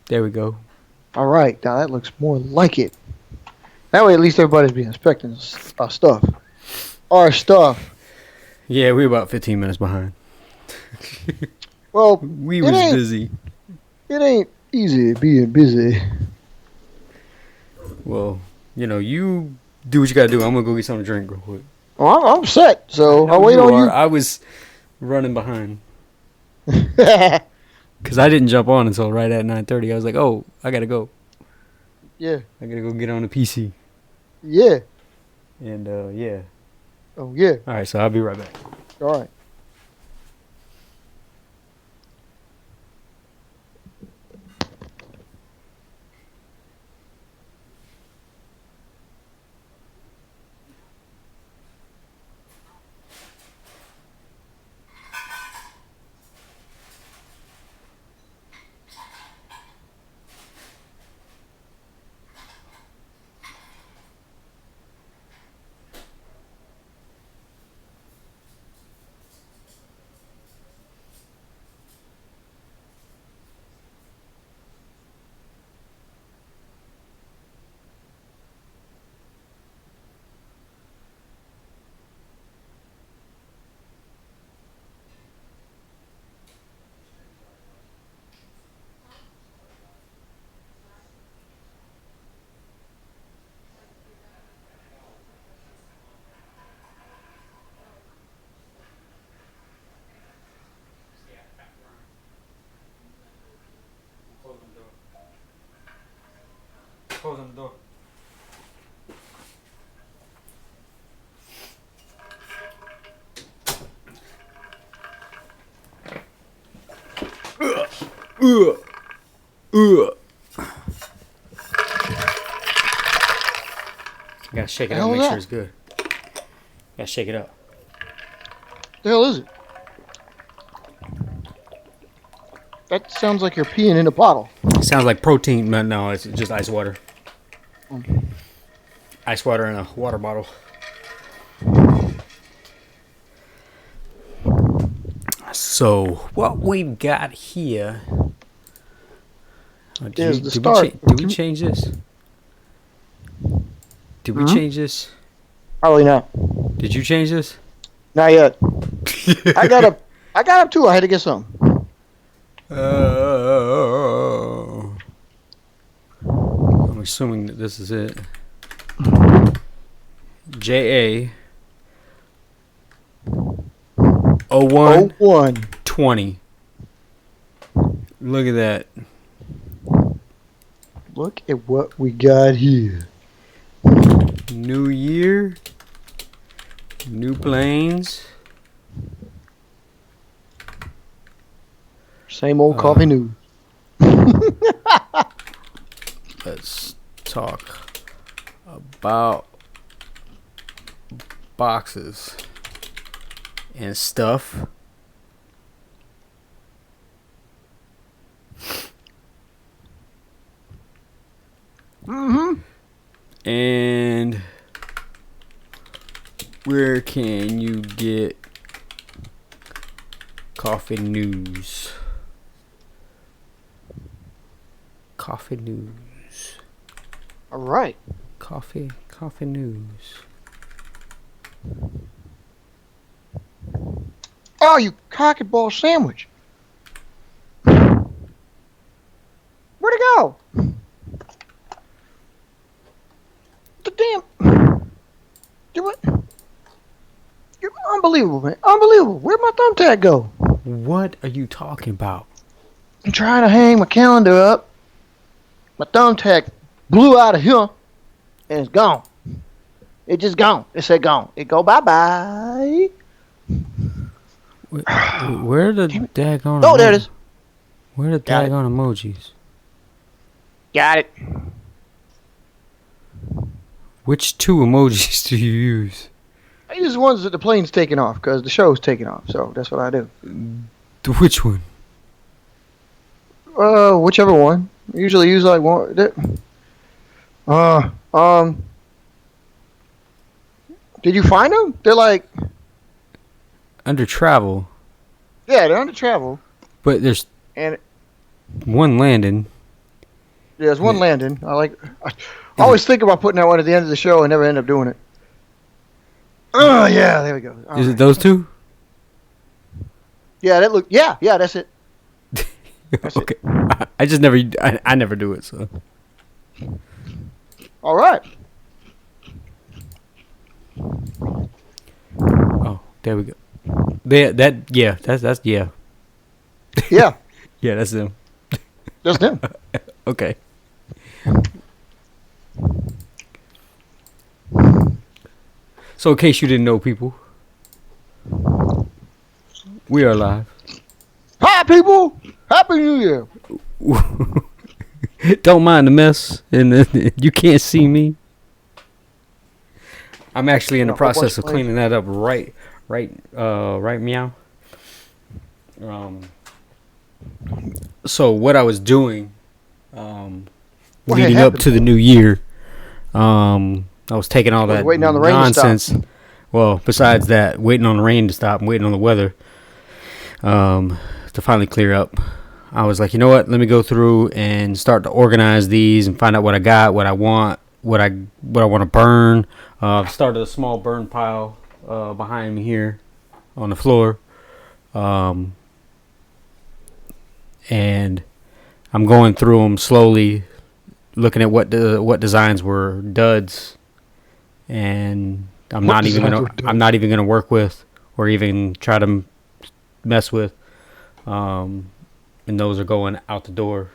There we go. All right, now that looks more like it. That way, at least everybody's be inspecting our stuff. Our stuff. Yeah, we were about 15 minutes behind. Well, We was busy. It ain't easy being busy. Well, you do what you gotta do. I'm gonna go get something to drink real quick. Well, I'm set, so I'll wait on you. I was running behind. Because I didn't jump on until right at 9:30. I was like, oh, I gotta go. Yeah. I gotta go get on the PC. Yeah. And, yeah. Oh, yeah. All right, so I'll be right back. All right. Close on the door. Gotta shake it up, make sure it's good. Gotta shake it up. The hell is it? That sounds like you're peeing in a bottle. It sounds like protein, but no, it's just ice water. Ice water in a water bottle. So, what we've got here... Is the start. Did we change this? Did we change this? Probably not. Did you change this? Not yet. I got up too. I had to get some. I'm assuming that this is it. JA0120. Look at that. Look at what we got here. New year. New planes. Same old coffee news. Let's talk about boxes and stuff. And where can you get coffee news? Coffee news. All right. Coffee news. Oh, you cocky ball sandwich. Where'd it go? The damn. You're unbelievable, man. Unbelievable. Where'd my thumbtack go? What are you talking about? I'm trying to hang my calendar up. My thumbtack blew out of here, and it's gone. It just gone. It said gone. It go bye-bye. Where the daggone... Oh, there it is. Where the daggone emojis? Got it. Which two emojis do you use? I use the ones that the plane's taking off, because the show's taking off, so that's what I do. Which one? Whichever one. I usually use like one. Did you find them? They're like under travel. Yeah, they're under travel. But there's and one landing. There's one landing. I always think about putting that one at the end of the show and never end up doing it. Oh yeah, there we go. Is it those two? Yeah, yeah, that's it. That's okay. I just never. I never do it. So. All right. Oh, there we go. That's yeah. Yeah. Yeah, that's them. That's them. Okay. So, in case you didn't know, people, we are live. Hi, people. Happy New Year. Don't mind the mess, and you can't see me. I'm actually in the process of cleaning that up. Right, meow. So what I was doing, leading up to the new year, I was taking all that waiting on the rain nonsense. to stop. Well, besides that, waiting on the rain to stop and waiting on the weather, to finally clear up. I was like, you know what? Let me go through and start to organize these and find out what I got, what I want, what I want to burn. Started a small burn pile behind me here on the floor, and I'm going through them slowly, looking at what designs were duds, and I'm not even gonna work with or even try to mess with. And those are going out the door.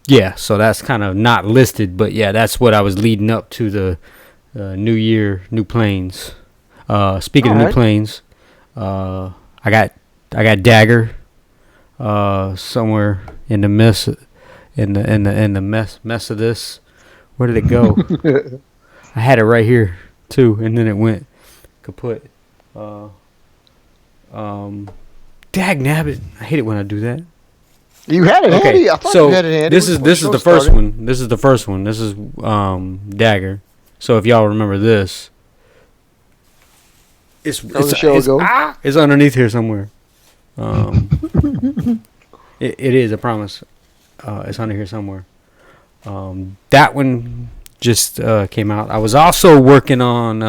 Yeah, so that's kind of not listed, but yeah, that's what I was leading up to the new year, new planes. Speaking of new planes, I got Dagger somewhere in the mess mess of this. Where did it go? I had it right here too, and then it went kaput. Dag nabbit. I hate it when I do that. You had it handy. I thought you had it handy. This is the first one. This is the first one. This is Dagger. So if y'all remember this, it's underneath here somewhere. It is. I promise. It's under here somewhere. That one just came out. I was also working on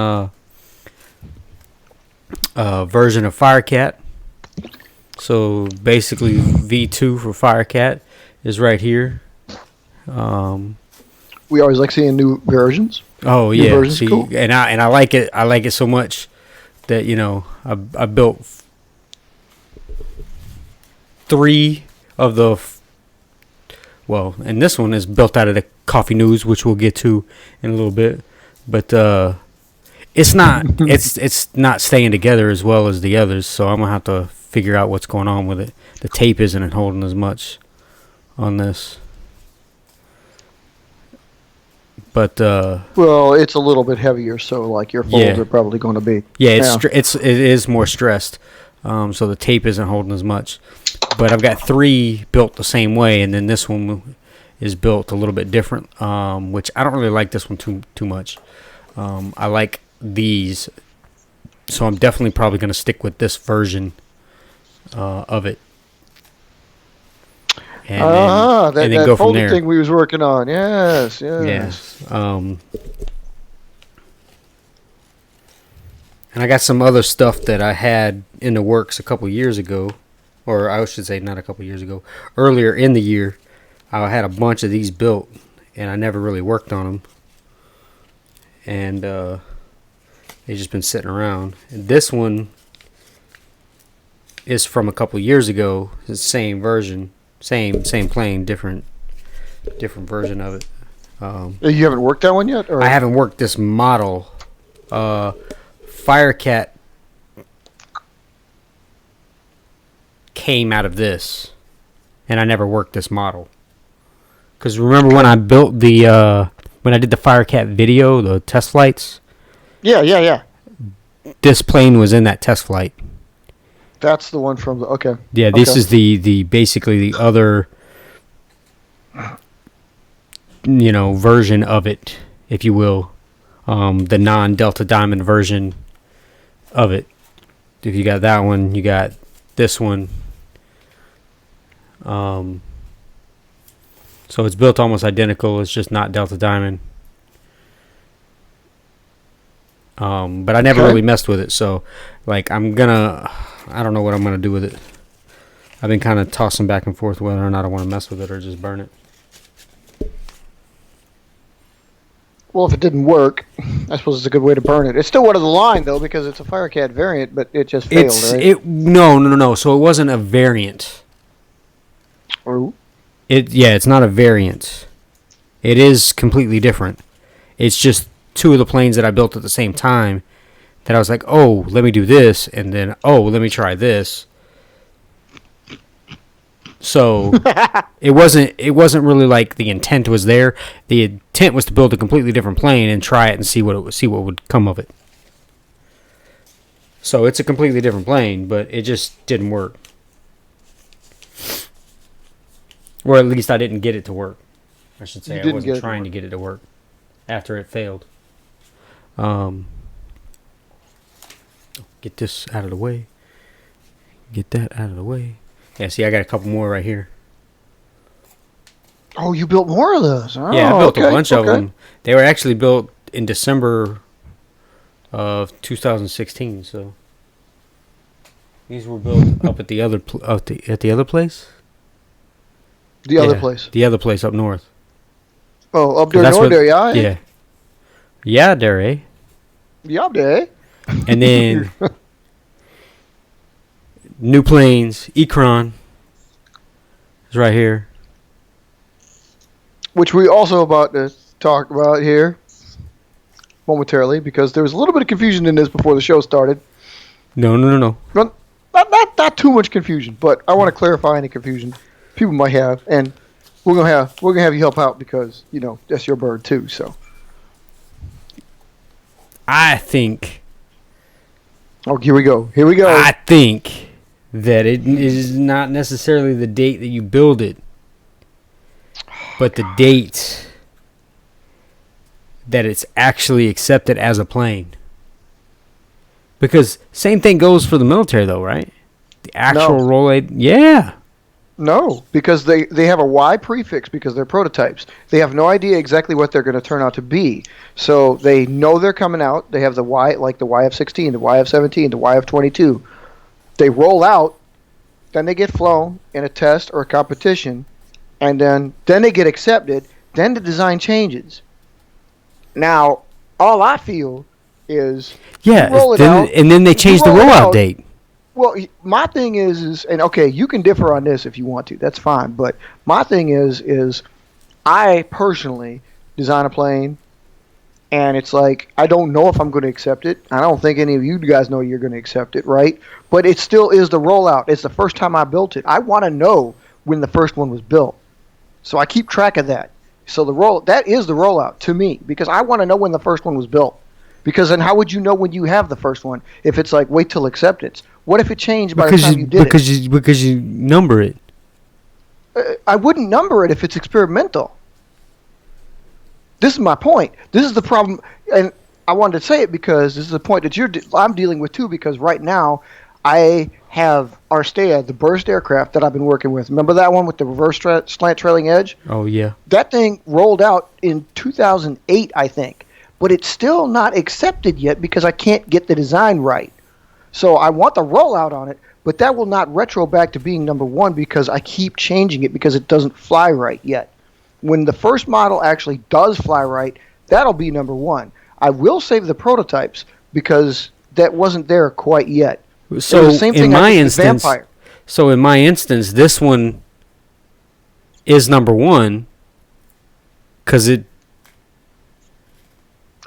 a version of Firecat. So basically, V2 for Firecat is right here. We always like seeing new versions. Oh new yeah, versions, see, cool. and I like it. I like it so much that I built 3 of the. And this one is built out of the Coffee News, which we'll get to in a little bit. But it's not it's not staying together as well as the others, so I'm gonna have to figure out what's going on with it. The tape isn't holding as much on this, but it's a little bit heavier, so like your folds are probably going to be it is more stressed, so the tape isn't holding as much. But I've got 3 built the same way, and then this one is built a little bit different, which I don't really like this one too much. I like these, so I'm definitely probably going to stick with this version of it, and then go from there. Thing we was working on, yes. And I got some other stuff that I had in the works a couple years ago, or I should say not a couple years ago, earlier in the year. I had a bunch of these built, and I never really worked on them, and they've just been sitting around. And this one is from a couple years ago. It's the same version, same plane, different version of it. You haven't worked that one yet? Or? I haven't worked this model. Firecat came out of this, and I never worked this model. Because remember when I built when I did the Firecat video, the test flights? Yeah. This plane was in that test flight. That's the one from the okay. Yeah, this is the basically the other version of it, if you will. The non-Delta Diamond version of it. If you got that one, you got this one. So it's built almost identical. It's just not Delta Diamond. But I never really messed with it. So, like, I don't know what I'm gonna do with it. I've been kind of tossing back and forth whether or not I want to mess with it or just burn it. Well, if it didn't work, I suppose it's a good way to burn it. It's still one of the line, though, because it's a Firecat variant, but it just failed, right? No. So it wasn't a variant. Oh. It's not a variant. It is completely different. It's just two of the planes that I built at the same time that I was like, oh, let me do this, and then, oh, let me try this. So it wasn't really like the intent was there. The intent was to build a completely different plane and try it and see what would come of it. So it's a completely different plane, but it just didn't work. Or at least I didn't get it to work. I should say I wasn't trying to get it to work after it failed. Get this out of the way. Get that out of the way. Yeah, see, I got a couple more right here. Oh, you built more of those? Oh, yeah, I built a bunch of them. They were actually built in December of 2016. So these were built up at the other at the other place. The other place. The other place up north. Oh, up there north there, yeah. Yeah. Yeah, there, eh? Yeah, there. And then new planes, Ekron is right here. Which we also about to talk about here momentarily, because there was a little bit of confusion in this before the show started. No. Not too much confusion, but I want to clarify any confusion people might have, and we're gonna have you help out because that's your bird too. So I think. Oh, here we go. I think that it is not necessarily the date that you build it, but the date that it's actually accepted as a plane. Because same thing goes for the military, though, right? The actual roll aid, yeah. No, because they have a Y prefix because they're prototypes. They have no idea exactly what they're going to turn out to be. So they know they're coming out. They have the Y, like the YF-16, the YF-17, the YF-22. They roll out, then they get flown in a test or a competition, and then they get accepted. Then the design changes. Now, all I feel is roll it out, and then they change the rollout date. Well, my thing is, and okay, you can differ on this if you want to. That's fine. But my thing is I personally design a plane, and it's like I don't know if I'm going to accept it. I don't think any of you guys know you're going to accept it, right? But it still is the rollout. It's the first time I built it. I want to know when the first one was built, so I keep track of that. So that is the rollout to me, because I want to know when the first one was built. Because then how would you know when you have the first one if it's like wait till acceptance? What if it changed by the time you did it? Because you number it. I wouldn't number it if it's experimental. This is my point. This is the problem, and I wanted to say it because this is the point that I'm dealing with too. Because right now, I have Arstea, the burst aircraft that I've been working with. Remember that one with the reverse slant trailing edge? Oh yeah. That thing rolled out in 2008, I think. But it's still not accepted yet because I can't get the design right. So I want the rollout on it, but that will not retro back to being number one because I keep changing it because it doesn't fly right yet. When the first model actually does fly right, that'll be number one. I will save the prototypes because that wasn't there quite yet. So the same thing in my instance, this one is number one because it.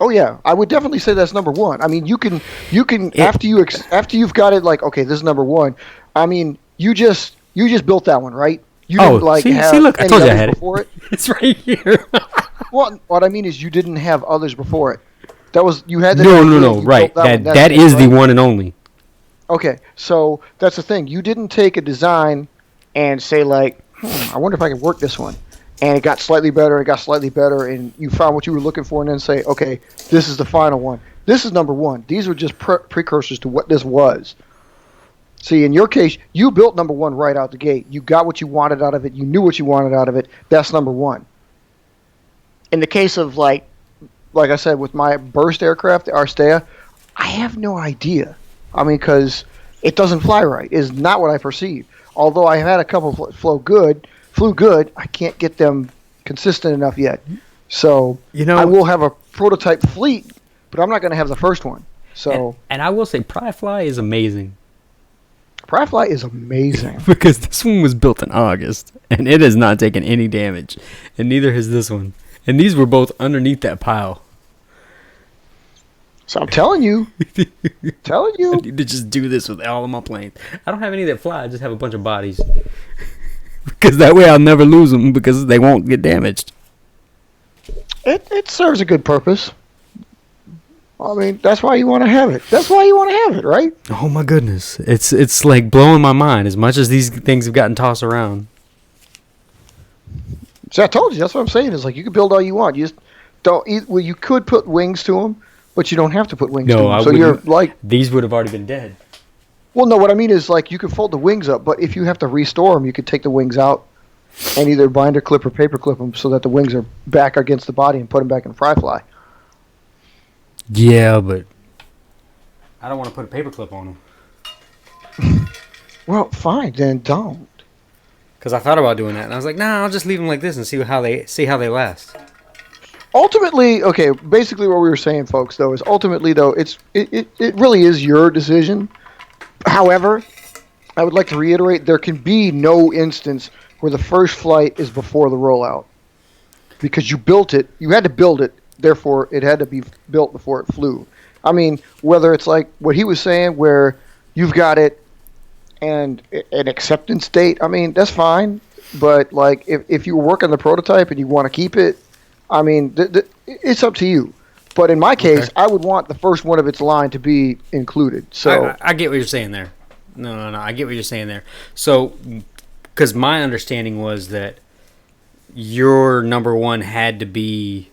Oh yeah, I would definitely say that's number one. I mean, you can after you've got it like, okay, this is number one. I mean, you just built that one, right? You didn't see, look, I told you I had before it. It's right here. Well, what I mean is you didn't have others before it. That was you had that. No, right. That is the one and only. Okay, so that's the thing. You didn't take a design and say like, I wonder if I can work this one. And it got slightly better, and you found what you were looking for, and then say, okay, this is the final one. This is number one. These were just precursors to what this was. See, in your case, you built number one right out the gate. You got what you wanted out of it. You knew what you wanted out of it. That's number one. In the case of like I said, with my burst aircraft, the Arstea, I have no idea. I mean, because it doesn't fly right. Is not what I perceive. Although I have had a couple flew good. I can't get them consistent enough yet. So I will have a prototype fleet, but I'm not going to have the first one. So and I will say, Pryfly is amazing. Pryfly is amazing because this one was built in August, and it has not taken any damage, and neither has this one. And these were both underneath that pile. So I'm telling you. I need to just do this with all of my planes. I don't have any that fly. I just have a bunch of bodies. Because that way I'll never lose them because they won't get damaged. It serves a good purpose. I mean, that's why you want to have it. That's why you want to have it, right? Oh my goodness. It's like blowing my mind as much as these things have gotten tossed around. So I told you, that's what I'm saying. Is like you can build all you want. You just don't. Well, you could put wings to them, but you don't have to put wings to them. So you're like these would have already been dead. Well, no. What I mean is like you can fold the wings up, but if you have to restore them, you could take the wings out and either binder clip or paper clip them so that the wings are back against the body and put them back in Pryfly. Yeah, but I don't want to put a paper clip on them. Well, fine, then don't. Because I thought about doing that, and I was like, nah, I'll just leave them like this and see how they last. Ultimately, okay, basically what we were saying, folks, though, is ultimately, though, it really is your decision. However, I would like to reiterate, there can be no instance where the first flight is before the rollout. Because you built it, you had to build it, therefore it had to be built before it flew. I mean, whether it's like what he was saying, where you've got it, and an acceptance date, I mean, that's fine. But, like, if you work on the prototype and you want to keep it, I mean, it's up to you. But in my case, I would want the first one of its line to be included. So I get what you're saying there. No. I get what you're saying there. So, because my understanding was that your number one had to be...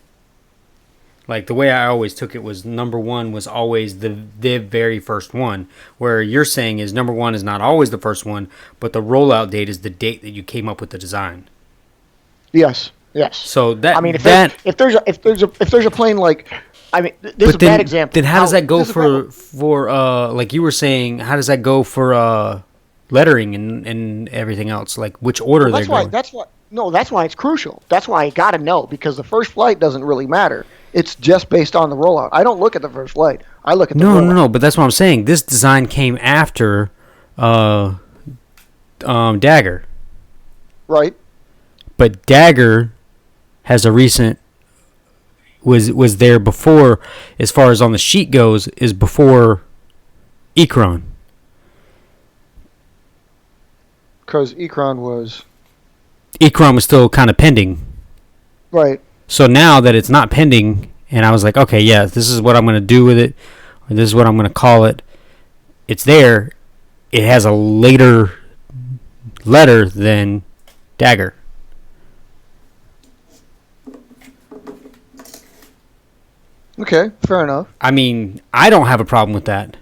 Like, the way I always took it was number one was always the very first one. Where you're saying is number one is not always the first one, but the rollout date is the date that you came up with the design. Yes. So that... I mean, if there's a plane like... I mean, this is a bad example. Then how does that go for like you were saying, how does that go for lettering and everything else? Like, which order they're going? That's why it's crucial. That's why I got to know, because the first flight doesn't really matter. It's just based on the rollout. I don't look at the first flight. I look at the rollout. No, but that's what I'm saying. This design came after Dagger. Right. But Dagger has a recent... was there before, as far as on the sheet goes, is before Ekron. Because Ekron was still kind of pending. Right. So now that it's not pending, and I was like, okay, yeah, this is what I'm going to do with it, or this is what I'm going to call it. It's there. It has a later letter than Dagger. Okay, fair enough. I mean, I don't have a problem with that.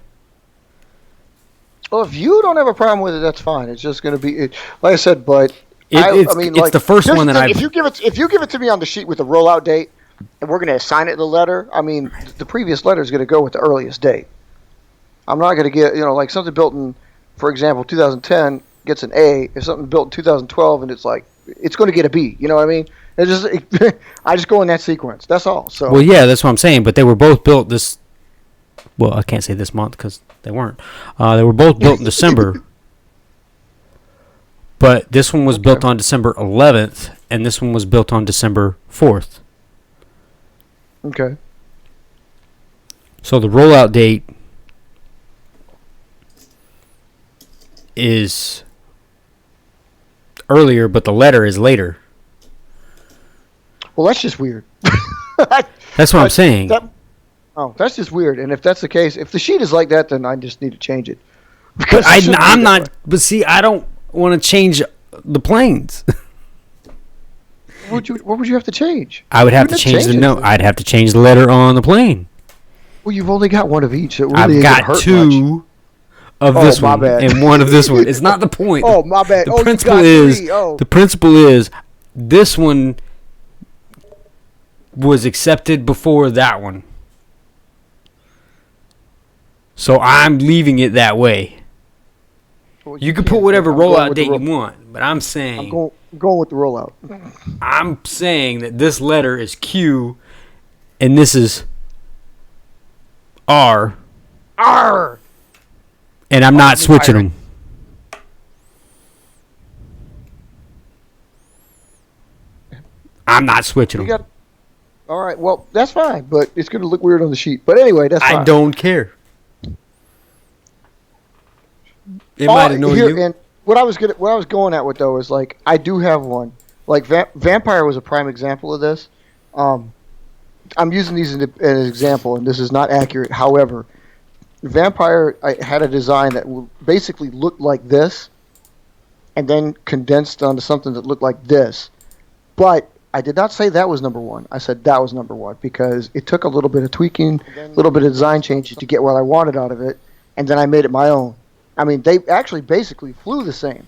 Well, if you don't have a problem with it, that's fine. It's just going to be, like I said, but it's the first one that I. If you give it to me on the sheet with the rollout date, and we're going to assign it the letter, I mean, the previous letter is going to go with the earliest date. I'm not going to get, like something built in, for example, 2010 gets an A. If something built in 2012 and it's like, it's going to get a B. You know what I mean? I just go in that sequence. That's all. So. Well, yeah, that's what I'm saying. But they were both built this. Well, I can't say this month because they weren't. They were both built in December. But this one was built on December 11th, and this one was built on December 4th. Okay. So the rollout date is earlier, but the letter is later. Well, that's just weird. That's what I'm saying. That's just weird. And if that's the case, if the sheet is like that, then I just need to change it. But I'm not. But see, I don't want to change the planes. What would you have to change? I would have to change the note. I'd have to change the letter on the plane. Well, you've only got one of each. I've got two of Oh, this my one bad. and one of this one. It's not the point. Oh, my bad. The Oh, you principle got is three. Oh. the principle is this one was accepted before that one. So I'm leaving it that way. Well, You can can't. put whatever I'm going rollout with the date you want, but I'm I'm saying going with the rollout. I'm saying that this letter is Q and this is R, R. and I'm not switching pirate. them. I'm not switching You them. got. All right. Well, that's fine, but it's going to look weird on the sheet. But anyway, that's fine. I don't care. It All- might annoy here, you. And what I was going at with though is like I do have one. Like Vampire was a prime example of this. I'm using these as an example, and this is not accurate. However, Vampire I had a design that basically looked like this, and then condensed onto something that looked like this. But I did not say that was number one. I said that was number one because it took a little bit of tweaking, a little bit of design changes to get what I wanted out of it, and then I made it my own. I mean, they actually basically flew the same,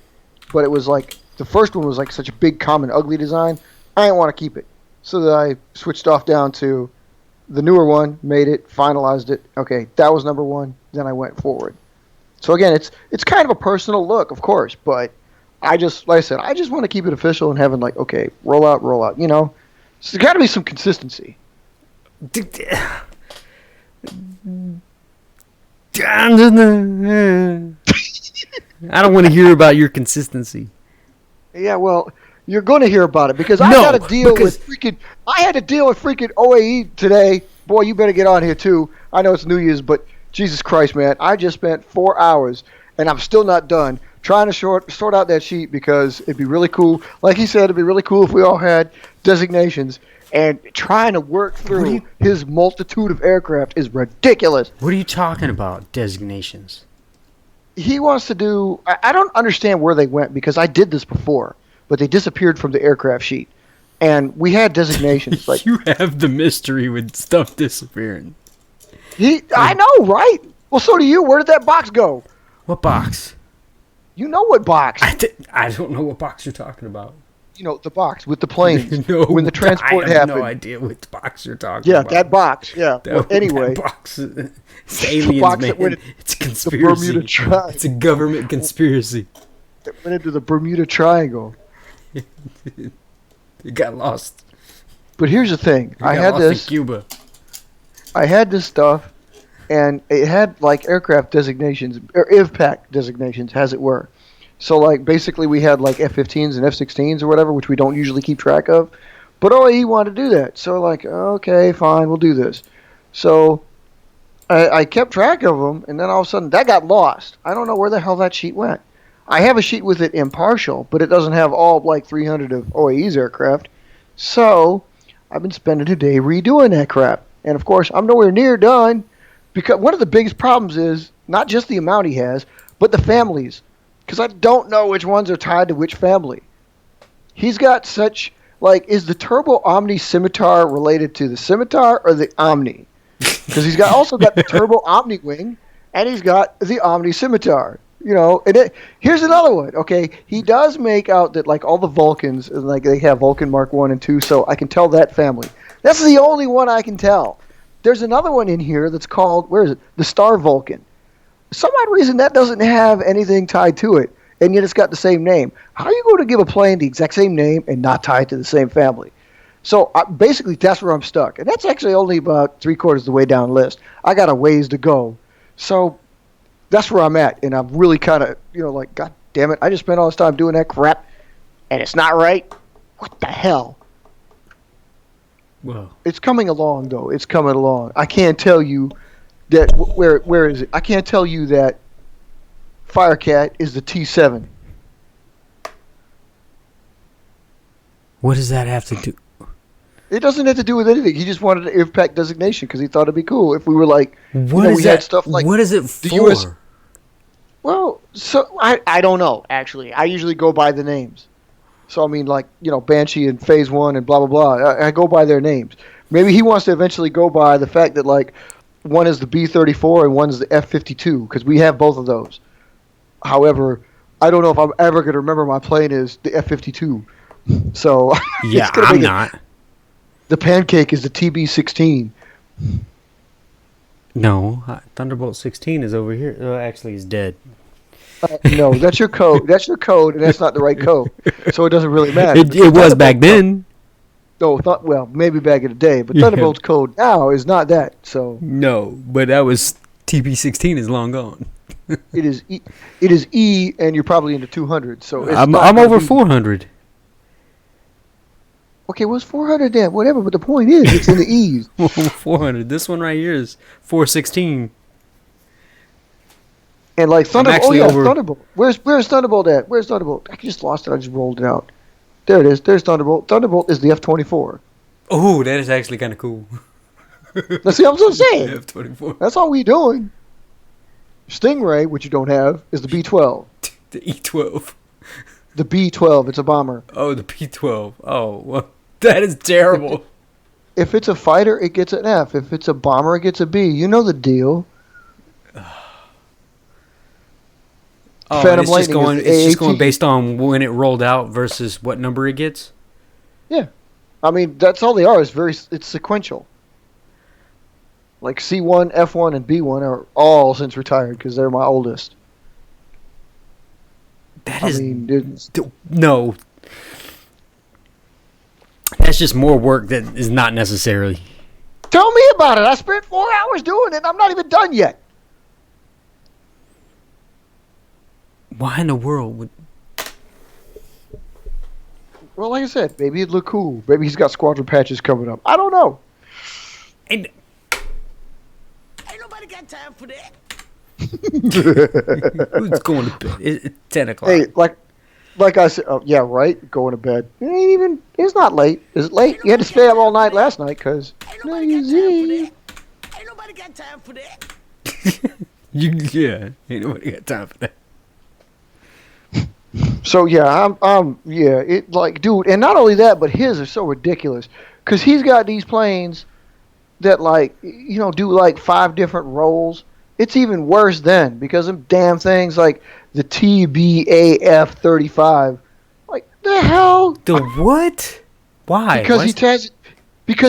but it was like the first one was like such a big, common, ugly design. I didn't want to keep it, so that I switched off down to the newer one, made it, finalized it. Okay, that was number one. Then I went forward. So again, it's kind of a personal look, of course, but I just, like I said, I just want to keep it official and having like, okay, roll out. You know, so there's got to be some consistency. I don't want to hear about your consistency. Yeah, well, you're going to hear about it because I No, got to deal because- with freaking. I had to deal with freaking OAE today. Boy, you better get on here too. I know it's New Year's, but Jesus Christ, man, I just spent 4 hours and I'm still not done trying to sort out that sheet because it'd be really cool. Like he said, it'd be really cool if we all had designations. And trying to work through his multitude of aircraft is ridiculous. What are you talking about, designations? He wants to do. I don't understand where they went because I did this before, but they disappeared from the aircraft sheet, and we had designations. Like You have the mystery with stuff disappearing. I know, right? Well, so do you. Where did that box go? What box? You know what box? I don't know what box you're talking about. You know the box with the planes. No, when the transport I have happened. no idea which box you're talking Yeah, about. that box. Yeah. That- Well, anyway, that box. It's aliens, box that man. went It's a the conspiracy. Bermuda Triangle. It's a government conspiracy. It went into the Bermuda Triangle. It got lost. But here's the thing: It I got had lost in this. Cuba. I had this stuff, and it had like aircraft designations or IVPAC designations, as it were. So like basically we had like F-15s and F-16s or whatever, which we don't usually keep track of. But OAE wanted to do that, so like okay, fine, we'll do this. So I kept track of them, and then all of a sudden that got lost. I don't know where the hell that sheet went. I have a sheet with it impartial, but it doesn't have all like 300 of OAE's aircraft. So I've been spending a day redoing that crap. And of course, I'm nowhere near done because one of the biggest problems is not just the amount he has, but the families. Because I don't know which ones are tied to which family. He's got such, like, is the Turbo Omni Scimitar related to the Scimitar or the Omni? Because he's also got the Turbo Omni Wing, and he's got the Omni Scimitar. You know, and here's another one. Okay, he does make out that like all the Vulcans, like they have Vulcan Mark 1 and 2, so I can tell that family. That's the only one I can tell. There's another one in here that's called, where is it? The Star Vulcan. For some odd reason that doesn't have anything tied to it, and yet it's got the same name. How are you going to give a plane the exact same name and not tie it to the same family? So basically, that's where I'm stuck, and that's actually only about 3/4 of the way down the list. I got a ways to go, so that's where I'm at, and I'm really kind of, like, God damn it, I just spent all this time doing that crap, and it's not right. What the hell? Well, It's coming along, though. It's coming along. I can't tell you that where is it? I can't tell you that Firecat is the T7. what does that have to do? It doesn't have to do with anything. He just wanted an IVPAC designation because he thought it'd be cool if we were like, What is we that? had stuff like What is it the for? US Well, so I don't know, actually. I usually go by the names. So, I mean, like, Banshee and Phase 1 and blah, blah, blah. I go by their names. Maybe he wants to eventually go by the fact that, like, one is the B-34 and one's the F-52 because we have both of those. However, I don't know if I'm ever going to remember my plane is the F-52. So Yeah, it's gonna I'm make not. the pancake is the TB-16. No, Thunderbolt 16 is over here. Actually, he's dead. No, that's your code. That's your code, and that's not the right code. So it doesn't really matter. It was back then. No, well, maybe back in the day, but Yeah. Thunderbolt's code now is not that. So No, but that was TB16 is long gone. it is E, and you're probably into 200. So it's I'm not gonna over be- 400. Okay, what's 400 then? Whatever, but the point is, it's in the E's. 400. This one right here is 416. And like Thunderbolt, actually over- Thunderbolt. Where's Thunderbolt at? Where's Thunderbolt? I just lost it. I just rolled it out. There it is. There's Thunderbolt. Thunderbolt is the F-24. Oh, that is actually kind of cool. Let's see. I'm so saying. F-24. That's all we doing. Stingray, which you don't have, is the B-12. The E-12. The B-12. It's a bomber. Oh, the P-12. Oh, well, that is terrible. If it's a fighter, it gets an F. If it's a bomber, it gets a B. You know the deal. Oh, Phantom it's just Lightning going. is It's just AAT. going based on when it rolled out versus what number it gets. Yeah. I mean, that's all they are. It's sequential. Like C1, F1, and B1 are all since retired because they're my oldest. That I is mean, no. That's just more work that is not necessary. tell me about it. I spent 4 hours doing it. I'm not even done yet. Why in the world would? Well, like I said, maybe it'd look cool. Maybe he's got squadron patches coming up. I don't know. And Ain't nobody got time for that. who's going to bed? It's 10 o'clock. Hey, like I said, yeah, right. Going to bed. It ain't even. It's not late. Is it late? You had to stay up all night last night because Ain't New nobody got Year's time for Eve. that. Ain't nobody got time for that. Yeah, ain't nobody got time for that. So yeah, yeah, it like, dude, and not only that, but his are so ridiculous because he's got these planes that like, do like 5 different roles. It's even worse then because them damn things like the TBAF-35, like the hell? The what? Why? Because Why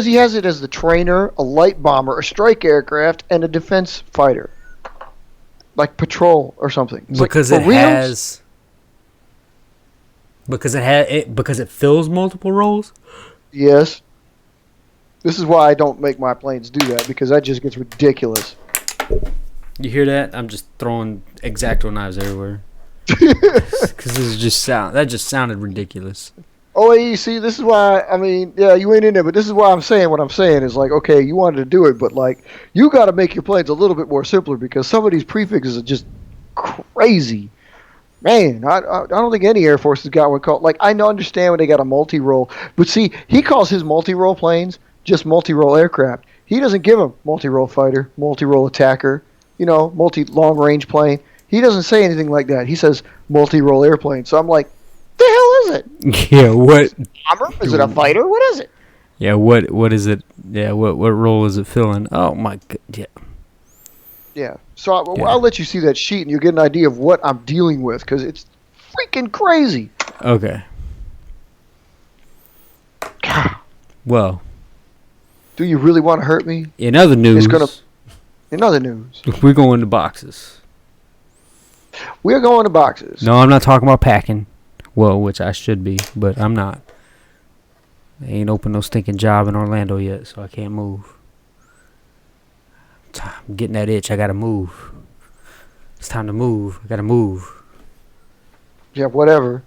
he has it as the trainer, a light bomber, a strike aircraft, and a defense fighter, like patrol or something. It's because like, it for reals? has. Because it fills multiple roles. Yes. This is why I don't make my planes do that because that just gets ridiculous. You hear that? I'm just throwing X-Acto knives everywhere. Because that just sounded ridiculous. Oh, you see, this is why, I mean, yeah, you ain't in there, but this is why I'm saying what I'm saying is like, okay, you wanted to do it, but like, you got to make your planes a little bit more simpler because some of these prefixes are just crazy. Man, I don't think any Air Force has got one called, like, I understand when they got a multi-role, but see, he calls his multi-role planes just multi-role aircraft. He doesn't give them multi-role fighter, multi-role attacker, multi-long-range plane. He doesn't say anything like that. He says multi-role airplane. So I'm like, the hell is it? Yeah, what? Bomber? Is it a fighter? What is it? Yeah, what is it? Yeah, what role is it filling? Oh my god, yeah. Yeah. So Yeah. I'll let you see that sheet and you'll get an idea of what I'm dealing with because it's freaking crazy. Okay. Well, Do you really want to hurt me? in other news, In other news, we're going to boxes. we're going to boxes. No, I'm not talking about packing. Well, which I should be, but I'm not. I ain't opened no stinking job in Orlando yet, so I can't move. I'm getting that itch. I gotta move. It's time to move. I gotta move. Yeah, whatever.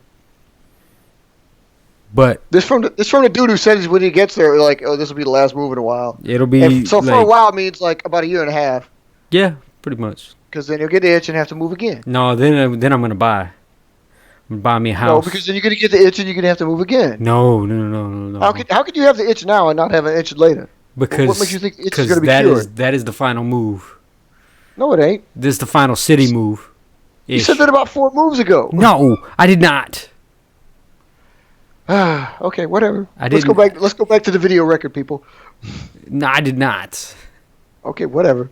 But This from the dude who says when he gets there, like, oh, this will be the last move in a while. it'll be And so for a like- while means like about a year and a half, Yeah, pretty much. because then you'll get the itch and have to move again. No, then I'm gonna buy. I'm gonna buy me a No, house. because then you're gonna get the itch and you're gonna have to move again. No. How could you have the itch now and not have an itch later? Because what makes you think the itch is because gonna be that cured? is that is the final move. No, it ain't. This is the final city move. You said that about 4 moves ago. No, I did not. Okay, whatever. I Let's go didn't- back. Let's go back to the video record, people. No, I did not. Okay, whatever.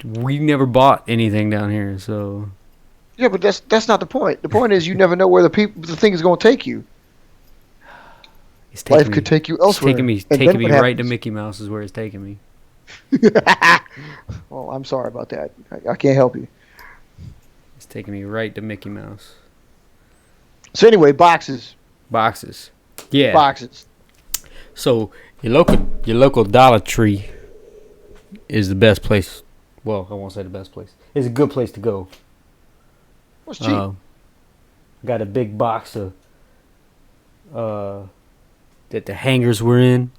We never bought anything down here, so Yeah, but that's not the point. The point is you never know where the thing is going to take you. it's taking Life me. could take you It's elsewhere. taking me, And taking then me what right to happens? Mickey Mouse is where it's taking me. Well, I'm sorry about that. I can't help you. It's taking me right to Mickey Mouse. So anyway, boxes. Boxes. Yeah. Boxes. So your local Dollar Tree is the best place. Well, I won't say the best place. It's a good place to go. What's cheap? Got a big box of that the hangers were in.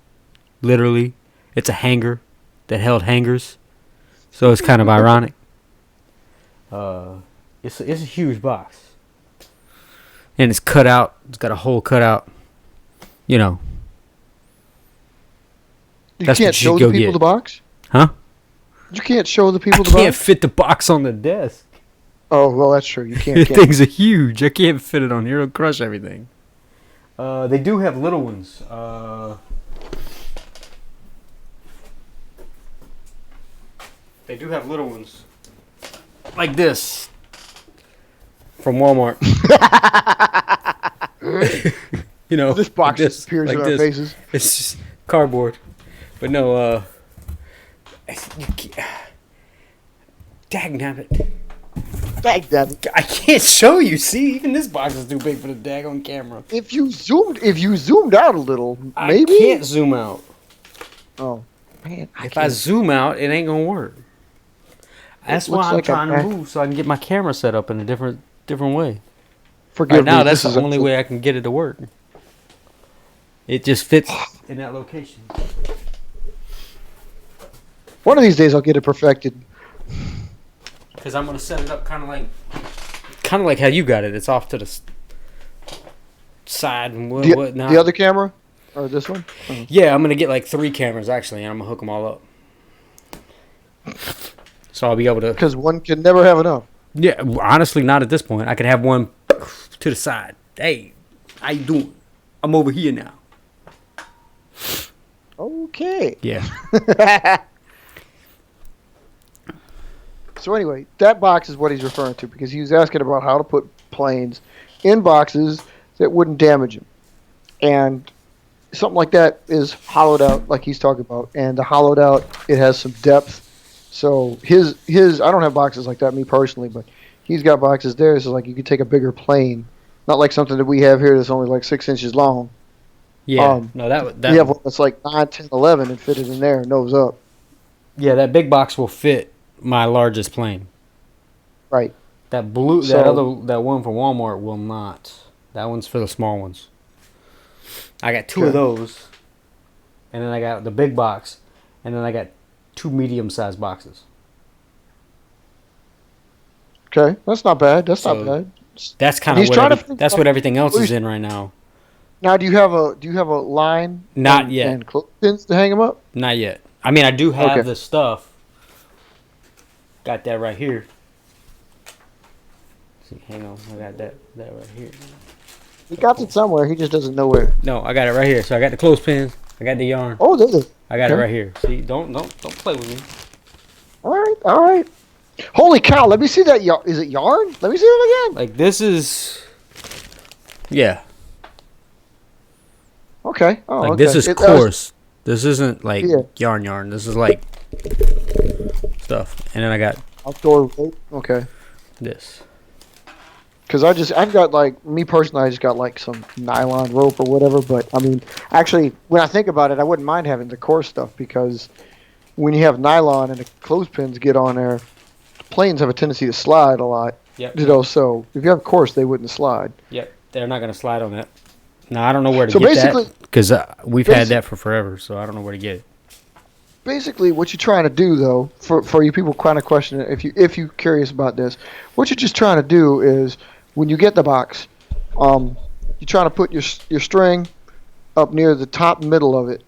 Literally, it's a hanger that held hangers. So it's kind of ironic. It's a huge box, and it's cut out. It's got a hole cut out. You know, You that's can't what you show go the people get. the box? Huh? You can't show the people I the can't box? fit the box on the desk. Oh, well, that's true. You The can't. things are huge. I can't fit it on here. It'll crush everything. They do have little ones. They do have little ones. Like this. From Walmart. You know. This box like disappears like in our this. faces. It's just cardboard. But no, dagnabbit. Dang, I can't show you. See, even this box is too big for the daggone camera. if you zoomed out a little, maybe. I can't zoom out. Oh, man. If I zoom out, it ain't gonna work. That's why looks I'm like trying to a- move so I can get my camera set up in a different way. Forgive Right now, me. that's this the is only way I can get it to work. It just fits in that location. One of these days, I'll get it perfected. Because I'm gonna set it up kind of like how you got it. It's off to the side and whatnot. The other camera, or this one? Oh. Yeah, I'm gonna get like 3 cameras actually, and I'm gonna hook them all up. So I'll be able to. Because one can never have enough. Yeah, honestly, not at this point. I could have one to the side. Hey, how you doing? I'm over here now. Okay. Yeah. So anyway, that box is what he's referring to because he was asking about how to put planes in boxes that wouldn't damage them. And something like that is hollowed out like he's talking about. And the hollowed out, it has some depth. So his I don't have boxes like that, me personally, but he's got boxes there. So like you could take a bigger plane. Not like something that we have here that's only like 6 inches long. Yeah. No, that We have one that's like 9, 10, 11 and fit it in there, nose up. yeah, that big box will fit my largest plane. Right. That blue, So- that one from Walmart will not. That one's for the small ones. I got 2 of Okay. those, and then I got the big box, and then I got 2 medium-sized boxes. Okay, that's not bad. That's So- not bad. That's kind He's of trying to what think that's about- what everything else Well, is he's- in right now. Now, do you have a line? Not and, yet. And clothespins to hang them up? Not yet. I mean, I do have Okay. the stuff. Got that right here. See, hang on, I got that right here. He got it somewhere. He just doesn't know where. No, I got it right here. So I got the clothespins. I got the yarn. Oh, there it is. I got it Okay. right here. See, don't play with me. All right, all right. Holy cow! Let me see that yarn. Is it yarn? Let me see it again. Like this is, yeah. Okay. Oh, Like okay. this is That was- coarse. This isn't like Yeah. yarn. This is like stuff. And then I got outdoor rope. Okay. this. Because I've got like me personally, I just got like some nylon rope or whatever. But I mean, actually, when I think about it, I wouldn't mind having the coarse stuff because when you have nylon and the clothespins get on there, planes have a tendency to slide a lot. Yep. You know, so if you have coarse, they wouldn't slide. Yep. They're not gonna slide on that. Now I don't know where to So get basically- that because we've had that for forever. So I don't know where to get it. Basically, what you're trying to do, though, for you people kind of question it, if you're curious about this, what you're just trying to do is when you get the box, you're trying to put your string up near the top middle of it,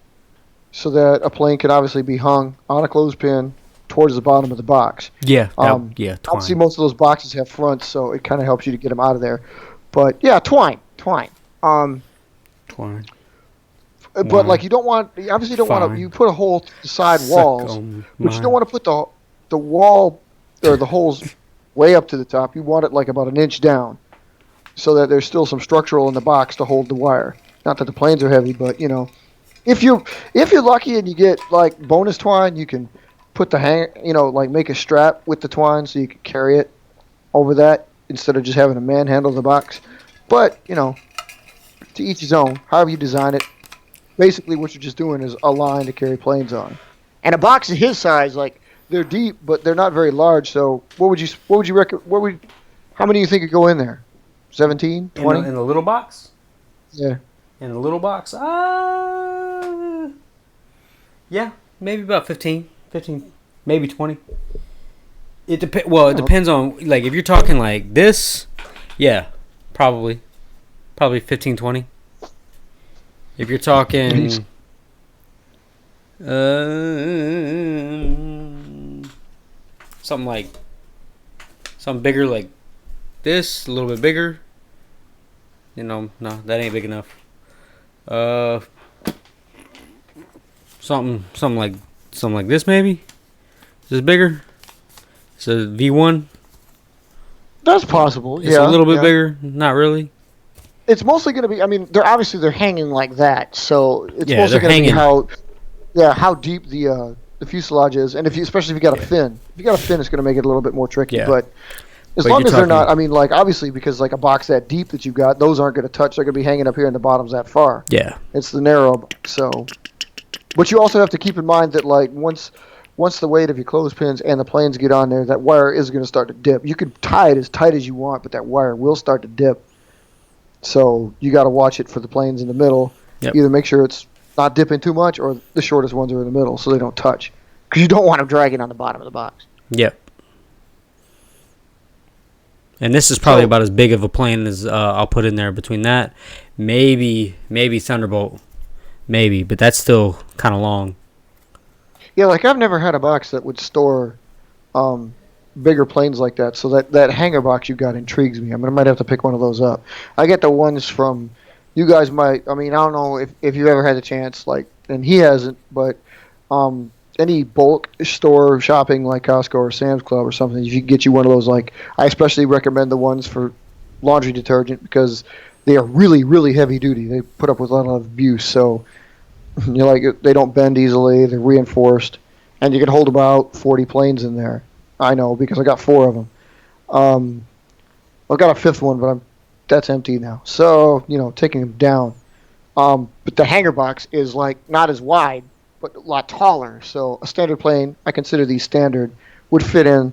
so that a plane can obviously be hung on a clothespin towards the bottom of the box. Yeah. Obviously, Twine. most of those boxes have fronts, so it kind of helps you to get them out of there. But yeah, twine. Twine. But like you don't want, you obviously don't want to. Fine. You put a hole through the side Suck walls, on but you mine. don't want to put the wall or the holes way up to the top. You want it like about an inch down, so that there's still some structural in the box to hold the wire. Not that the planes are heavy, but you know, if you're lucky and you get like bonus twine, you can put the like make a strap with the twine so you can carry it over that instead of just having a man handle the box. But you know, to each his own. However you design it. Basically, what you're just doing is a line to carry planes on. And a box of his size, like they're deep, but they're not very large. So what would you reckon? How many do you think could go in there? 17, 20? In the little box? Yeah. In the little box? Yeah, maybe about 15, maybe 20. It depends. Well, it depends on, like, if you're talking like this, yeah, probably 15, 20. If you're talking something bigger like this, a little bit bigger, no, that ain't big enough. Something like this maybe. Is this bigger? It's a V1. That's possible. It's a little bit bigger. Not really. It's mostly going to be. I mean, they're hanging like that, so it's mostly they're going to be hanging. how deep the fuselage is, and especially if you got a fin. If you got a fin, it's going to make it a little bit more tricky. Yeah. But as long as they're not, I mean, like obviously because like a box that deep that you've got, those aren't going to touch. They're going to be hanging up here, and the bottom's that far. Yeah. It's the narrow box, so. But you also have to keep in mind that like once the weight of your clothespins and the planes get on there, that wire is going to start to dip. You can tie it as tight as you want, but that wire will start to dip. So you got to watch it for the planes in the middle. Yep. Either make sure it's not dipping too much, or the shortest ones are in the middle, so they don't touch. Because you don't want them dragging on the bottom of the box. Yep. And this is probably about as big of a plane as I'll put in there between that. Maybe Thunderbolt. Maybe, but that's still kind of long. Yeah, like I've never had a box that would store bigger planes like that. So that hangar box you got intrigues me. I might have to pick one of those up. I get the ones from you guys might. I mean, I don't know if you ever had the chance, like, and he hasn't, but any bulk store shopping like Costco or Sam's Club or something, if you can get you one of those, like, I especially recommend the ones for laundry detergent because they are really, really heavy duty. They put up with a lot of abuse, so they don't bend easily. They're reinforced, and you can hold about 40 planes in there. I know because I got 4 of them. I've got a 5th one, but that's empty now. So taking them down. But the hangar box is like not as wide, but a lot taller. So a standard plane, I consider these standard, would fit in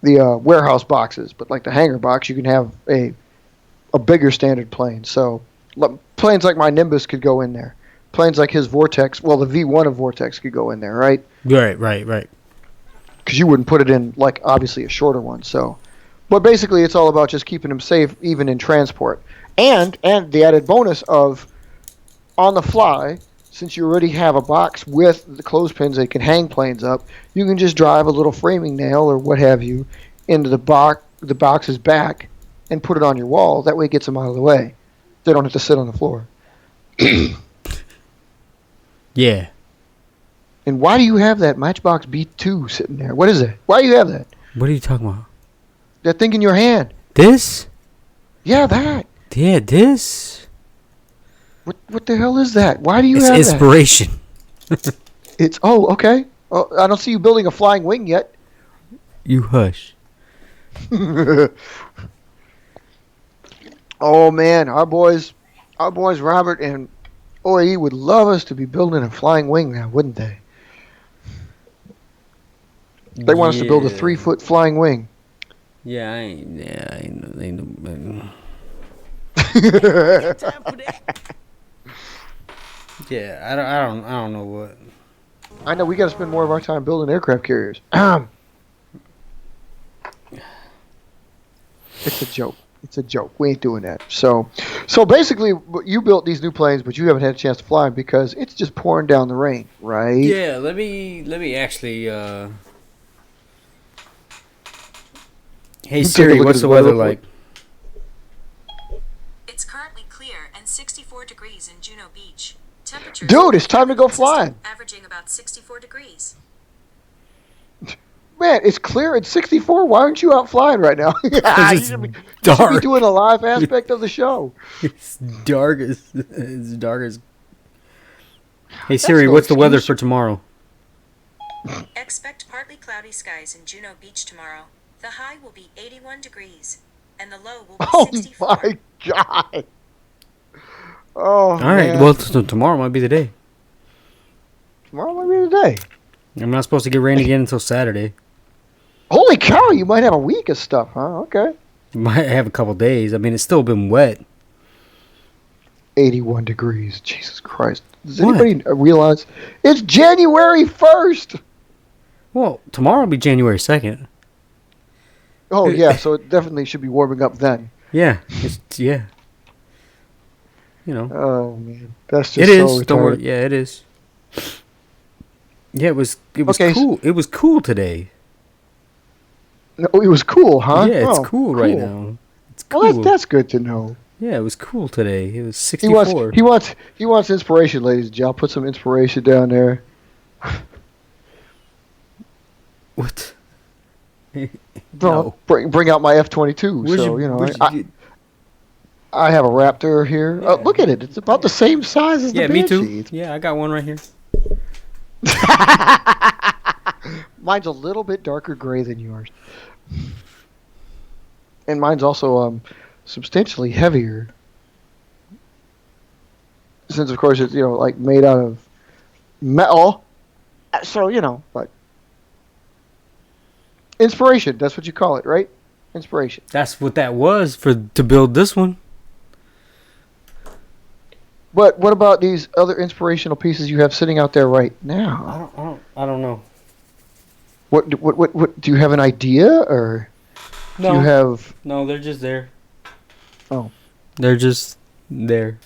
the warehouse boxes. But like the hangar box, you can have a bigger standard plane. So planes like my Nimbus could go in there. Planes like his Vortex, well, the V1 of Vortex could go in there, right? Right. Because you wouldn't put it in, like, obviously a shorter one. So, but basically it's all about just keeping them safe even in transport. And the added bonus of on the fly, since you already have a box with the clothespins that can hang planes up, you can just drive a little framing nail or what have you into the box's back and put it on your wall. That way it gets them out of the way. They don't have to sit on the floor. Yeah. And why do you have that Matchbox B2 sitting there? What is it? Why do you have that? What are you talking about? That thing in your hand. This? Yeah, that. Yeah, this. What the hell is that? Why do you have It's inspiration. It's okay. Oh, I don't see you building a flying wing yet. You hush. Oh man, our boys Robert and OAE would love us to be building a flying wing now, wouldn't they? They want us to build a 3-foot flying wing. Yeah, I ain't no. Got time for that. Yeah, I don't know what. I know we got to spend more of our time building aircraft carriers. It's a joke. It's a joke. We ain't doing that. So basically, you built these new planes, but you haven't had a chance to fly them because it's just pouring down the rain, right? Yeah, let me actually. Hey Siri, what's the weather like? It's currently clear and 64 degrees in Juno Beach. Temperatures Dude, it's time to go flying. averaging about 64 degrees. Man, it's clear at 64. Why aren't you out flying right now? You it's should be dark. doing a live aspect of the show. It's dark as. Hey That's Siri, no what's the weather excuse. for tomorrow? Expect partly cloudy skies in Juneau Beach tomorrow. The high will be 81 degrees, and the low will be Oh 64. my God. Oh, All right. man. Well, so tomorrow might be the day. Tomorrow might be the day. I'm not supposed to get rain again until Saturday. Holy cow, you might have a week of stuff, huh? Okay. Might have a couple days. I mean, it's still been wet. 81 degrees. Jesus Christ. Does What? anybody realize it's January 1st? Well, tomorrow will be January 2nd. Oh, yeah, so it definitely should be warming up then. Yeah. Yeah. You know. Oh, man. That's just It is. so Don't worry. retarded. Yeah, it is. Yeah, it was Okay, cool. It was cool today. No, it was cool, huh? Yeah, it's Oh, cool right now. It's cool. Well, that's good to know. Yeah, it was cool today. It was He 64. wants inspiration, ladies and gentlemen. I'll put some inspiration down there. What? No. Bring out my F-22. Where's So, your- where's I, your- I have a Raptor here. Yeah. Look at it. It's about the same size as Yeah, the me Banshee. too. Yeah, I got one right here. Mine's a little bit darker gray than yours. And mine's also substantially heavier. Since, of course, it's, like made out of metal. So, but. Inspiration. That's what you call it, right? Inspiration. That's what that was to build this one. But what about these other inspirational pieces you have sitting out there right now? I don't know. What do you have an idea, or do you have? No, they're just there. Oh, They're just there.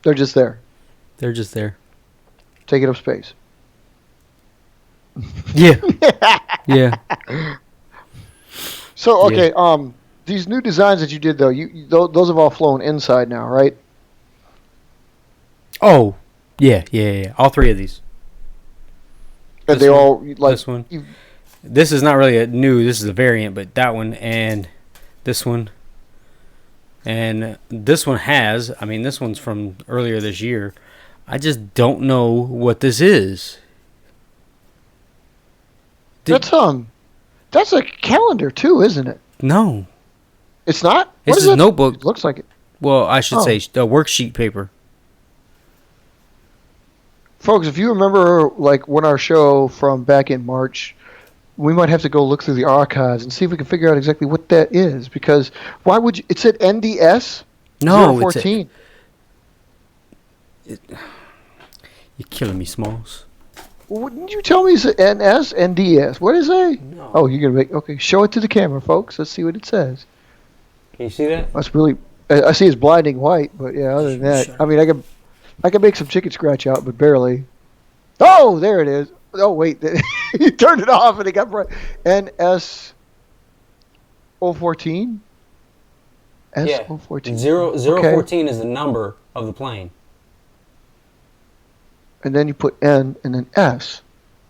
they're just there. They're just there. Taking up space. Yeah. Yeah. So okay, these new designs that you did though, those have all flown inside now, right? Oh, yeah. All three of these. And This they one, all like this one. This is not really a new. This is a variant, but that one and this one. And this one has. I mean, this one's from earlier this year. I just don't know what this is. That's a calendar too, isn't it? No. It's not. It's What is just it? notebook. It looks like it. Well, I should Oh. say the worksheet paper. Folks, if you remember, like, when our show from back in March, we might have to go look through the archives and see if we can figure out exactly what that is. Because why would you? It said NDS No, it's 014. You're killing me, Smalls. Wouldn't you tell me it's NS, NDS? What is it? No. Oh, you're gonna make okay. Show it to the camera, folks. Let's see what it says. Can you see that? That's really. I see it's blinding white, but yeah. Other than that, Shut I mean, I can make some chicken scratch out, but barely. Oh, there it is. Oh wait, you turned it off and it got bright. NS 014. Yeah. S014. 014 is the number of the plane. And then you put N and then S.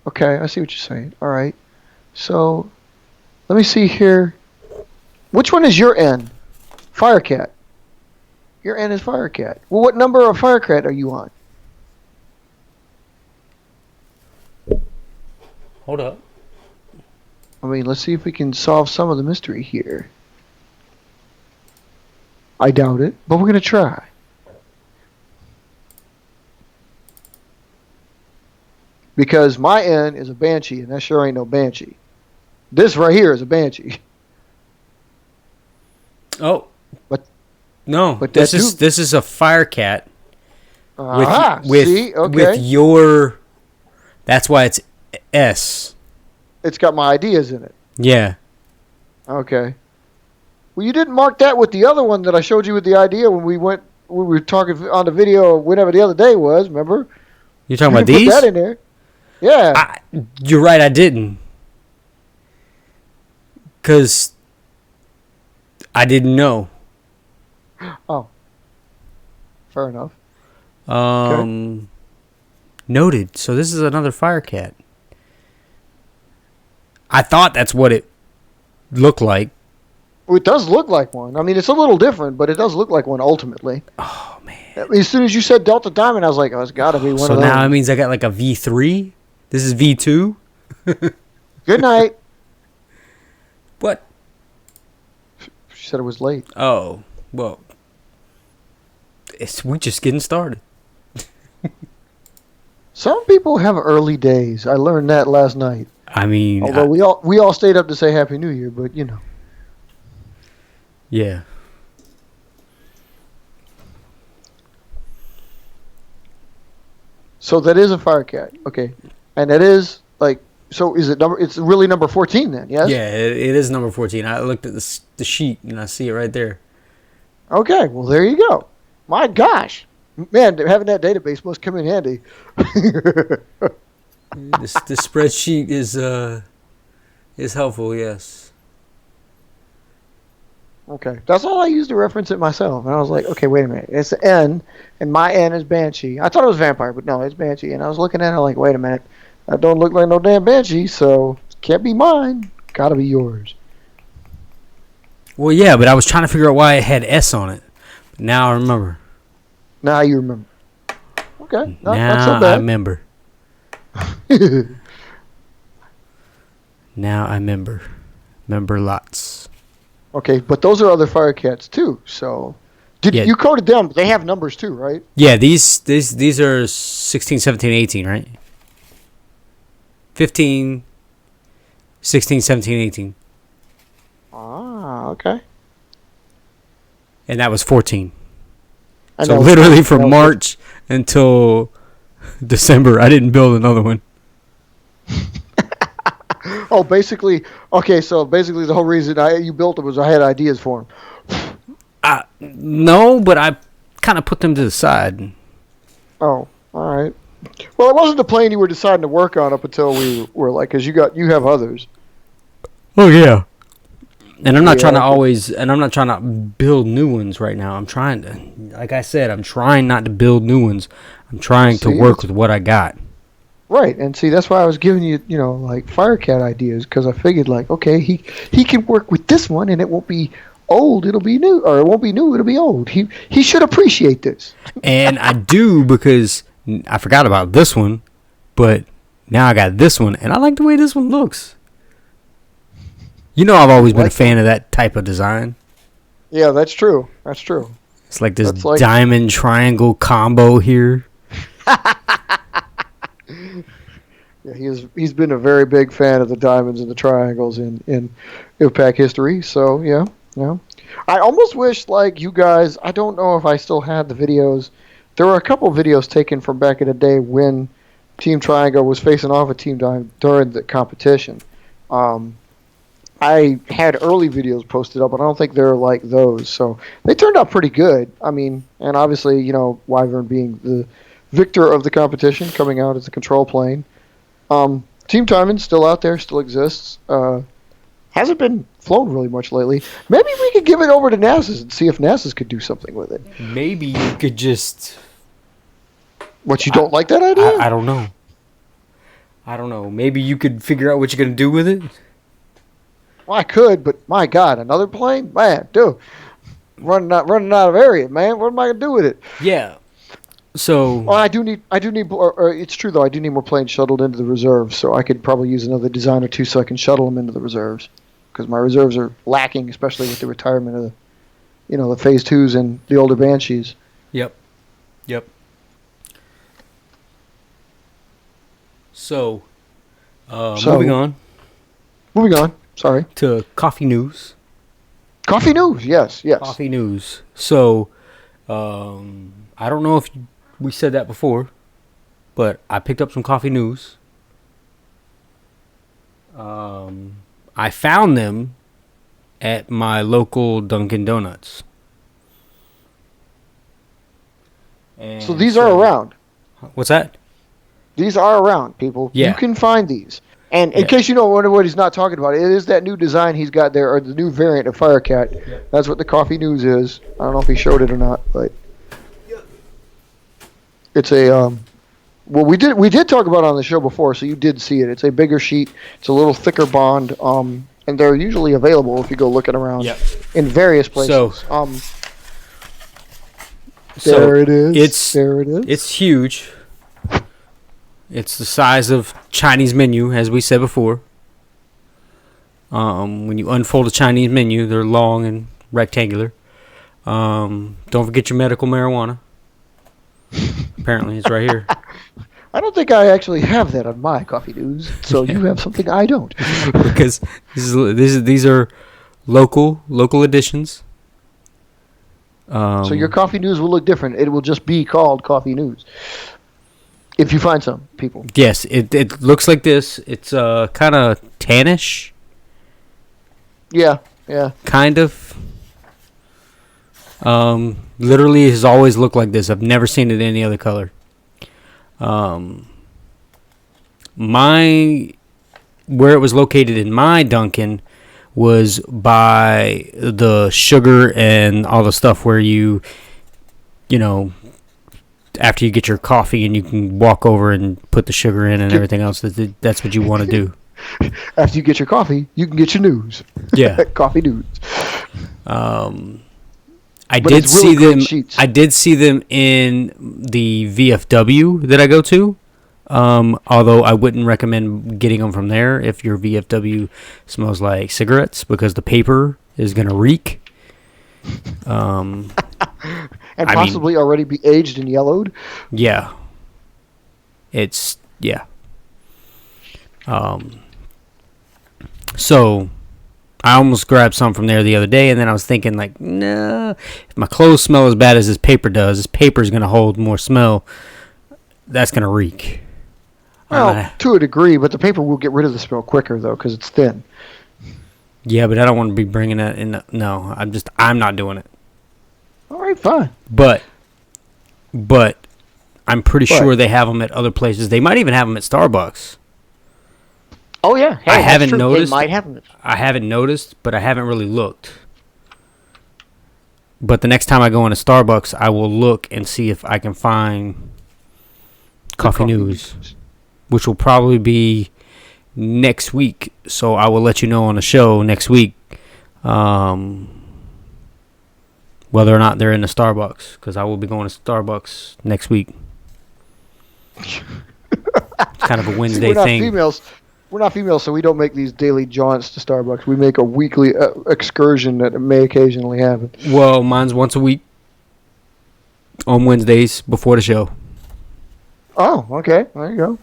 Okay, I see what you're saying. All right. So, let me see here. Which one is your N? Firecat. Your N is Firecat. Well, what number of Firecat are you on? Hold up. I mean, let's see if we can solve some of the mystery here. I doubt it, but we're going to try. Because my N is a Banshee, and that sure ain't no Banshee. This right here is a Banshee. Oh. But- no, but this that is too- this is a Firecat See? Okay. with your. That's why it's S. It's got my ideas in it. Yeah. Okay. Well, you didn't mark that with the other one that I showed you with the idea when we were talking on the video whenever the other day was, remember? You're talking You about didn't these? put that in there. Yeah. You're right. I didn't. Because I didn't know. Oh. Fair enough. Noted. So this is another fire cat. I thought that's what it looked like. Well, it does look like one. I mean, it's a little different, but it does look like one ultimately. Oh, man. I mean, as soon as you said Delta Diamond, I was like, oh, it's got to be one So of those. now it means I got like a V3? This is V2? Good night. What? She said it was late. Oh, well. We're just getting started. Some people have early days. I learned that last night. I mean, Although we all stayed up to say Happy New Year, but you know. Yeah. So that is a fire cat, okay, and that is like. So is it number? It's really number 14 then, yes? Yeah, it is number 14. I looked at the sheet and I see it right there. Okay, well there you go. My gosh, man, having that database must come in handy. The spreadsheet is helpful, yes. Okay, that's all I used to reference it myself, and I was like, okay, wait a minute, it's the N, and my N is Banshee. I thought it was Vampire, but no, it's Banshee, and I was looking at it like, wait a minute, that don't look like no damn Banshee, so it can't be mine. Gotta be yours. Well, yeah, but I was trying to figure out why it had S on it. But now I remember. Now you remember. Okay, not now so I bad. remember. Now I remember. Remember lots. Okay, but those are other fire cats too. So, Yeah. you coded them? But they have numbers too, right? Yeah, these are 16, 17, 18, right? 15, 16, 17, 18. Ah, okay. And that was 14. And So that was- literally that from was- March until December, I didn't build another one. Oh, basically, okay. So basically, the whole reason you built it was I had ideas for them. No, but I kind of put them to the side. Oh, all right. Well, it wasn't the plane you were deciding to work on up until we were like, because you have others. Oh yeah. And I'm not Yeah, trying to okay. always, and I'm not trying to build new ones right now. I'm trying to, like I said, I'm trying not to build new ones. I'm trying to See, work with what I got. Right, and see, that's why I was giving you, like Firecat ideas, because I figured, like, okay, he can work with this one, and it won't be old, it'll be new, or it won't be new, it'll be old. He should appreciate this. And I do, because I forgot about this one, but now I got this one, and I like the way this one looks. You know, I've always been a Like fan of that type of design. Yeah, that's true. That's true. It's like this That's like- diamond triangle combo here. Yeah, he's been a very big fan of the diamonds and the triangles in IVPAC history. So yeah. I almost wish, like, you guys. I don't know if I still had the videos. There were a couple videos taken from back in the day when Team Triangle was facing off with Team Diamond during the competition. I had early videos posted up, and I don't think they're like those. So they turned out pretty good. I mean, and obviously, Wyvern being the victor of the competition, coming out as the control plane. Team Diamond still out there, still exists. Hasn't been flown really much lately. Maybe we could give it over to NASA's and see if NASA's could do something with it. Maybe you could just... What, you don't like that idea? I don't know. I don't know. Maybe you could figure out what you're going to do with it. Well, I could, but my God, another plane? Man, dude. Running out of area, man. What am I going to do with it? Yeah. So... Well, I do need. Or it's true though. I do need more planes shuttled into the reserves, so I could probably use another design or two so I can shuttle them into the reserves, because my reserves are lacking, especially with the retirement of the phase 2s and the older Banshees. Yep. So, moving on Moving on. Sorry. to coffee news. Coffee news. Yes. Coffee news. So, I don't know if we said that before, but I picked up some coffee news. I found them at my local Dunkin' Donuts. And So these are around. What's that? These are around, people. Yeah. You can find these. And in Yeah. case you don't wonder what he's not talking about, it is that new design he's got there, or the new variant of Firecat. Yep. That's what the coffee news is. I don't know if he showed it or not, but It's a well, we did talk about it on the show before, so you did see it. It's a bigger sheet. It's a little thicker bond. And they're usually available if you go looking around in various places. There it is. There it is. It's huge. It's the size of Chinese menu, as we said before. When you unfold a Chinese menu, they're long and rectangular. Don't forget your medical marijuana. Apparently, it's right here. I don't think I actually have that on my coffee news, so you have something I don't. Because these are local editions. So your coffee news will look different. It will just be called coffee news. If you find some, people. Yes, it looks like this. It's kind of tannish. Yeah. Kind of. Literally has always looked like this. I've never seen it any other color. Where it was located in my Dunkin' was by the sugar and all the stuff where you know, after you get your coffee and you can walk over and put the sugar in and everything else. That's what you want to do. After you get your coffee, you can get your news. Yeah. Coffee news. I did see them in the VFW that I go to. Although I wouldn't recommend getting them from there if your VFW smells like cigarettes, because the paper is going to reek. And possibly already be aged and yellowed. Yeah. So I almost grabbed some from there the other day, and then I was thinking, like, no, if my clothes smell as bad as this paper does, this paper is going to hold more smell. That's going to reek. Well, to a degree, but the paper will get rid of the smell quicker, though, because it's thin. Yeah, but I don't want to be bringing that in. No, I'm not doing it. All right, fine. But I'm pretty sure they have them at other places. They might even have them at Starbucks. Oh, yeah. Hey, I haven't noticed. They might have them. I haven't noticed, but I haven't really looked. But the next time I go into Starbucks, I will look and see if I can find coffee news, which will probably be next week. So I will let you know on the show next week whether or not they're in the Starbucks, because I will be going to Starbucks next week. It's kind of a Wednesday thing. We're not females, so we don't make these daily jaunts to Starbucks. We make a weekly excursion that may occasionally happen. Well, mine's once a week on Wednesdays before the show. Oh, okay. There you go.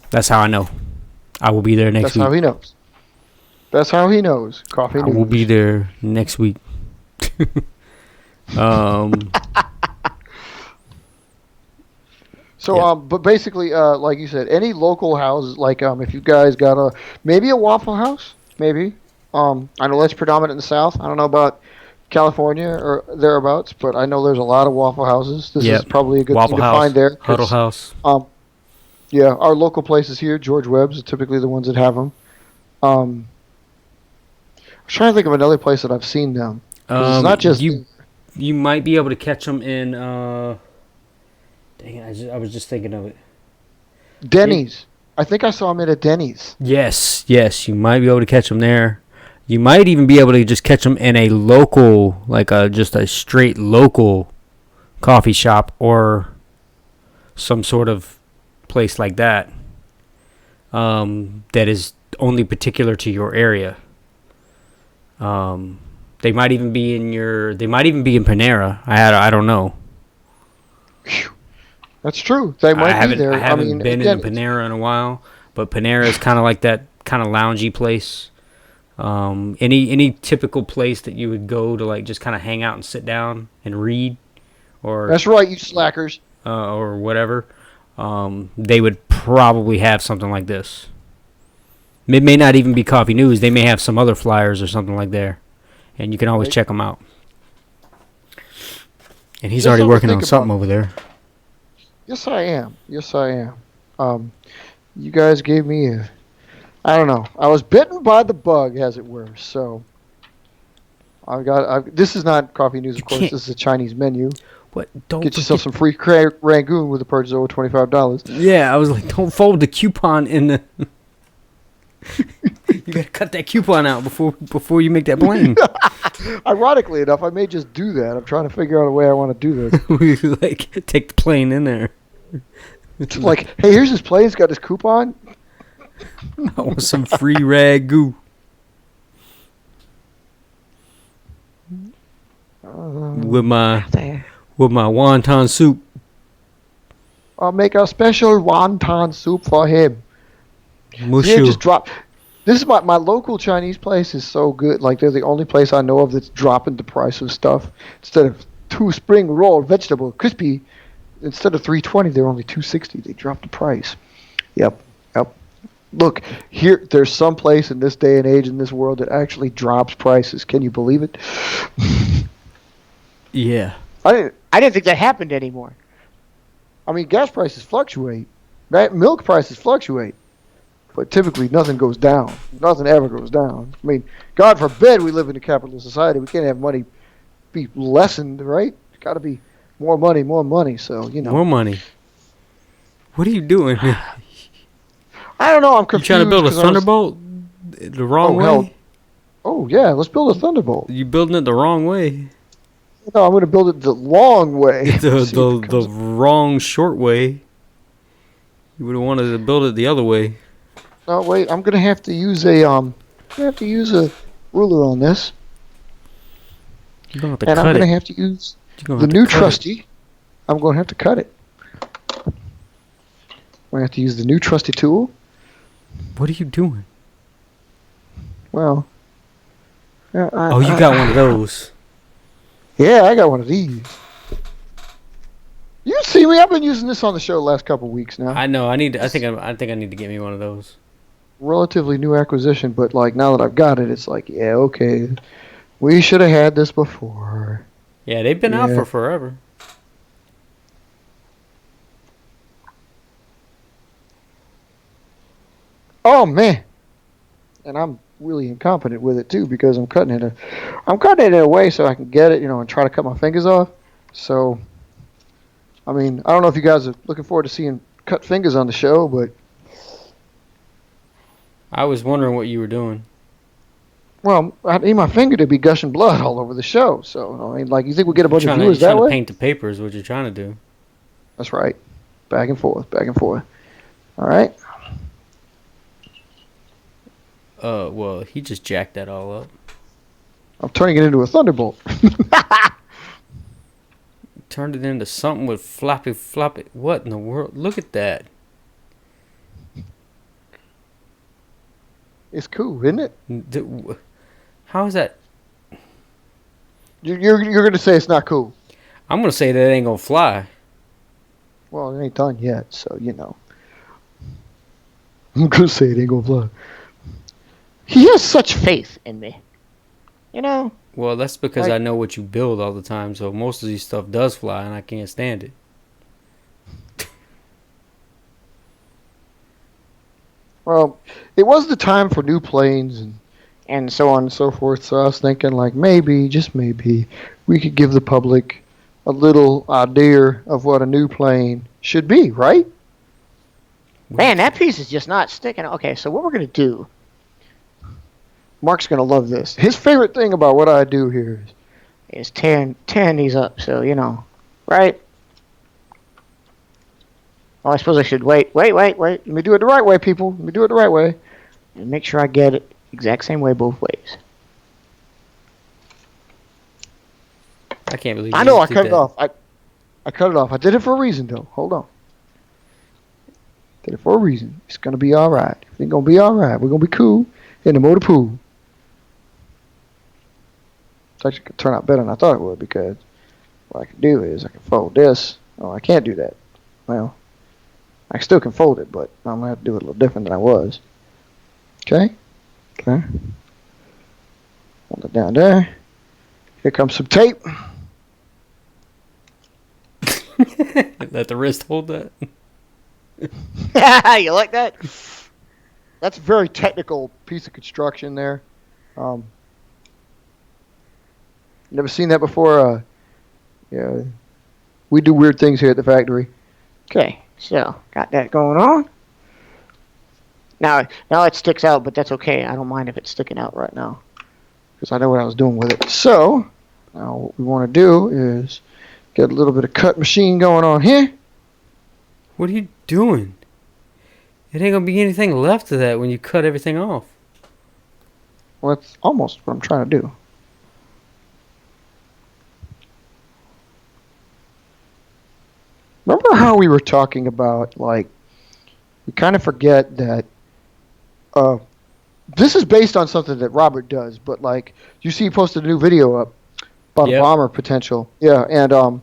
That's how I know. I will be there next week. That's how he knows. That's how he knows. Coffee news. I will be there next week. So, but basically, like you said, any local houses, like if you guys got maybe a Waffle House, maybe. I know that's predominant in the South. I don't know about California or thereabouts, but I know there's a lot of Waffle Houses. This is probably a good Waffle thing House, to find there. Huddle House. Yeah, our local places here, George Webb's, are typically the ones that have them. I was trying to think of another place that I've seen them. It's not just you might be able to catch them in. Dang it! I was just thinking of it. Denny's. I think I saw them at a Denny's. Yes, you might be able to catch them there. You might even be able to just catch them in a local, like just a straight local coffee shop or some sort of place like that. That is only particular to your area. They might even be in Panera. I don't know. That's true. They might be there. I haven't been in Panera in a while, but Panera is kind of like that kind of loungy place. Any typical place that you would go to, like, just kind of hang out and sit down and read, or that's right, you slackers, or whatever. They would probably have something like this. It may not even be coffee news. They may have some other flyers or something like there, and you can always check them out. And he's already working on something over there. Yes, I am. You guys gave me I don't know. I was bitten by the bug, as it were. So, This is not coffee news, of course. can't- This is a Chinese menu. What? Don't Get yourself forget- some free Rangoon with a purchase over $25. Yeah, I was like, don't fold the coupon in the. You gotta cut that coupon out before you make that plane. Ironically enough, I may just do that. I'm trying to figure out a way I want to do this. We like take the plane in there. It's like, hey, here's this plane. It's got this coupon. I want some free ragu. With my wonton soup. I'll make a special wonton soup for him. Yeah, Mushu. just drop. This is my local Chinese place is so good. Like they're the only place I know of that's dropping the price of stuff. Instead of 2 spring roll vegetable crispy, instead of $3.20, they're only $2.60. They dropped the price. Yep. Look, there's some place in this day and age in this world that actually drops prices. Can you believe it? Yeah. I didn't think that happened anymore. I mean, gas prices fluctuate, right? Milk prices fluctuate, but typically nothing goes down. Nothing ever goes down. I mean, God forbid we live in a capitalist society. We can't have money be lessened, right? It's got to be more money. So More money. What are you doing? I don't know. I'm You confused. trying to build a 'cause I was- Thunderbolt the wrong way? hell. Oh yeah, let's build a Thunderbolt. You building it the wrong way. No, I'm going to build it the long way. The See what the comes- wrong short way. You would have wanted to build it the other way. No, wait. I'm going to have to use a ruler on this, You're gonna have to and I'm cut going to it. have to use You're gonna the have to new cut it. trusty. I'm going to have to cut it. I'm going to have to use the new trusty tool. What are you doing? Well, Oh, you got one of those. Yeah, I got one of these. You see me? I've been using this on the show the last couple of weeks now. I know. I think I need to get me one of those. Relatively new acquisition, but like now that I've got it, it's like, yeah, okay, we should have had this before. Yeah, they've been out Yeah. for forever. Oh man, and I'm really incompetent with it too because I'm cutting it in a way so I can get it, and try to cut my fingers off. So, I mean, I don't know if you guys are looking forward to seeing cut fingers on the show, but I was wondering what you were doing. well, I need my finger to be gushing blood all over the show. So, I mean, like, you think we get a bunch of You're viewers trying that to way? paint the paper is what you're trying to do. That's right. Back and forth, back and forth. All right. Well, he just jacked that all up. I'm turning it into a thunderbolt. Turned it into something with floppy. What in the world? Look at that. It's cool, isn't it? How is that? You're going to say it's not cool. I'm gonna say that it ain't gonna fly. Well, it ain't done yet, so I'm going to say it ain't going to fly. He has such faith in me. Well, that's because Like- I know what you build all the time. So most of these stuff does fly, and I can't stand it. Well, it was the time for new planes and so on and so forth. So I was thinking, like, maybe, just maybe, we could give the public a little idea of what a new plane should be, right? Man, that piece is just not sticking. Okay, so what we're going to do. Mark's going to love this. His favorite thing about what I do here Is tearing these up, so, right? Oh, I suppose I should wait. let me do it the right way, people. Let me do it the right way. And make sure I get it exact same way both ways. I can't believe. I you know I did cut it that. off. I cut it off. I did it for a reason, though. Hold on. Did it for a reason. It's going to be all right. Everything's going to be all right. We're going to be cool in the motor pool. It's actually going to turn out better than I thought it would because what I can do is I can fold this. Oh, I can't do that. Well, I still can fold it, but I'm going to have to do it a little different than I was. Okay? Okay. Hold it down there. Here comes some tape. Let the wrist hold that. You like that? That's a very technical piece of construction there. Never seen that before. Yeah, we do weird things here at the factory. Okay, so got that going on. Now it sticks out, but that's okay. I don't mind if it's sticking out right now. Because I know what I was doing with it. So, now what we want to do is get a little bit of cut machine going on here. What are you doing? It ain't gonna be anything left of that when you cut everything off. Well, that's almost what I'm trying to do. Remember how we were talking about, like, we kind of forget that this is based on something that Robert does, but, like, you see he posted a new video up about a bomber potential. Yeah, and,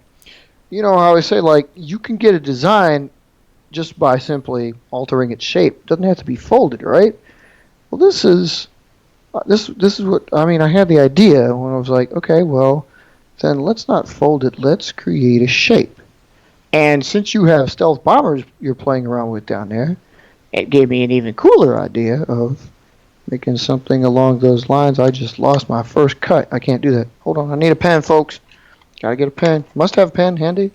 you know how I say, like, you can get a design just by simply altering its shape. It doesn't have to be folded, right? Well, this is what, I mean, I had the idea when I was like, okay, well, then let's not fold it. Let's create a shape. And since you have stealth bombers you're playing around with down there, it gave me an even cooler idea of making something along those lines. I just lost my first cut. I can't do that. Hold on. I need a pen, folks. Gotta get a pen. Must have a pen handy.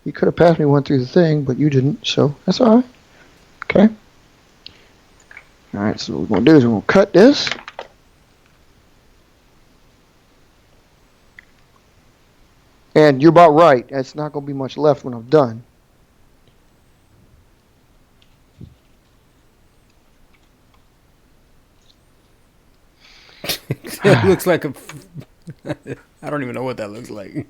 You could have passed me one through the thing, but you didn't, so that's all right. Okay. All right, so what we're going to do is we're going to cut this. And you're about right. It's not going to be much left when I'm done. It looks like a... I don't even know what that looks like.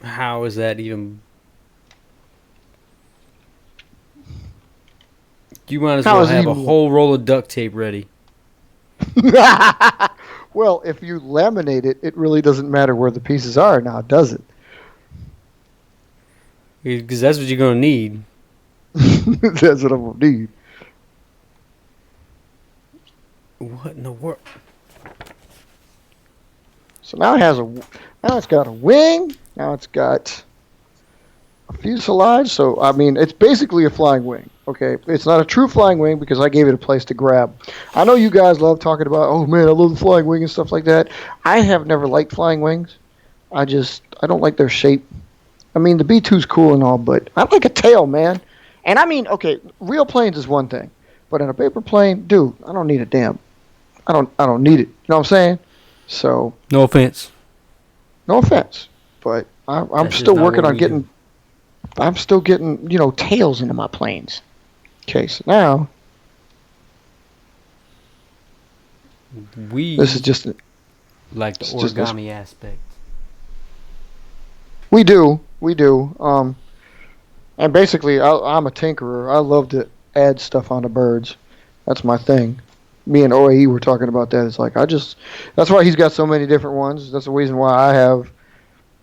How is that even... You might as well have a whole roll of duct tape ready. Well, if you laminate it, it really doesn't matter where the pieces are now, does it? Because that's what you're going to need. That's what I'm going to need. What in the world? So now now it's got a wing. Now it's got a fuselage. So, I mean, it's basically a flying wing. Okay, it's not a true flying wing because I gave it a place to grab. I know you guys love talking about, oh man, I love the flying wing and stuff like that. I have never liked flying wings. I don't like their shape. I mean, the B-2's cool and all, but I like a tail, man. And I mean, okay, real planes is one thing, but in a paper plane, dude, I don't need a damn. I don't need it. You know what I'm saying? So. No offense. No offense, but I'm still working on getting. I'm still getting, tails into my planes. Okay, so now this is just like the origami aspect. We do. And basically, I'm a tinkerer. I love to add stuff onto birds. That's my thing. Me and OAE were talking about that. It's like that's why he's got so many different ones. That's the reason why I have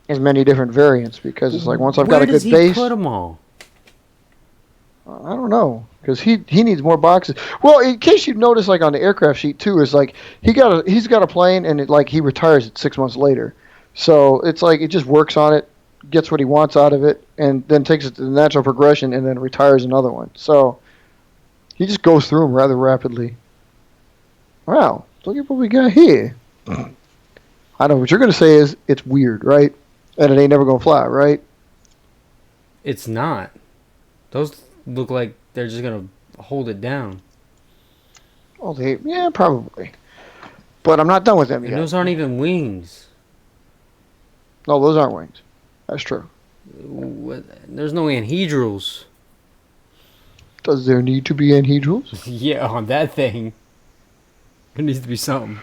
as many different variants, because it's like once I've got a good base. Where does he put them all? I don't know, because he needs more boxes. Well, in case you notice, like on the aircraft sheet too, is like he's got a plane and he retires it 6 months later. So it's like it just works on it, gets what he wants out of it, and then takes it to the natural progression and then retires another one. So he just goes through them rather rapidly. Wow, look at what we got here. I know what you're going to say is it's weird, right? And it ain't never going to fly, right? It's not. Those look like they're just going to hold it down. Oh, yeah, probably. But I'm not done with them yet. And those aren't even wings. No, those aren't wings. That's true. There's no anhedrals. Does there need to be anhedrals? Yeah, on that thing. There needs to be something.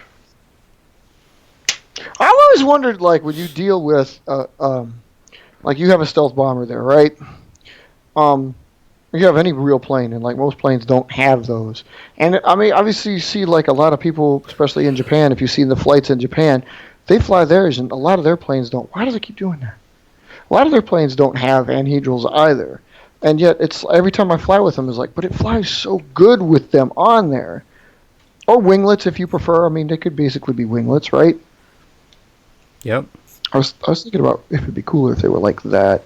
I've always wondered, like, when you deal with, like, you have a stealth bomber there, right? You have any real plane, and, like, most planes don't have those. And, I mean, obviously you see, like, a lot of people, especially in Japan, if you see the flights in Japan, they fly theirs, and a lot of their planes don't. Why do they keep doing that? A lot of their planes don't have anhedrals either. And yet, it's every time I fly with them, it's like, but it flies so good with them on there. Or winglets, if you prefer. I mean, they could basically be winglets, right? Yep. I was thinking about if it'd be cooler if they were like that.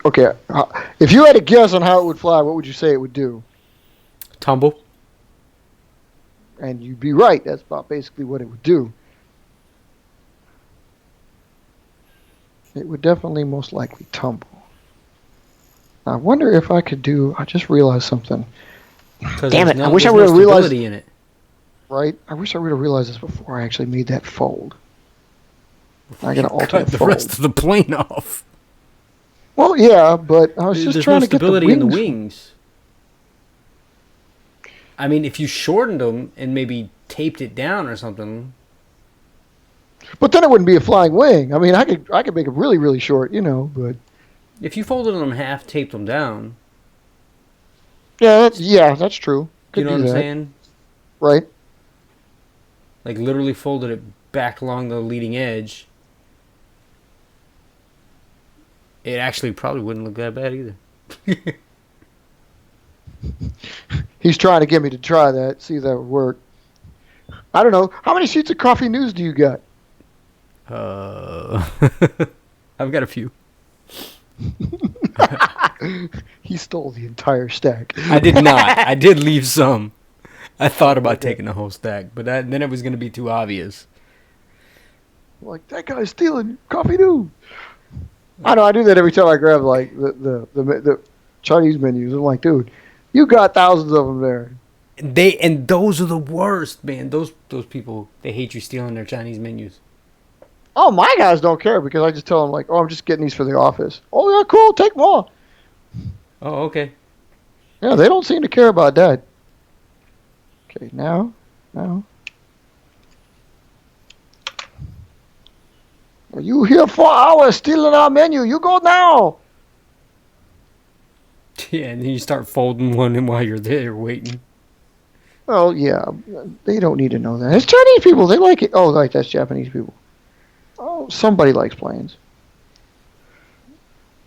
Okay, if you had to guess on how it would fly, what would you say it would do? Tumble. And you'd be right. That's about basically what it would do. It would definitely most likely tumble. I wonder if I could do. I just realized something. Damn it! I wish I would would have realized. in it. Right? I wish I would have realized this before I actually made that fold. I gotta alter Cut the fold. rest of the plane off. Well, yeah, but I was just There's trying no to get the stability wings. in the wings. I mean, if you shortened them and maybe taped it down or something. But then it wouldn't be a flying wing. I mean, I could make it really, really short, but If you folded them in half, taped them down. yeah, that's true. Could You know do what I'm that. saying? Right. Like literally folded it back along the leading edge. It actually probably wouldn't look that bad either. He's trying to get me to try that, see if that would work. I don't know. How many sheets of Coffee News do you got? I've got a few. He stole the entire stack. I did not. I did leave some. I thought about taking the whole stack, but then it was going to be too obvious. Like, that guy's stealing Coffee News. I know. I do that every time I grab like the Chinese menus. I'm like, dude, you got thousands of them there. And those are the worst, man. Those people, they hate you stealing their Chinese menus. Oh, my guys don't care because I just tell them like, oh, I'm just getting these for the office. Oh yeah, cool, take more. Oh, okay. Yeah, they don't seem to care about that. Okay, now. Are you here 4 hours stealing our menu? You go now. Yeah, and then you start folding one while you're there waiting. Well, yeah, they don't need to know that. It's Chinese people. They like it. Oh, right, that's Japanese people. Oh, somebody likes planes.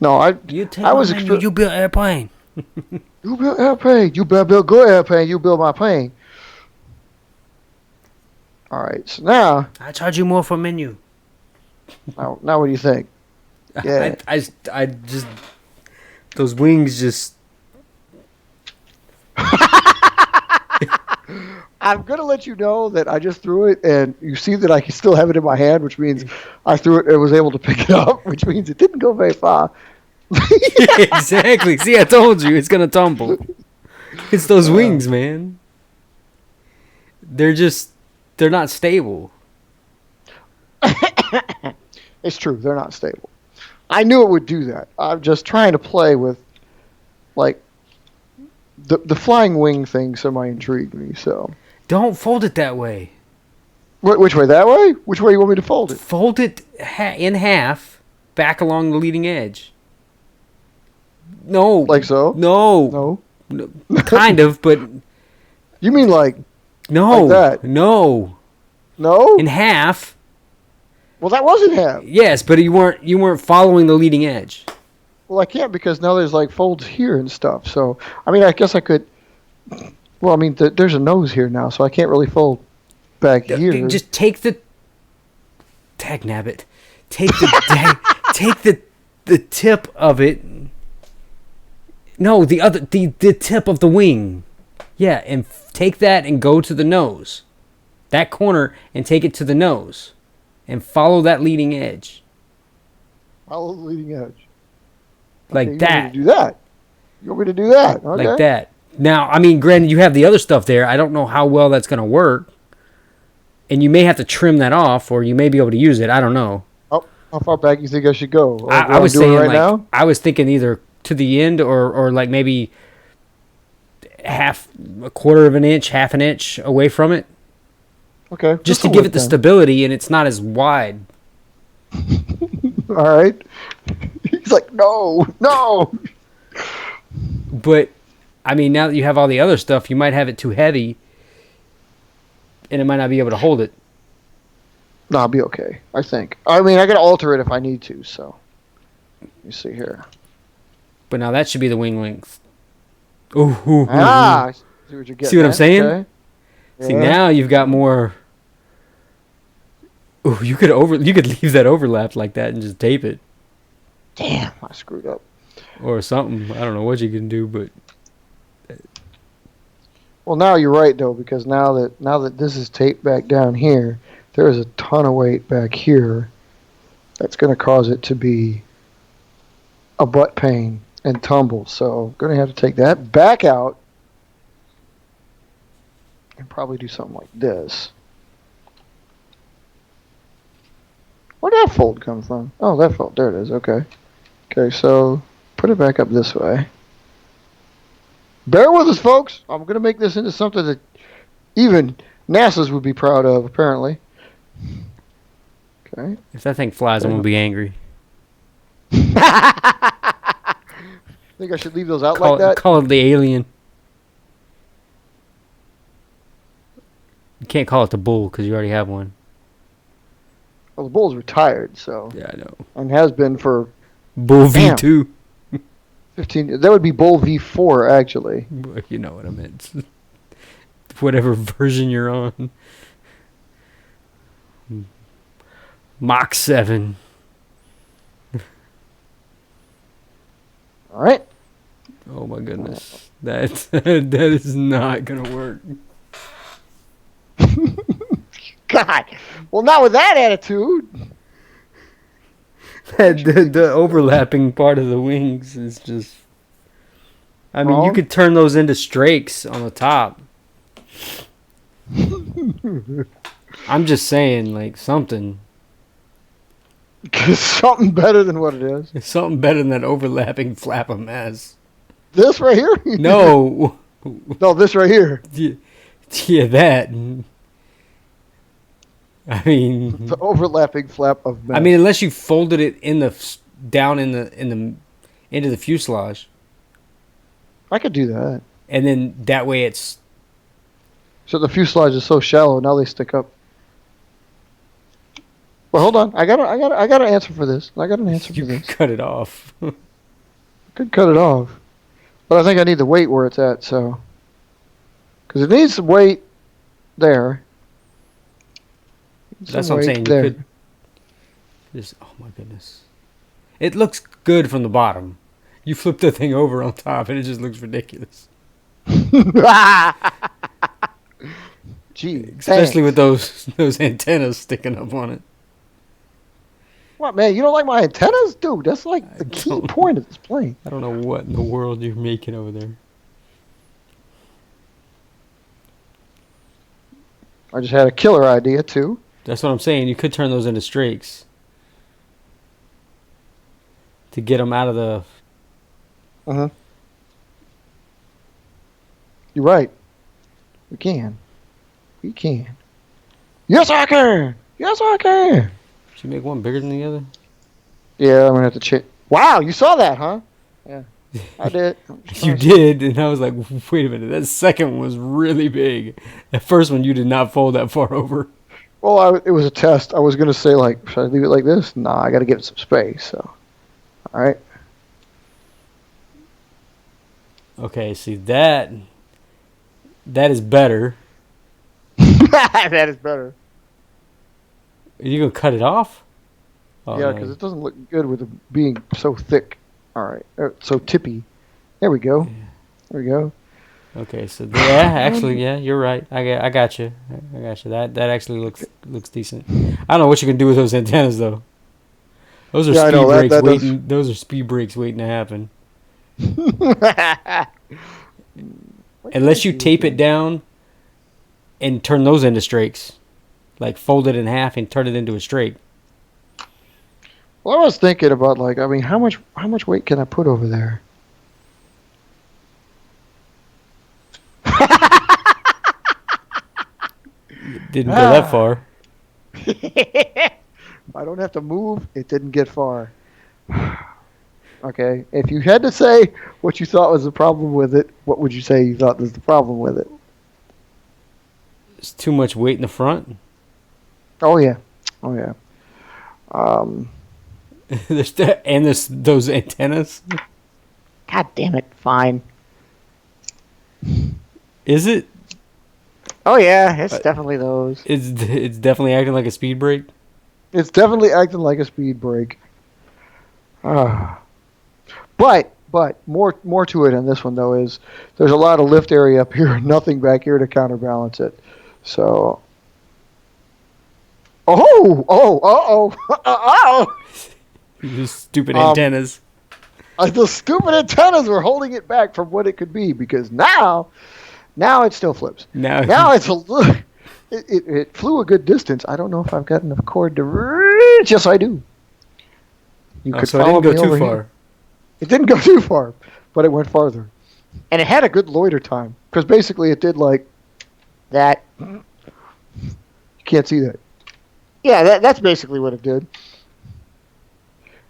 No, You take I was you build airplane. You build airplane. You better build good airplane. You build my plane. All right, so now I charge you more for menu. what do you think? Yeah. I just those wings just. I'm gonna let you know that I just threw it, and you see that I can still have it in my hand, which means I threw it and was able to pick it up, which means it didn't go very far. Exactly. See, I told you it's gonna tumble. It's those wings, man. They're not stable. It's true, they're not stable. I knew it would do that. I'm just trying to play with, like, the flying wing thing semi-intrigued me, so. Don't fold it that way. Which way, that way? Which way you want me to fold it? Fold it in half, back along the leading edge. No. Like so? No. No? Kind of, but You mean like no. Like that? No. no? In half. Well, that wasn't half. Yes, but you weren't following the leading edge. Well, I can't because now there's like folds here and stuff. So, I mean, I guess I could. Well, I mean, there's a nose here now, so I can't really fold back here. Just take the tag nabbit. Take the the tip of it. No, the tip of the wing. Yeah, and take that and go to the nose. That corner and take it to the nose. And follow that leading edge. Follow the leading edge. Like Okay, that. You want me to do that? You want me to do that? Okay. Like that. Now, I mean, granted, you have the other stuff there. I don't know how well that's going to work. And you may have to trim that off, or you may be able to use it. I don't know. How far back you think I should go? I was doing saying, right like, now? I was thinking either to the end or like maybe a quarter of an inch, half an inch away from it. Okay. Just to this'll give work it the then. stability, and it's not as wide. All right. He's like, no. But, I mean, now that you have all the other stuff, you might have it too heavy, and it might not be able to hold it. No, I'll be okay, I think. I mean, I can alter it if I need to, so. Let me see here. But now that should be the wing length. Ooh. I see what you're getting See what I'm at, saying? okay. See, Yeah. now you've got more. Ooh, you could leave that overlapped like that and just tape it. Damn, I screwed up. or something. I don't know what you can do, but Well, now you're right though, because now that this is taped back down here, there is a ton of weight back here. That's going to cause it to be a butt pain and tumble. So I'm going to have to take that back out and probably do something like this. Where did that fold come from? Oh, that fold. There it is. Okay. Okay, so put it back up this way. Bear with us, folks. I'm going to make this into something that even NASA's would be proud of, apparently. Okay. if that thing flies, I'm gonna be angry. Think I should leave those out like that? Call it the alien. You can't call it the bull because you already have one. Well, the bull's retired, so. Yeah, I know. And has been for Bull Damn. V2. 15 years. That would be Bull V4, actually. You know what I meant. Whatever version you're on. Mach 7. All right. Oh my goodness. That is not gonna work. God. Well, not with that attitude. The overlapping part of the wings is just. I mean, you Wrong? could turn those into strakes on the top. I'm just saying, like, something. Something better than what it is. It's something better than that overlapping flap of mass. This right here? No. No, this right here. Yeah, that. I mean, The overlapping flap of mass. I mean, unless you folded it down into the fuselage, I could do that. and then that way it's. So the fuselage is so shallow, now they stick up. Well, hold on. I got an answer for this. I got an answer for You this. cut it off. Could cut it off. But I think I need the weight where it's at, so. Because it needs some weight there. That's Some what I'm weight saying. there. You could just. Oh my goodness. It looks good from the bottom. You flip the thing over on top, and it just looks ridiculous. Gee, Especially with thanks. those antennas sticking up on it. What, man? You don't like my antennas? Dude, that's like the key don't. point of this plane. I don't know what in the world you're making over there. I just had a killer idea, too. That's what I'm saying. You could turn those into strakes to get them out of the. Uh-huh. You're right. We can. We can. Yes, I can! Yes, I can! Should you make one bigger than the other? Yeah, I'm going to have to check. Wow, you saw that, huh? Yeah, I did. You did, and I was like, wait a minute. That second one was really big. That first one, you did not fold that far over. Well, it was a test. I was going to say, like, should I leave it like this? Nah, I got to give it some space, so. All right. Okay, see, that is better. That is better. Are you going to cut it off? Oh, Yeah, no. because it doesn't look good with it being so thick. All right, so tippy. There we go. There we go. Okay, so yeah, actually, yeah, you're right. I got you. I got you. That actually looks decent. I don't know what you can do with those antennas though. Those are Yeah, I speed know, breaks that does- waiting. Those are speed breaks waiting to happen. Unless you tape it down and turn those into strakes, like fold it in half and turn it into a strake. Well, I was thinking about, like, I mean, how much weight can I put over there? Didn't go that far. I don't have to move. It didn't get far. Okay, if you had to say what you thought was the problem with it, what would you say you thought was the problem with it? It's too much weight in the front. Oh yeah, oh yeah. there's those antennas. God damn it! Fine. Is it? Oh yeah, it's definitely those. It's definitely acting like a speed brake. It's definitely acting like a speed brake. But more to it on this one though is there's a lot of lift area up here and nothing back here to counterbalance it. So oh. You stupid antennas. The stupid antennas were holding it back from what it could be because now it still flips. Now it's a little. It flew a good distance. I don't know if I've got enough cord to reach. Yes, I do. You could so it follow didn't go me too over far. here. It didn't go too far, but it went farther. And it had a good loiter time because basically it did like that. You can't see that. Yeah, that's basically what it did.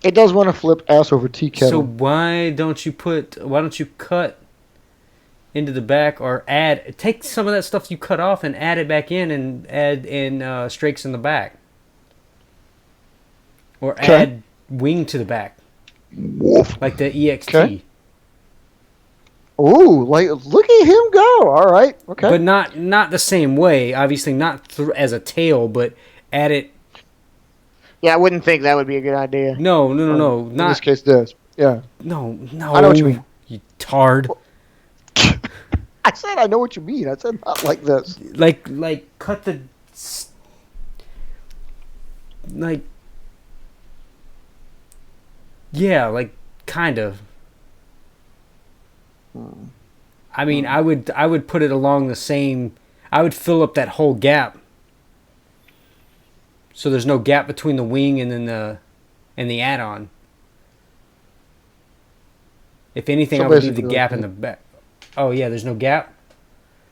It does want to flip ass over tea kettle. So why don't you cut into the back or take some of that stuff you cut off and add it back in and add in strakes in the back? Or add wing to the back. Woof. Like the EXT. Okay. Ooh, like look at him go. All right. Okay. But not the same way. Obviously not as a tail, but add it. Yeah, I wouldn't think that would be a good idea. No. In this case, this. Yeah. No. I know what you mean. You tard. I said I know what you mean. I said not like this. Like cut the. Like. Yeah, like kind of. I mean, I would put it along the same. I would fill up that whole gap. So there's no gap between the wing and then the add-on. If anything, So I would leave the basically, gap in the back. Oh yeah, there's no gap.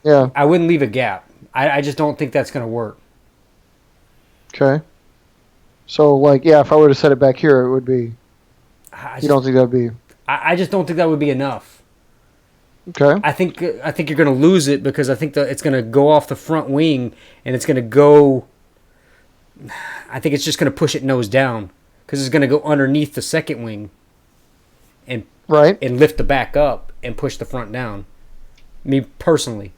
Yeah. I wouldn't leave a gap. I just don't think that's gonna work. Okay. So like, yeah, if I were to set it back here, it would be. You don't think that'd be? I just don't think that would be enough. Okay. I think you're gonna lose it because I think it's gonna go off the front wing and it's gonna go. I think it's just going to push it nose down because it's going to go underneath the second wing and lift the back up and push the front down. Me personally.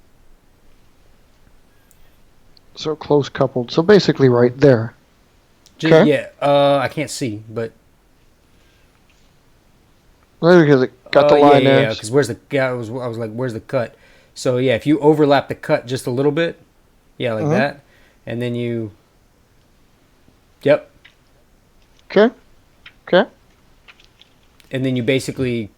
So close coupled. So basically right there. Okay. Yeah. I can't see, but. Because it got the line there. Yeah. Because where's the? Yeah, I was like, where's the cut? So yeah, if you overlap the cut just a little bit, yeah, like that, and then you. Yep. Okay. And then you basically.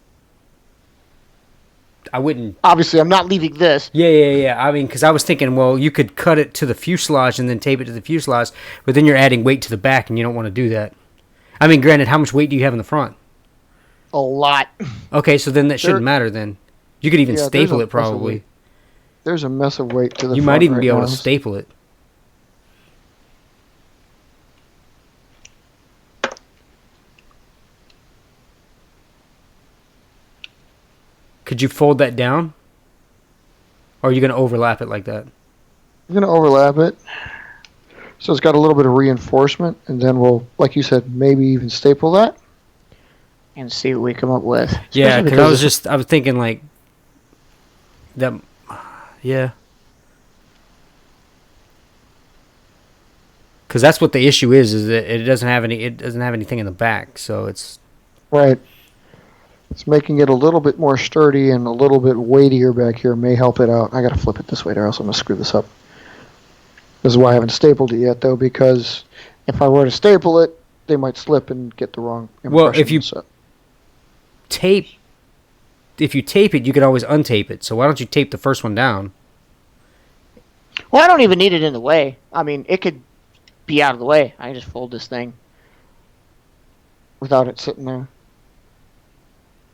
I wouldn't. Obviously, I'm not leaving this. Yeah. I mean, because I was thinking, well, you could cut it to the fuselage and then tape it to the fuselage, but then you're adding weight to the back, and you don't want to do that. I mean, granted, how much weight do you have in the front? A lot. Okay, so then that shouldn't matter then. You could even staple it probably. There's a mess of weight to the front. You might even right be able now. to staple it. Could you fold that down? Or are you going to overlap it like that? I'm going to overlap it. So it's got a little bit of reinforcement, and then we'll, like you said, maybe even staple that. And see what we come up with. Yeah, because I was thinking like that. Yeah. Because that's what the issue is that it doesn't have anything in the back, so it's right. It's making it a little bit more sturdy and a little bit weightier back here. May help it out. I got to flip it this way, or else I'm gonna screw this up. This is why I haven't stapled it yet, though, because if I were to staple it, they might slip and get the wrong impression. Well, if you tape it, you can always untape it. So why don't you tape the first one down? Well, I don't even need it in the way. I mean, it could be out of the way. I can just fold this thing without it sitting there.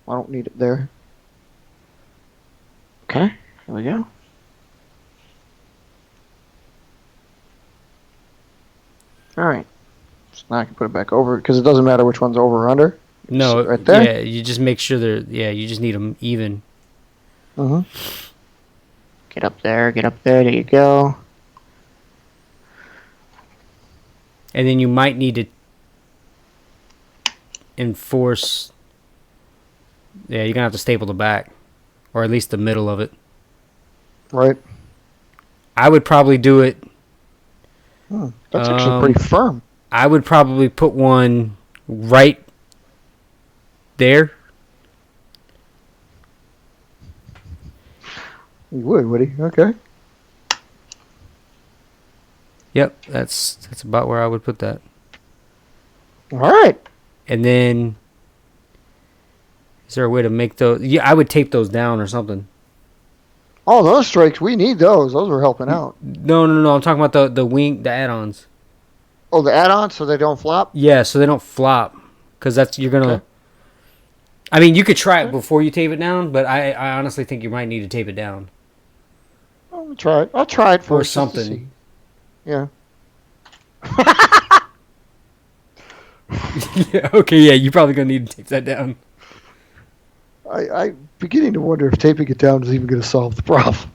I don't need it there. Okay, here we go. All right. So now I can put it back over because it doesn't matter which one's over or under. No, right there. Yeah, you just make sure you just need them even. Get up there, there you go. And then you might need to enforce. Yeah, you're gonna have to staple the back, or at least the middle of it. Right. I would probably do it. That's actually pretty firm. I would probably put one right there, He would he? Okay. Yep, that's about where I would put that. All right. And then, is there a way to make those? Yeah, I would tape those down or something. Oh, those strikes, we need those. Those are helping out. No. I'm talking about the wing, the add-ons. Oh, the add-ons so they don't flop? Yeah, so they don't flop, because you're gonna. Okay. I mean, you could try it before you tape it down, but I honestly think you might need to tape it down I'll try it. I'll try it or first. just to see. something. Yeah. Yeah. Okay. Yeah, you're probably gonna need to tape that down. I'm beginning to wonder if taping it down is even going to solve the problem.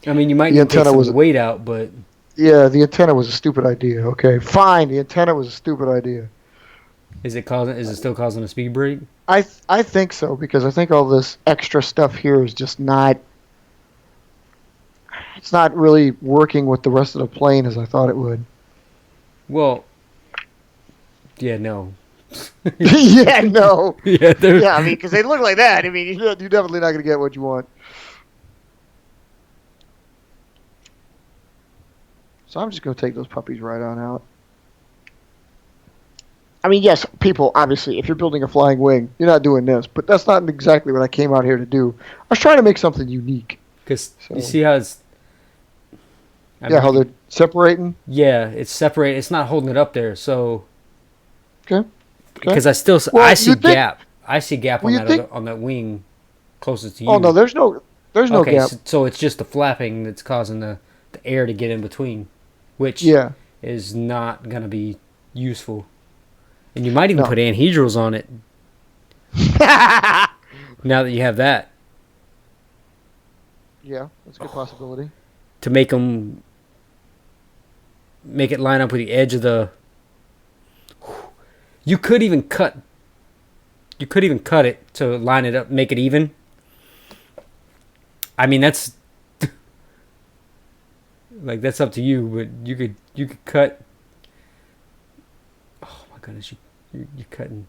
I mean, you might The need to take antenna some was- weight out, but Yeah, the antenna was a stupid idea. Okay, fine. The antenna was a stupid idea. is it still causing a speed break? I think so because I think all this extra stuff here is just not. It's not really working with the rest of the plane as I thought it would. Well, yeah, no. Yeah, no. Yeah, Yeah, I mean, because they look like that. I mean, you're definitely not going to get what you want. So I'm just going to take those puppies right on out. I mean, yes, people, obviously, if you're building a flying wing, you're not doing this. But that's not exactly what I came out here to do. I was trying to make something unique. Because So- you see how it's. Yeah, how they're separating. Yeah, it's separated. It's not holding it up there. So Okay. because I Well, see you think- gap. I see gap Well, on you that think- on that wing closest to you. Oh, no, there's no okay, gap. so it's just the flapping that's causing the air to get in between, which Yeah. is not gonna be useful. And you might even No. put anhedrals on it now that you have that Yeah, that's a good possibility. to make it line up with the edge of the. You could even cut it to line it up, make it even. I mean, that's like that's up to you, but you could cut. Oh my goodness, you're cutting.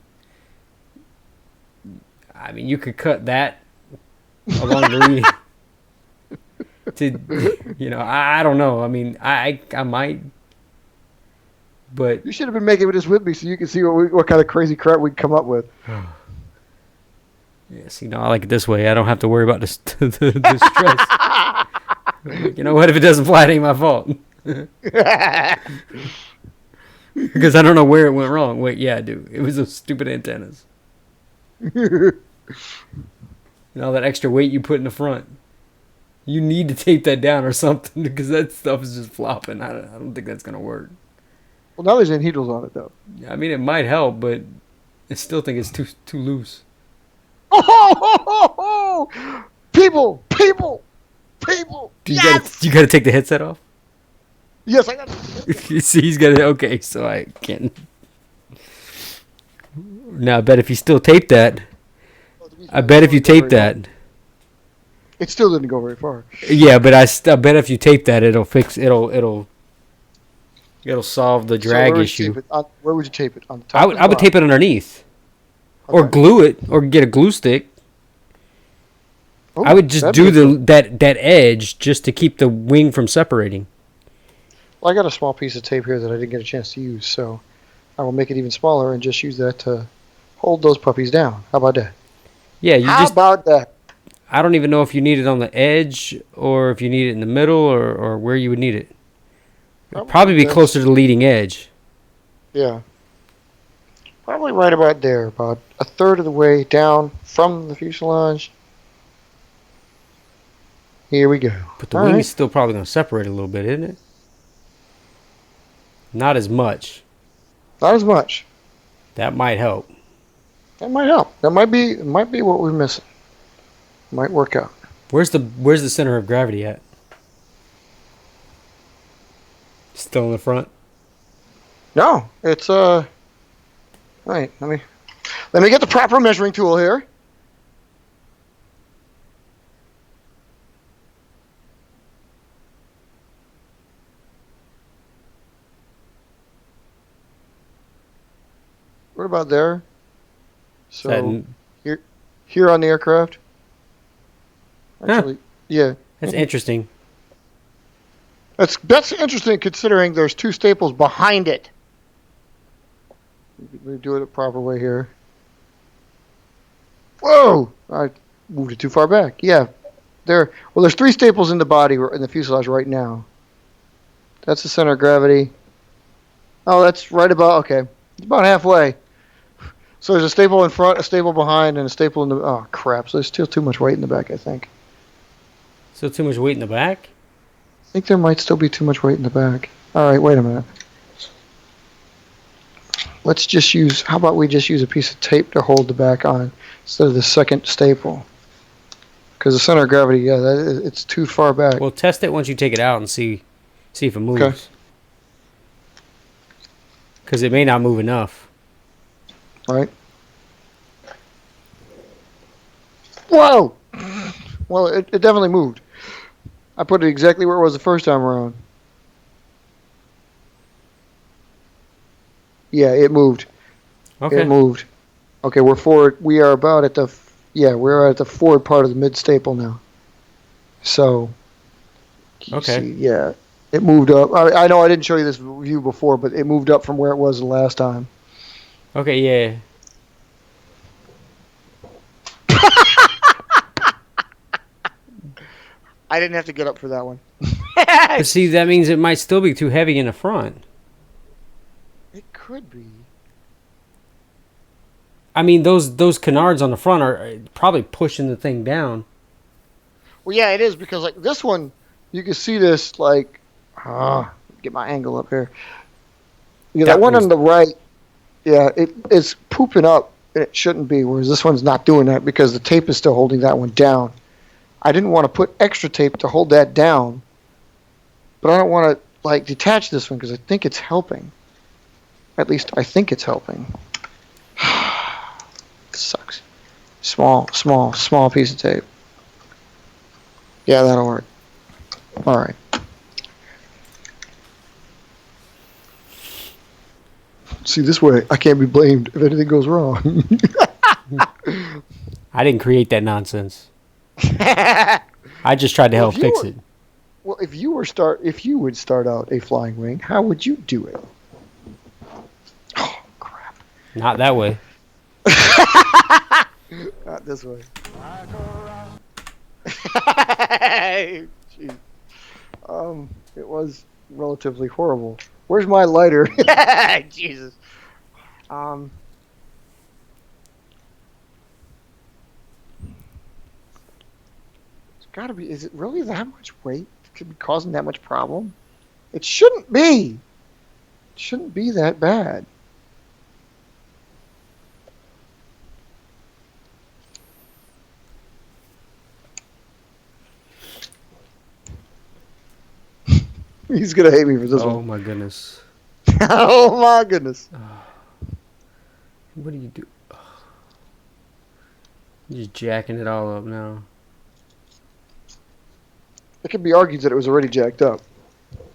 I mean, you could cut that along the leading. I don't know. I mean, I might, but You should have been making this with me so you can see what kind of crazy crap we come up with. yeah. See, no, I like it this way. I don't have to worry about the stress. You know what? If it doesn't fly, it ain't my fault. Because I don't know where it went wrong. Wait, yeah, I do. It was those stupid antennas. And all that extra weight you put in the front. You need to tape that down or something because that stuff is just flopping. I don't think that's going to work. Well, now there's anhedrals on it, though. I mean, it might help, but I still think it's too loose. Oh! People! You Yes! got to take the headset off? Yes, I got it. You see, he's got it. Okay, so I can't. Now, I bet if you still tape that, I bet if you tape that, It still didn't go very far. yeah, but I bet if you tape that, it'll solve the So drag where would you issue. tape it? Where would you tape it? On the top? I would tape it underneath, or glue it, or get a glue stick. I would just do that edge just to keep the wing from separating. Well, I got a small piece of tape here that I didn't get a chance to use, so I will make it even smaller and just use that to hold those puppies down. How about that? Yeah, How about that? I don't even know if you need it on the edge or if you need it in the middle or where you would need it. Probably be that's- closer to the leading edge. Yeah. Probably right about there, about a third of the way down from the fuselage. Here we go. But the All wing right. is still probably going to separate a little bit, isn't it? Not as much. Not as much. That might help. That might help. That might be what we're missing. Might work out. Where's the center of gravity at? Still in the front? No, it's Right. Let me get the proper measuring tool here. What about there? So That- here on the aircraft. Actually, yeah. That's interesting. That's interesting considering there's two staples behind it. Let me do it the proper way here. Whoa! I moved it too far back. Yeah. There's three staples in the body, in the fuselage right now. That's the center of gravity. Oh, that's right about, okay. It's about halfway. So there's a staple in front, a staple behind, and a staple in the, oh crap. So there's still too much weight in the back, I think. Still too much weight in the back? I think there might still be too much weight in the back. Alright, wait a minute. Let's just use, how about we just use a piece of tape to hold the back on instead of the second staple? Because the center of gravity, yeah, it's too far back. Well, test it once you take it out and see if it moves. Okay. Because it may not move enough. Alright. Whoa! Well, it definitely moved. I put it exactly where it was the first time around. Yeah, it moved. Okay. It moved. Okay, we're forward. We are about at the, we're at the forward part of the mid staple now. So, Okay. see, yeah, it moved up. I know I didn't show you this view before, but it moved up from where it was the last time. Okay, yeah. I didn't have to get up for that one. But see, that means it might still be too heavy in the front. It could be. I mean, those canards on the front are probably pushing the thing down. Well, yeah, it is because like this one, you can see this like, get my angle up here. Yeah, that one on the right, yeah, it's pooping up and it shouldn't be. Whereas this one's not doing that because the tape is still holding that one down. I didn't want to put extra tape to hold that down, but I don't want to like detach this one because I think it's helping. At least I think it's helping. It sucks. Small piece of tape. Yeah, that'll work. All right. See, this way I can't be blamed if anything goes wrong. I didn't create that nonsense. I just tried to help fix it. Well, if you would start out a flying wing, how would you do it? Oh crap! Not that way. Not this way. Jeez. It was relatively horrible. Where's my lighter? Jesus. It's gotta be. Is it really that much weight? It could be causing that much problem? It shouldn't be. It shouldn't be that bad. He's gonna hate me for this one. Oh my goodness. Oh my goodness. What do you do? You're just jacking it all up now. It could be argued that it was already jacked up.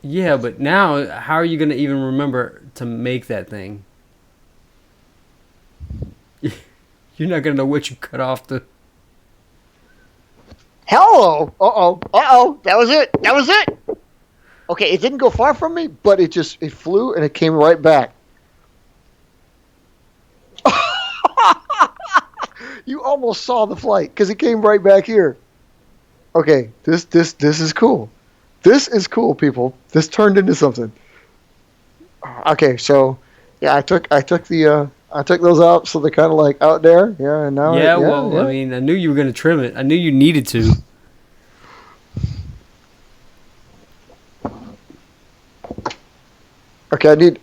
Yeah, but now, how are you going to even remember to make that thing? You're not going to know what you cut off the... Hello! Uh-oh. That was it! Okay, it didn't go far from me, but it flew and it came right back. You almost saw the flight because it came right back here. Okay, this is cool. This is cool, people. This turned into something. Okay, so yeah, I took those out, so they're kind of like out there. Yeah, and now Yeah, I mean, I knew you were going to trim it. I knew you needed to. Okay, I need.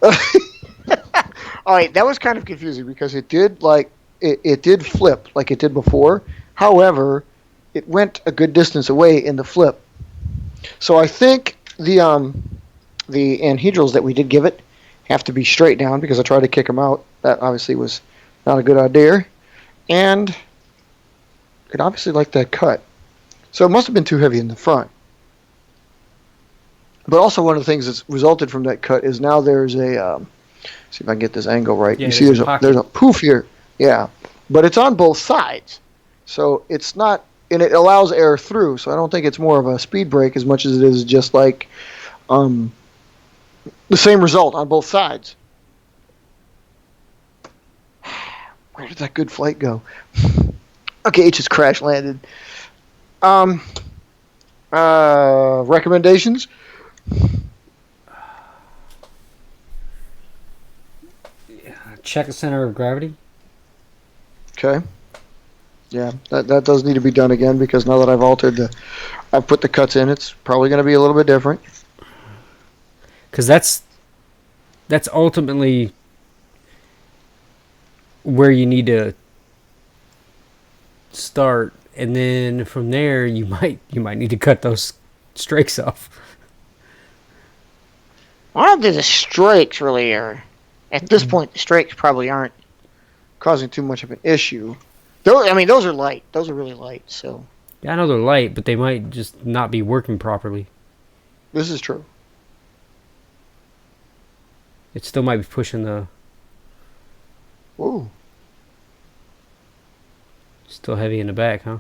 All right, that was kind of confusing because it did it did flip like it did before. However, it went a good distance away in the flip. So I think the anhedrals that we did give it have to be straight down because I tried to kick them out. That obviously was not a good idea, and it obviously liked that cut. So it must have been too heavy in the front. But also one of the things that's resulted from that cut is now there's a see if I can get this angle right. Yeah, you see there's a poof here. Yeah. But it's on both sides. So it's not and it allows air through. So I don't think it's more of a speed brake as much as it is just like the same result on both sides. Where did that good flight go? Okay, it just crash landed. Recommendations? Check the center of gravity. Okay. Yeah, that does need to be done again because now that I've put the cuts in, it's probably going to be a little bit different. Because that's ultimately where you need to start, and then from there you might need to cut those strakes off. I don't think the strakes really are. At this point, the strakes probably aren't Causing too much of an issue. Those are light. Those are really light. So Yeah, I know they're light, but they might just not be working properly. This is true. It still might be pushing the. Ooh. Still heavy in the back, huh?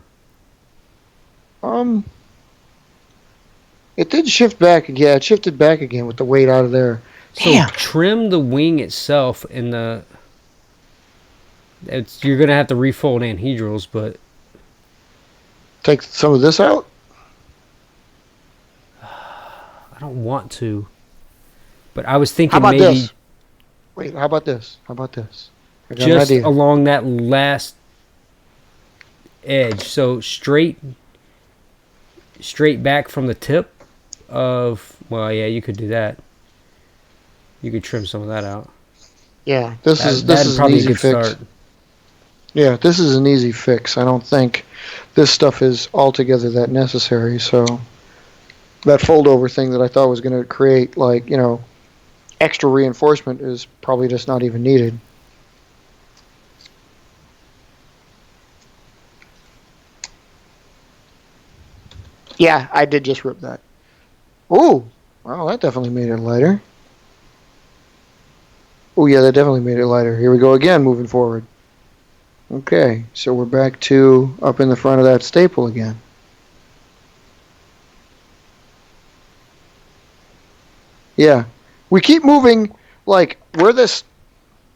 It did shift back. Yeah, it shifted back again with the weight out of there. So Damn. trim the wing itself in the. You're gonna have to refold anhedrals, but Take some of this out. I don't want to. But I was thinking How about maybe this? Wait, how about this? I got an just idea. along that last edge, so straight back from the tip of. Well, yeah, you could do that. You could trim some of that out. yeah, This That'd is an probably easy a good fix. start. Yeah, this is an easy fix. I don't think this stuff is altogether that necessary. So that fold over thing that I thought was going to create extra reinforcement is probably just not even needed. yeah. I did just rip that. Ooh, wow, that definitely made it lighter. Oh yeah, that definitely made it lighter. Here we go again, moving forward. Okay, so we're back to up in the front of that staple again. Yeah, we keep moving like where this.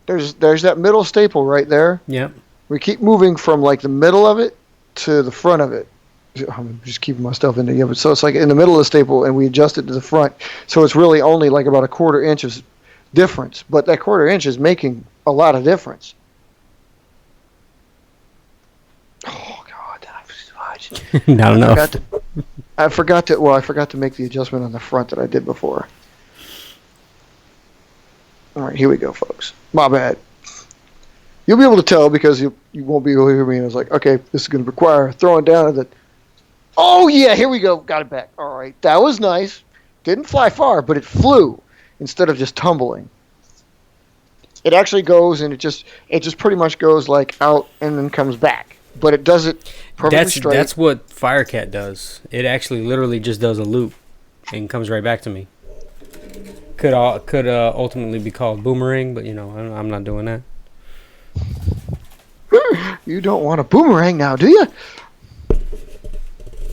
There's that middle staple right there. Yep. We keep moving from like the middle of it to the front of it. I'm just keeping my stuff in there. Yeah, but so it's like in the middle of the staple, and we adjust it to the front. So it's really only like about a quarter inch of difference, but that quarter inch is making a lot of difference. Oh God, Not enough. I forgot to make the adjustment on the front that I did before. All right, here we go, folks. My bad. You'll be able to tell because you won't be able to hear me. And I was like, okay, this is going to require throwing down at the. Oh yeah, here we go. Got it back. All right, that was nice. Didn't fly far, but it flew instead of just tumbling. It actually goes and it just pretty much goes like out and then comes back. But it does it perfectly straight. That's what Firecat does. It actually literally just does a loop and comes right back to me. Could ultimately be called boomerang, but I'm not doing that. You don't want a boomerang now, do you?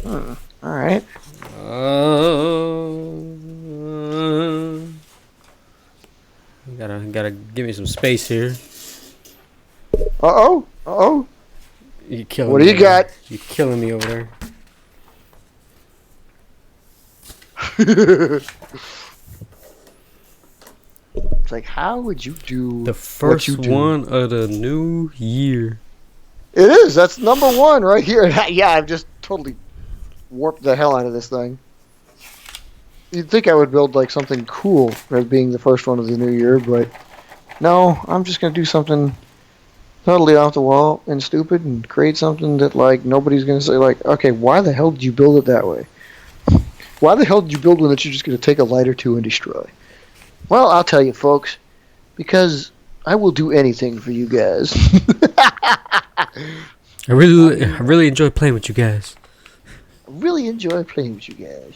All right. Gotta give me some space here. Uh-oh. You're killing What me do you over there. got? You're killing me over there. It's like, how would you do The what first you do? one of the new year. It is. That's number one right here. Yeah, I've just totally warped the hell out of this thing. You'd think I would build like something cool as being the first one of the new year, but no, I'm just gonna do something totally off the wall and stupid and create something that like nobody's gonna say like, okay, why the hell did you build it that way? Why the hell did you build one that you're just gonna take a light or two and destroy? Well, I'll tell you, folks, because I will do anything for you guys. I really enjoy playing with you guys. I really enjoy playing with you guys.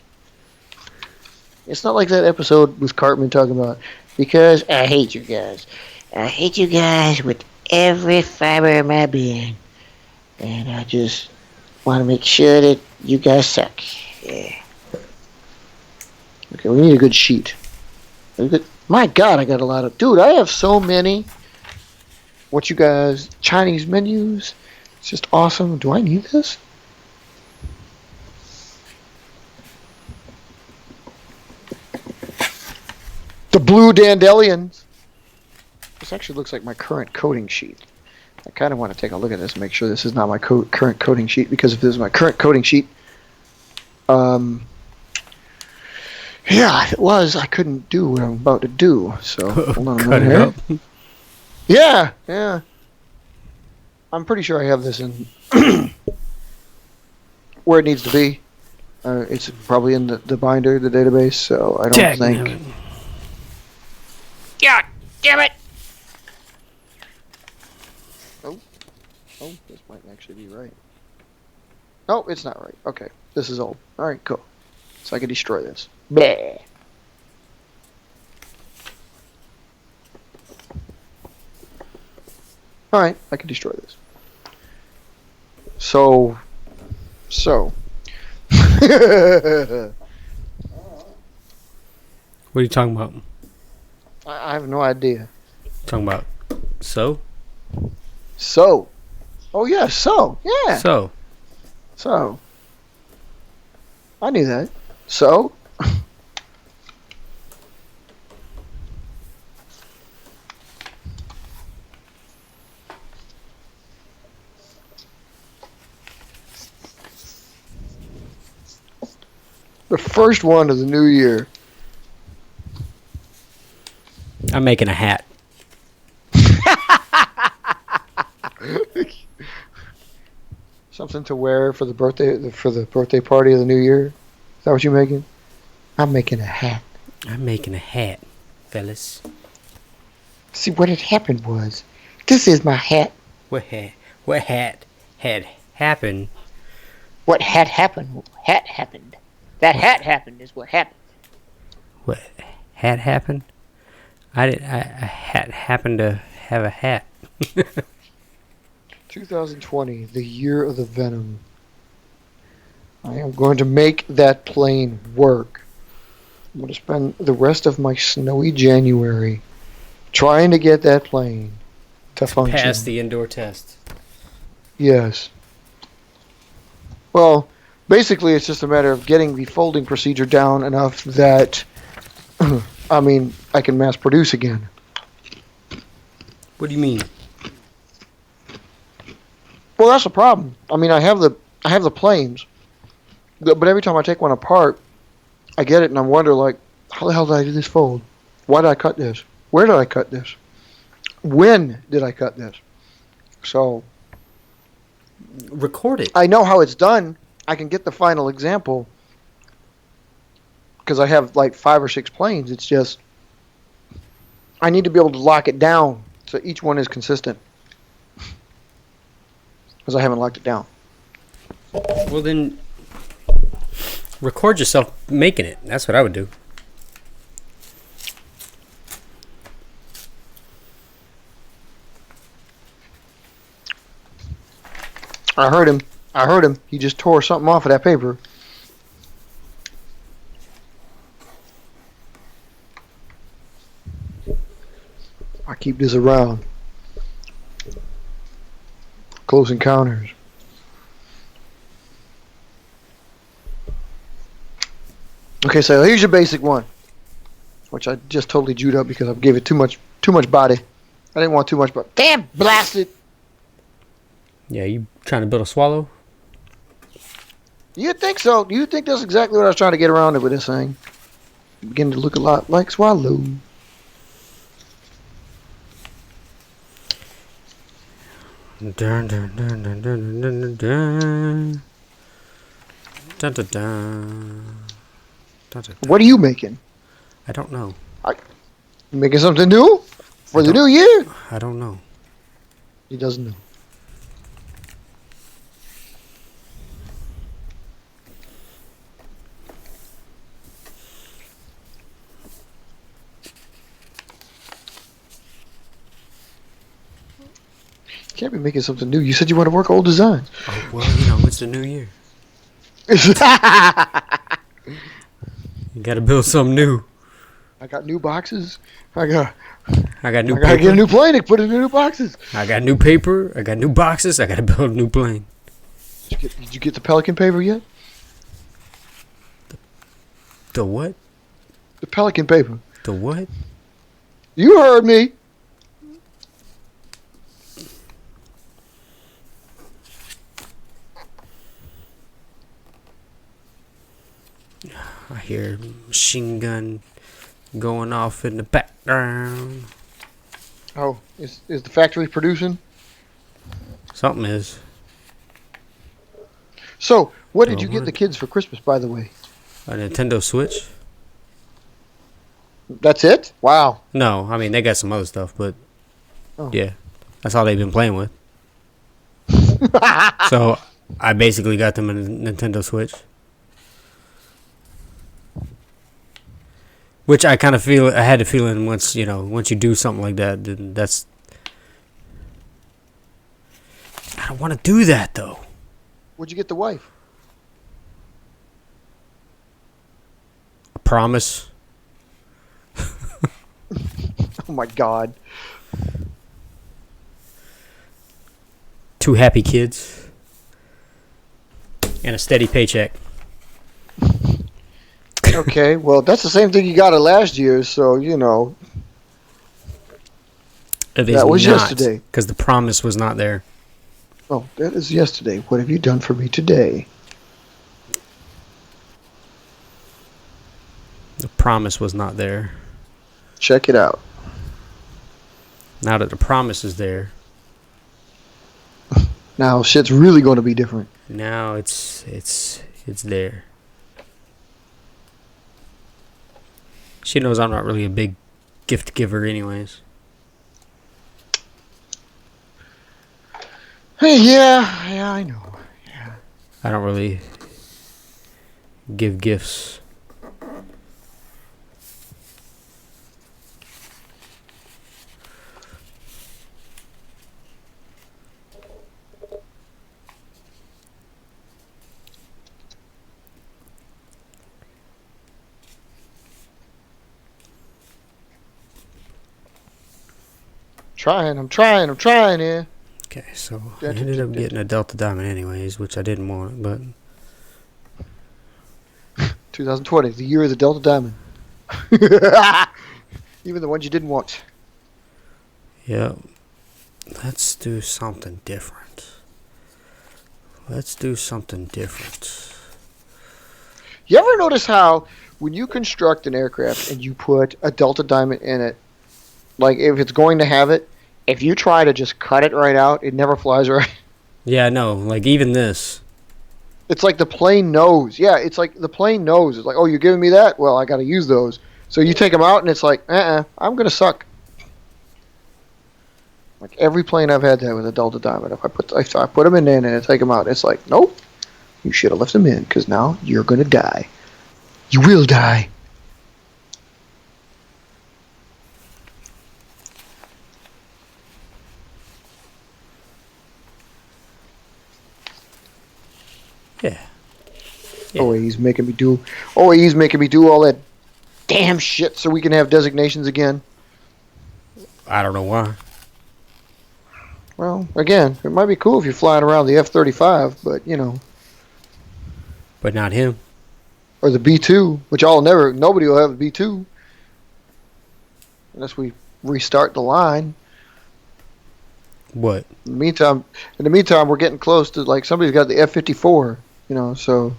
It's not like that episode with Cartman talking about, because I hate you guys. I hate you guys with every fiber of my being. And I just Want to make sure that you guys suck. Yeah. Okay, we need a good sheet. My God, I got a lot of... Dude, I have so many... What you guys... Chinese menus. It's just awesome. Do I need this? The blue dandelions. This actually looks like my current coding sheet. I kind of want to take a look at this and make sure this is not my current coding sheet, because if this is my current coding sheet, yeah, if it was, I couldn't do what I'm about to do. So hold on a Cut minute it here. up. Yeah. I'm pretty sure I have this in where it needs to be. It's probably in the binder, the database. So I don't think. God damn it! Oh, this might actually be right. No, it's not right. Okay, this is old. All right, cool. So I can destroy this. Bleh. All right, I can destroy this. So. What are you talking about? I have no idea. Talking about so? So. Oh yeah, so yeah. So. I knew that. So. The first one of the new year. I'm making a hat. Something to wear for the birthday party of the new year. Is that what you're making? I'm making a hat. I'm making a hat, fellas. See, what had happened was, this is my hat. What hat had happened? What had happened? Hat happened. That hat happened is what happened. What hat happened? I happened to have a hat. 2020, the year of the Venom. I am going to make that plane work. I'm going to spend the rest of my snowy January trying to get that plane to function. Pass the indoor test. Yes. Well, basically it's just a matter of getting the folding procedure down enough that, I can mass produce again. What do you mean? Well, that's the problem. I have the planes, but every time I take one apart, I get it and I wonder, like, how the hell did I do this fold? Why did I cut this? Where did I cut this? When did I cut this? So Record it. I know how it's done. I can get the final example because I have like 5 or 6 planes. It's just I need to be able to lock it down so each one is consistent because I haven't locked it down. Well, then record yourself making it. That's what I would do. I heard him. He just tore something off of that paper. I keep this around. Close Encounters. Okay, so here's your basic one, which I just totally jewed up because I gave it too much body. I didn't want too much, but damn, blast it! Yeah, you trying to build a swallow? You think so? You think that's exactly what I was trying to get around with this thing? Beginning to look a lot like Swallow. Dun dun dun dun dun dun dun dun. Dun dun dun. Dun, dun. What are you making? I don't know. You making something new for the new year? I don't know. He doesn't know. Can't be making something new. You said you want to work old designs. Oh, Well, it's the new year. You got to build something new. I got new boxes. I got new I gotta get a paper. new plane and put it in new boxes. I got new paper. I got new boxes. I got to build a new plane. Did you get the Pelican paper yet? The what? The Pelican paper. The what? You heard me. I hear machine gun going off in the background. Oh, is the factory producing? Something is. So, what did you what? get the kids for Christmas, by the way? A Nintendo Switch? That's it? Wow. No, I mean, they got some other stuff, but Oh. yeah, that's all they've been playing with. So I basically got them a Nintendo Switch. Which I kind of feel, I had a feeling once you do something like that, then that's. I don't want to do that though. What'd you get the wife? I promise. Oh my God. 2 happy kids. And a steady paycheck. Okay, well, that's the same thing you got at last year, so, That was yesterday. Because the promise was not there. Oh, that is yesterday. What have you done for me today? The promise was not there. Check it out. Now that the promise is there, Now, shit's really going to be different. now it's there. She knows I'm not really a big gift giver anyways. Hey, yeah, I know. I don't really give gifts. I'm trying here. Okay, so I ended up getting a Delta Diamond anyways, which I didn't want, but 2020, the year of the Delta Diamond. Even the ones you didn't want. yeah. Let's do something different. You ever notice how when you construct an aircraft and you put a Delta Diamond in it, like if it's going to have it, if you try to just cut it right out, it never flies right. Yeah, no, like even this. It's like the plane knows. Yeah, it's like the plane knows. It's like, oh, you're giving me that? Well, I got to use those. So you take them out, and it's like, I'm going to suck. Like every plane I've had that with a Delta Diamond, if I put them in there and I take them out, it's like, nope, you should have left them in because now you're going to die. You will die. Yeah. Yeah. Oh, he's making me do all that damn shit so we can have designations again. I don't know why. Well, again, it might be cool if you're flying around the F-35, but But not him. or the B-2, which nobody will have a B-2 unless we restart the line. What? In the meantime, we're getting close to like somebody's got the F-54, so.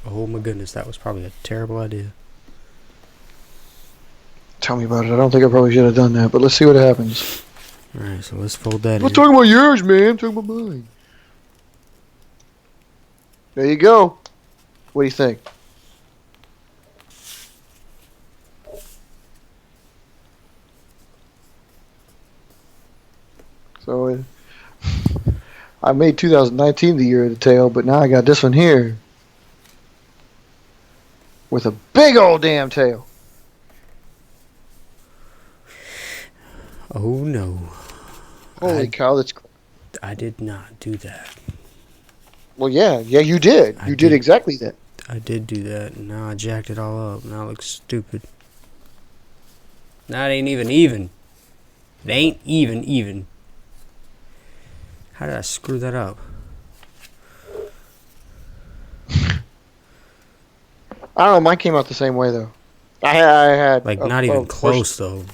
Oh my goodness, that was probably a terrible idea. Tell me about it. I don't think I probably should have done that, but let's see what happens. Alright, so let's fold that I'm not in. talking about yours, man. I'm talking about mine. There you go. What do you think? So I made 2019 the year of the tail, but now I got this one here with a big old damn tail. Oh no. Holy cow, that's... I did not do that. Well, yeah, you did. I You did did. exactly that. I did do that, and now I jacked it all up. Now it looks stupid. Now it ain't even. It ain't even. How did I screw that up? I don't know. Mine came out the same way though. I had Like, a not even fold. close, though.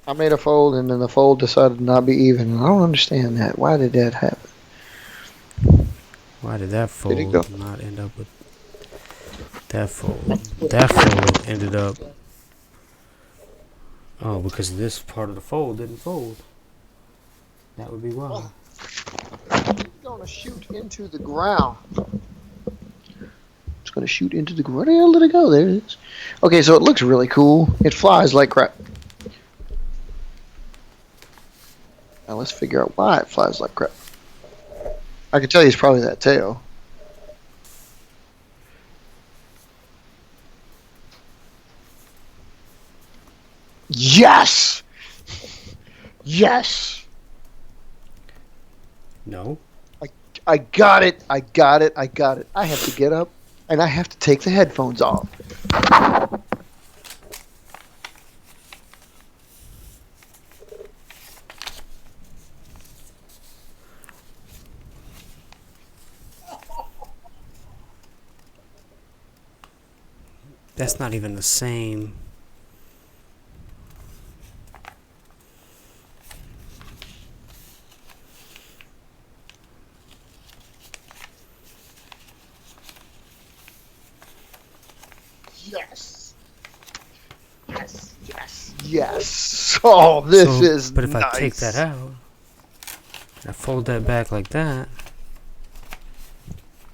I made a fold, and then the fold decided to not be even. And I don't understand that. Why did that happen? Why did that Did it go? fold not end up with that fold? That fold ended up... Oh, because this part of the fold didn't fold. That would be why. It's going to shoot into the ground. It's going to shoot into the ground. Where the hell did it go? There it is. Okay, so it looks really cool. It flies like crap. Now let's figure out why it flies like crap. I can tell you it's probably that tail. Yes! Yes! No? I got it. I got it. I got it. I have to get up and I have to take the headphones off. That's not even the same. Yes. Yes. Yes. Yes. Oh, this is But if nice. I take that out, and I fold that back like that,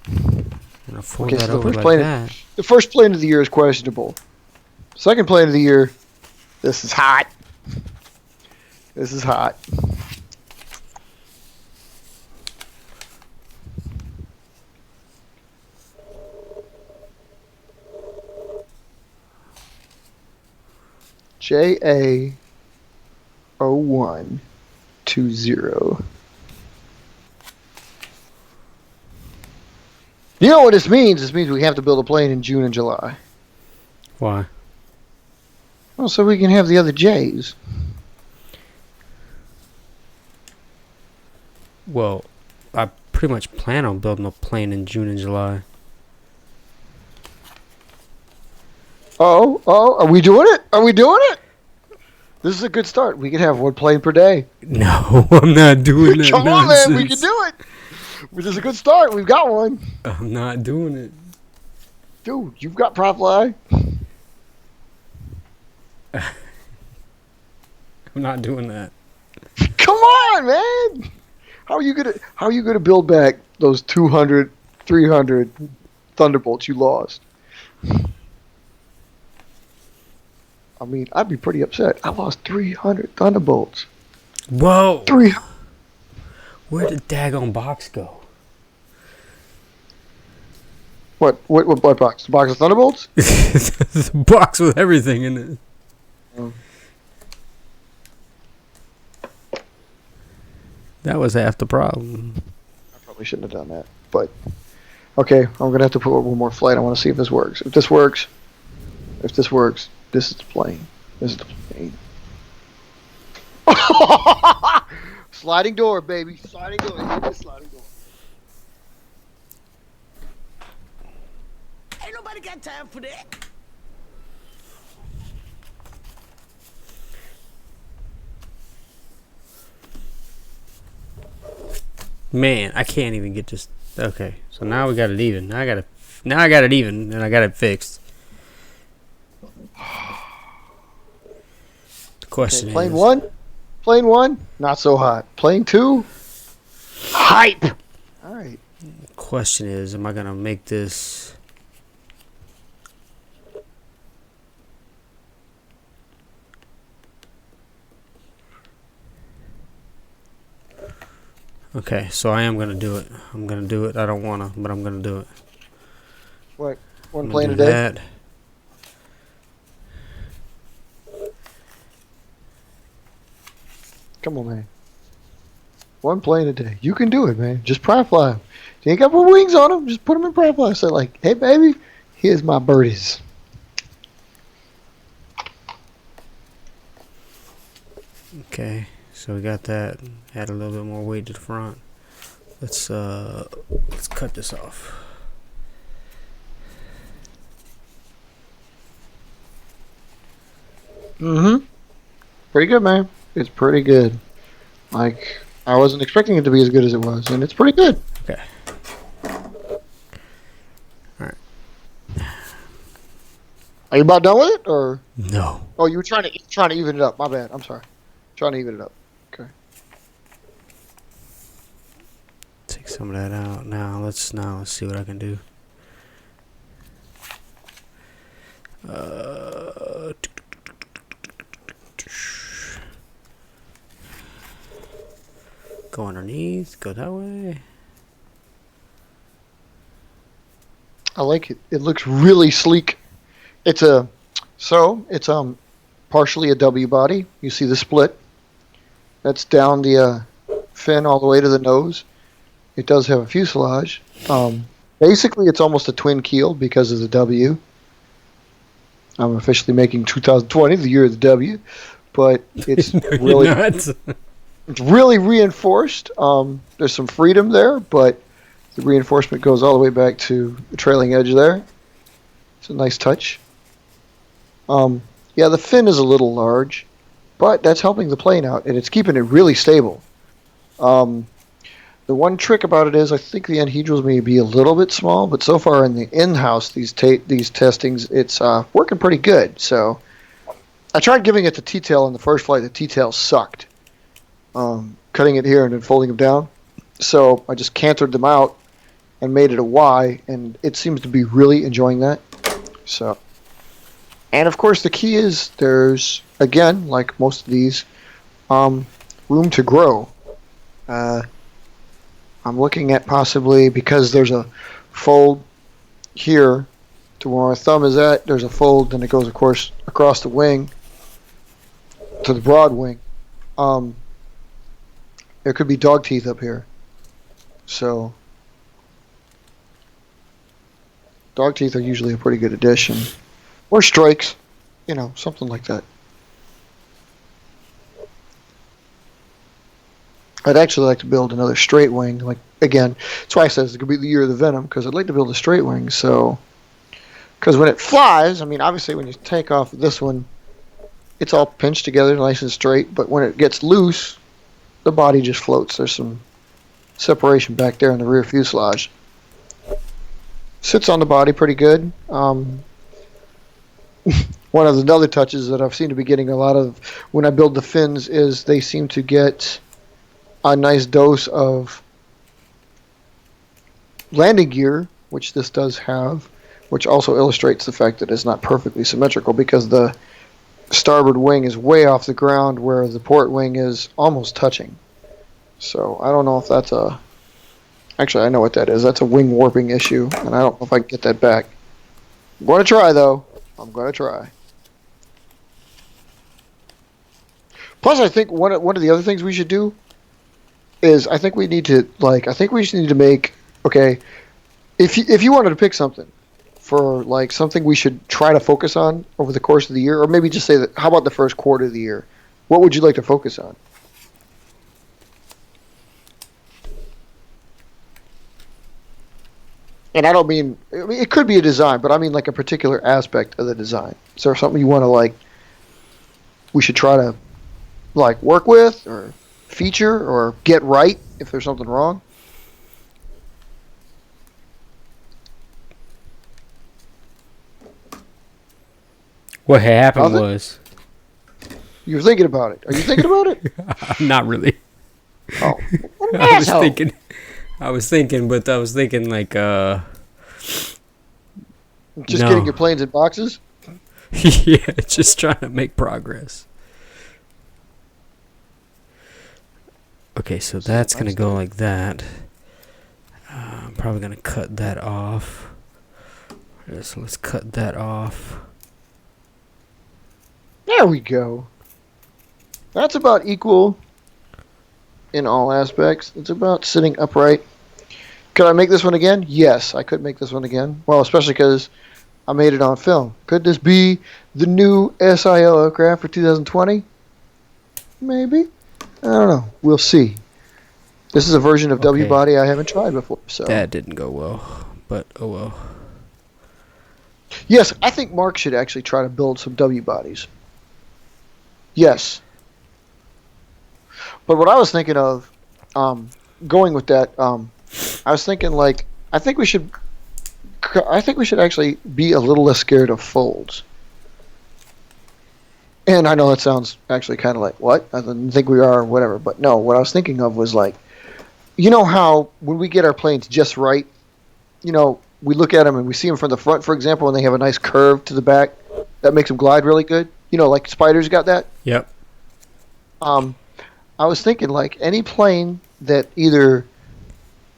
and I fold Okay, that so the over first like plane, that. the first plane of the year is questionable. Second plane of the year, this is hot. This is hot. JA0120. You know what this means? This means we have to build a plane in June and July. Why? Well, so we can have the other J's. Well, I pretty much plan on building a plane in June and July. Oh, are we doing it? Are we doing it? This is a good start. We can have one plane per day. No, I'm not doing that. Come on, nonsense. man. We can do it. This is a good start. We've got one. I'm not doing it. Dude, you've got prop fly. I'm not doing that. Come on, man. How are you gonna build back those 200, 300 Thunderbolts you lost? I mean, I'd be pretty upset. I lost 300 Thunderbolts. Whoa! 300. Where did daggone box go? What box? The box of Thunderbolts? It's a box with everything in it. Oh. That was half the problem. I probably shouldn't have done that. But, okay, I'm going to have to put one more flight. I want to see if this works. If this works, this is the plane. This is the plane. Sliding door, baby. Sliding door. Hit the sliding door. Ain't nobody got time for that. Man, I can't even get this. Okay, so now we got it even. Now I got it even, and I got it fixed. The question Okay, is... plane one, not so hot. Plane two, hype. All right. Question is, am I gonna make this? Okay, so I am gonna do it. I'm gonna do it. I don't wanna, but I'm gonna do it. What? One I'm plane a gonna do day? that. Come on, man. One plane a day. You can do it, man. Just prime fly 'em. You ain't got no wings on them. Just put them in prime fly. Say like, hey, baby, here's my birdies. Okay, so we got that. Add a little bit more weight to the front. Let's cut this off. Mm-hmm. Pretty good, man. It's pretty good. Like, I wasn't expecting it to be as good as it was, and it's pretty good. Okay. Alright. Are you about done with it, or? No. Oh, you were trying to even it up. My bad. I'm sorry. Trying to even it up. Okay. Take some of that out. Now let's see what I can do. Go underneath. Go that way. I like it. It looks really sleek. It's partially a W body. You see the split. That's down the fin all the way to the nose. It does have a fuselage. Basically, it's almost a twin keel because of the W. I'm officially making 2020 the year of the W, but it's really it's really reinforced. There's some freedom there, but the reinforcement goes all the way back to the trailing edge there. It's a nice touch. Yeah, the fin is a little large, but that's helping the plane out, and it's keeping it really stable. The one trick about it is I think the anhedrals may be a little bit small, but so far in the in-house, these testings, it's working pretty good. So I tried giving it the T-tail in the first flight. The T-tail sucked. Cutting it here and then folding them down. So I just cantered them out and made it a Y, and it seems to be really enjoying that. So, and of course the key is there's, again, like most of these, room to grow. I'm looking at possibly, because there's a fold here to where my thumb is at, there's a fold, and it goes, of course, across the wing to the broad wing. There could be dog teeth up here. So, dog teeth are usually a pretty good addition. Or strikes, something like that. I'd actually like to build another straight wing. Like, again, that's why I said it could be the year of the Venom, because I'd like to build a straight wing. So, because when it flies, I mean, obviously when you take off this one, it's all pinched together nice and straight. But when it gets loose, the body just floats. There's some separation back there in the rear fuselage. Sits on the body pretty good. One of the other touches that I've seemed to be getting a lot of when I build the fins is they seem to get a nice dose of landing gear, which this does have, which also illustrates the fact that it's not perfectly symmetrical because the starboard wing is way off the ground where the port wing is almost touching. So I don't know if that's actually I know what that is. That's a wing warping issue, and I don't know if I can get that back. I'm going to try, though. I'm going to try. Plus, I think one of the other things we should do is I think we need to just need to make, okay, if you wanted to pick something for like something we should try to focus on over the course of the year, or maybe just say that, how about the first quarter of the year? What would you like to focus on? And I mean, it could be a design, but I mean like a particular aspect of the design. Is there something you want to we should try to work with or feature or get right if there's something wrong? What happened Nothing? was... You were thinking about it. Are you thinking about it? Not really. Oh. I was thinking, but I was thinking Just no. getting your planes in boxes? Yeah, just trying to make progress. Okay, so that's going to go like that. I'm probably going to cut that off. So let's cut that off. There we go. That's about equal in all aspects. It's about sitting upright. Could I make this one again? Yes, I could make this one again. Well, especially because I made it on film. Could this be the new SIL aircraft for 2020? Maybe. I don't know. We'll see. This is a version of Okay. W-body I haven't tried before. So That didn't go well, but oh well. yes, I think Mark should actually try to build some W-bodies. Yes. But what I was thinking of, going with that, I was thinking like I think we should actually be a little less scared of folds. And I know that sounds actually kind of like what I didn't think we are or whatever, but no. What I was thinking of was like, you know how when we get our planes just right, you know, we look at them and we see them from the front, for example, and they have a nice curve to the back that makes them glide really good. You know, like Spider's got that. Yep. I was thinking like any plane that either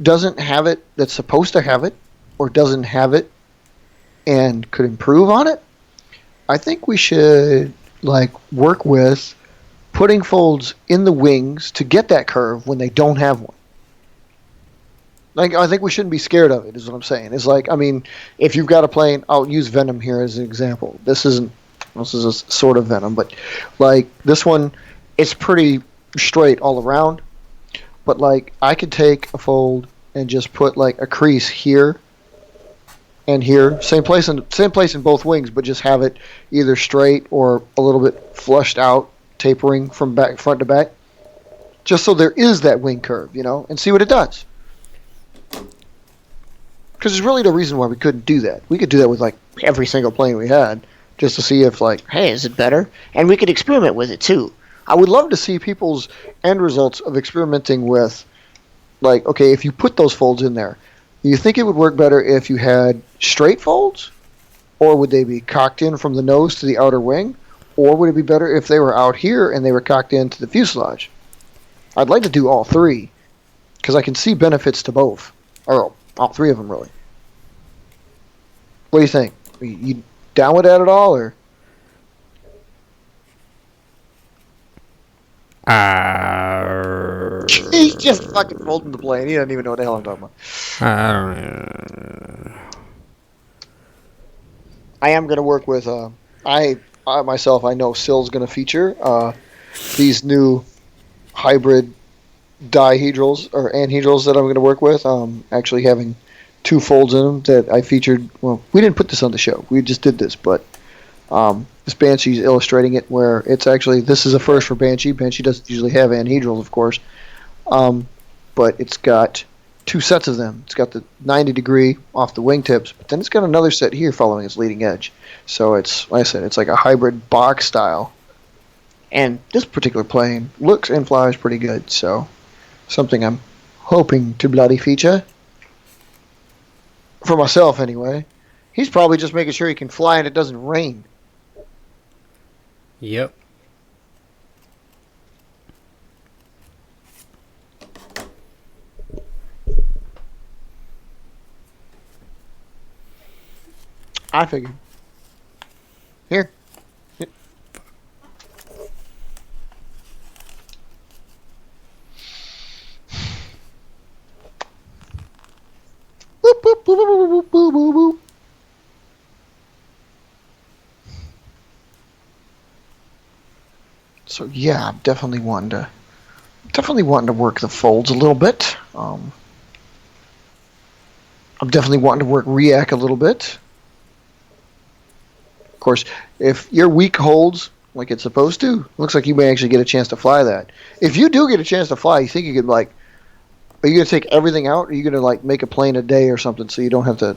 doesn't have it, that's supposed to have it, or doesn't have it and could improve on it, I think we should like work with putting folds in the wings to get that curve when they don't have one. Like I think we shouldn't be scared of it is what I'm saying. It's like, I mean, if you've got a plane, I'll use Venom here as an example. This is a sort of Venom, but like this one, it's pretty straight all around. But like I could take a fold and just put like a crease here and here, same place in both wings, but just have it either straight or a little bit flushed out, tapering from front to back, just so there is that wing curve, you know, and see what it does. Because there's really no reason why we couldn't do that. We could do that with like every single plane we had, just to see if like, Hey, is it better? And we could experiment with it too. I would love to see people's end results of experimenting with, like, okay, if you put those folds in there, do you think it would work better if you had straight folds? Or would they be cocked in from the nose to the outer wing? Or would it be better if they were out here and they were cocked into the fuselage? I'd like to do all three, because I can see benefits to both. Or all three of them, really. What do you think? You down with that at all, or? He's just fucking folding the plane. He doesn't even know what the hell I'm talking about. I don't know. I am going to work with. I myself, I know Sill's going to feature these new hybrid dihedrals or anhedrals that I'm going to work with. Actually having two folds in them that I featured. Well, we didn't put this on the show. We just did this, but this Banshee's illustrating it where it's actually, this is a first for Banshee. Banshee doesn't usually have anhedrals, of course, but it's got two sets of them. It's got the 90 degree off the wingtips, but then it's got another set here following its leading edge. So it's, like I said, it's like a hybrid box style. And this particular plane looks and flies pretty good, so something I'm hoping to bloody feature. For myself, anyway. He's probably just making sure he can fly and it doesn't rain. Yep. I figured. Here. Boop, boop, boop, boop, boop, boop, boop, boop. So yeah, I'm definitely wanting to work the folds a little bit. I'm definitely wanting to work React a little bit. Of course, if your weak holds like it's supposed to, looks like you may actually get a chance to fly that. If you do get a chance to fly, you think you could like, are you gonna take everything out? Or are you gonna like make a plane a day or something so you don't have to,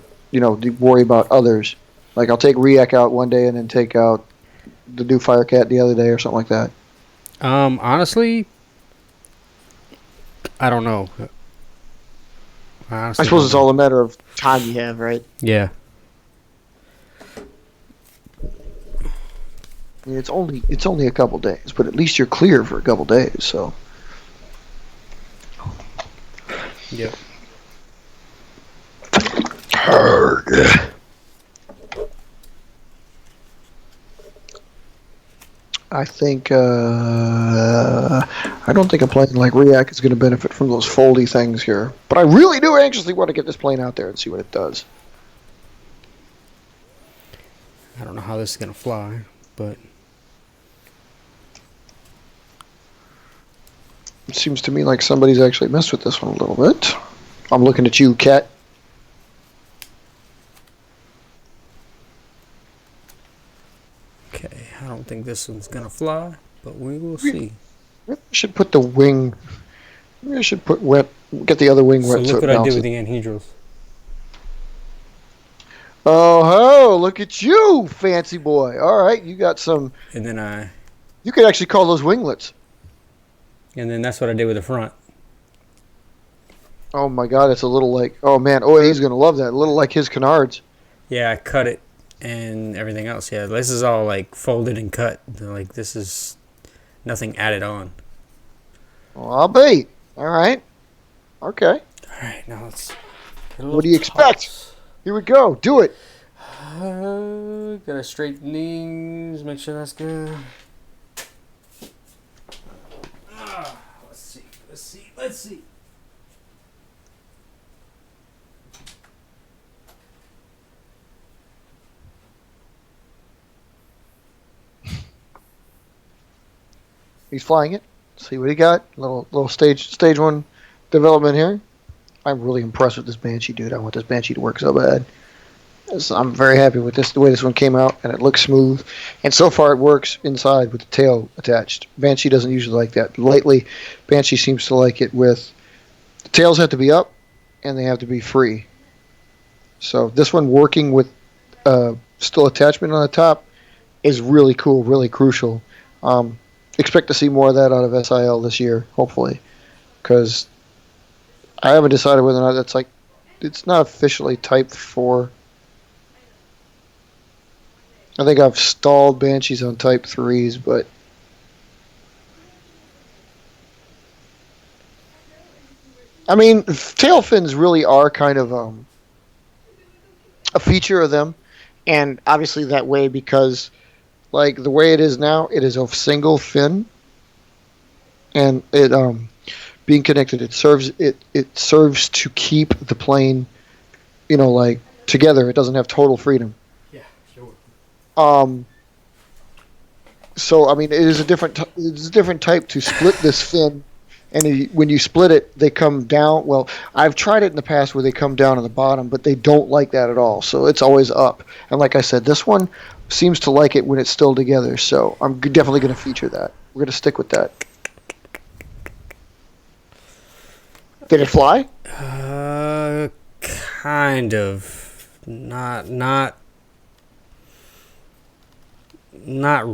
worry about others? Like I'll take React out one day and then take out the new Firecat the other day or something like that. Honestly, I don't know. I suppose it's all a matter of Time you have, right? Yeah. I mean, it's only a couple days, but at least you're clear for a couple days. So. Yep. I think I don't think a plane like React is going to benefit from those foldy things here. But I really do anxiously want to get this plane out there and see what it does. I don't know how this is gonna fly, but It seems to me like somebody's actually messed with this one a little bit. I'm looking at you, Cat. okay. I don't think this one's gonna fly, but we will see. Maybe I should put the wing. Maybe I should put wet. Get the other wing So wet. look it what I did bounces. with the anhedrals. Oh ho! Look at you, fancy boy. All right, you got some. And then You could actually call those winglets. that's what I did with the front. Oh my God, it's a little like. Oh man, oh he's gonna love that. A little like his canards. Yeah, I cut it and everything else. Yeah, this is all like folded and cut. Like this is nothing added on. Well, I'll be. All right. Okay. All right, now let's. What do you expect? Here we go. Do it. Gotta straighten these. Make sure that's good. Let's see. Let's see. Let's see. He's flying it. See what he got. Little stage one development here. I'm really impressed with this Banshee, dude. I want this Banshee to work so bad. I'm very happy with this, the way this one came out, and it looks smooth. And so far, it works inside with the tail attached. Banshee doesn't usually like that. Lately, Banshee seems to like it with the tails have to be up, and they have to be free. So this one working with still attachment on the top is really cool, really crucial. Expect to see more of that out of SIL this year, hopefully, because I haven't decided whether or not that's like it's not officially Type 4. I think I've stalled Banshees on Type 3s, but I mean, tail fins really are kind of a feature of them, and obviously that way because, like the way it is now, it is a single fin, and it being connected, it serves to keep the plane, like together. It doesn't have total freedom. Yeah, sure. So I mean, it's a different type to split this fin, and when you split it, they come down. Well, I've tried it in the past where they come down on the bottom, but they don't like that at all. So it's always up. And like I said, this one seems to like it when it's still together. So I'm definitely going to feature that. We're going to stick with that. Did it fly? Kind of. Not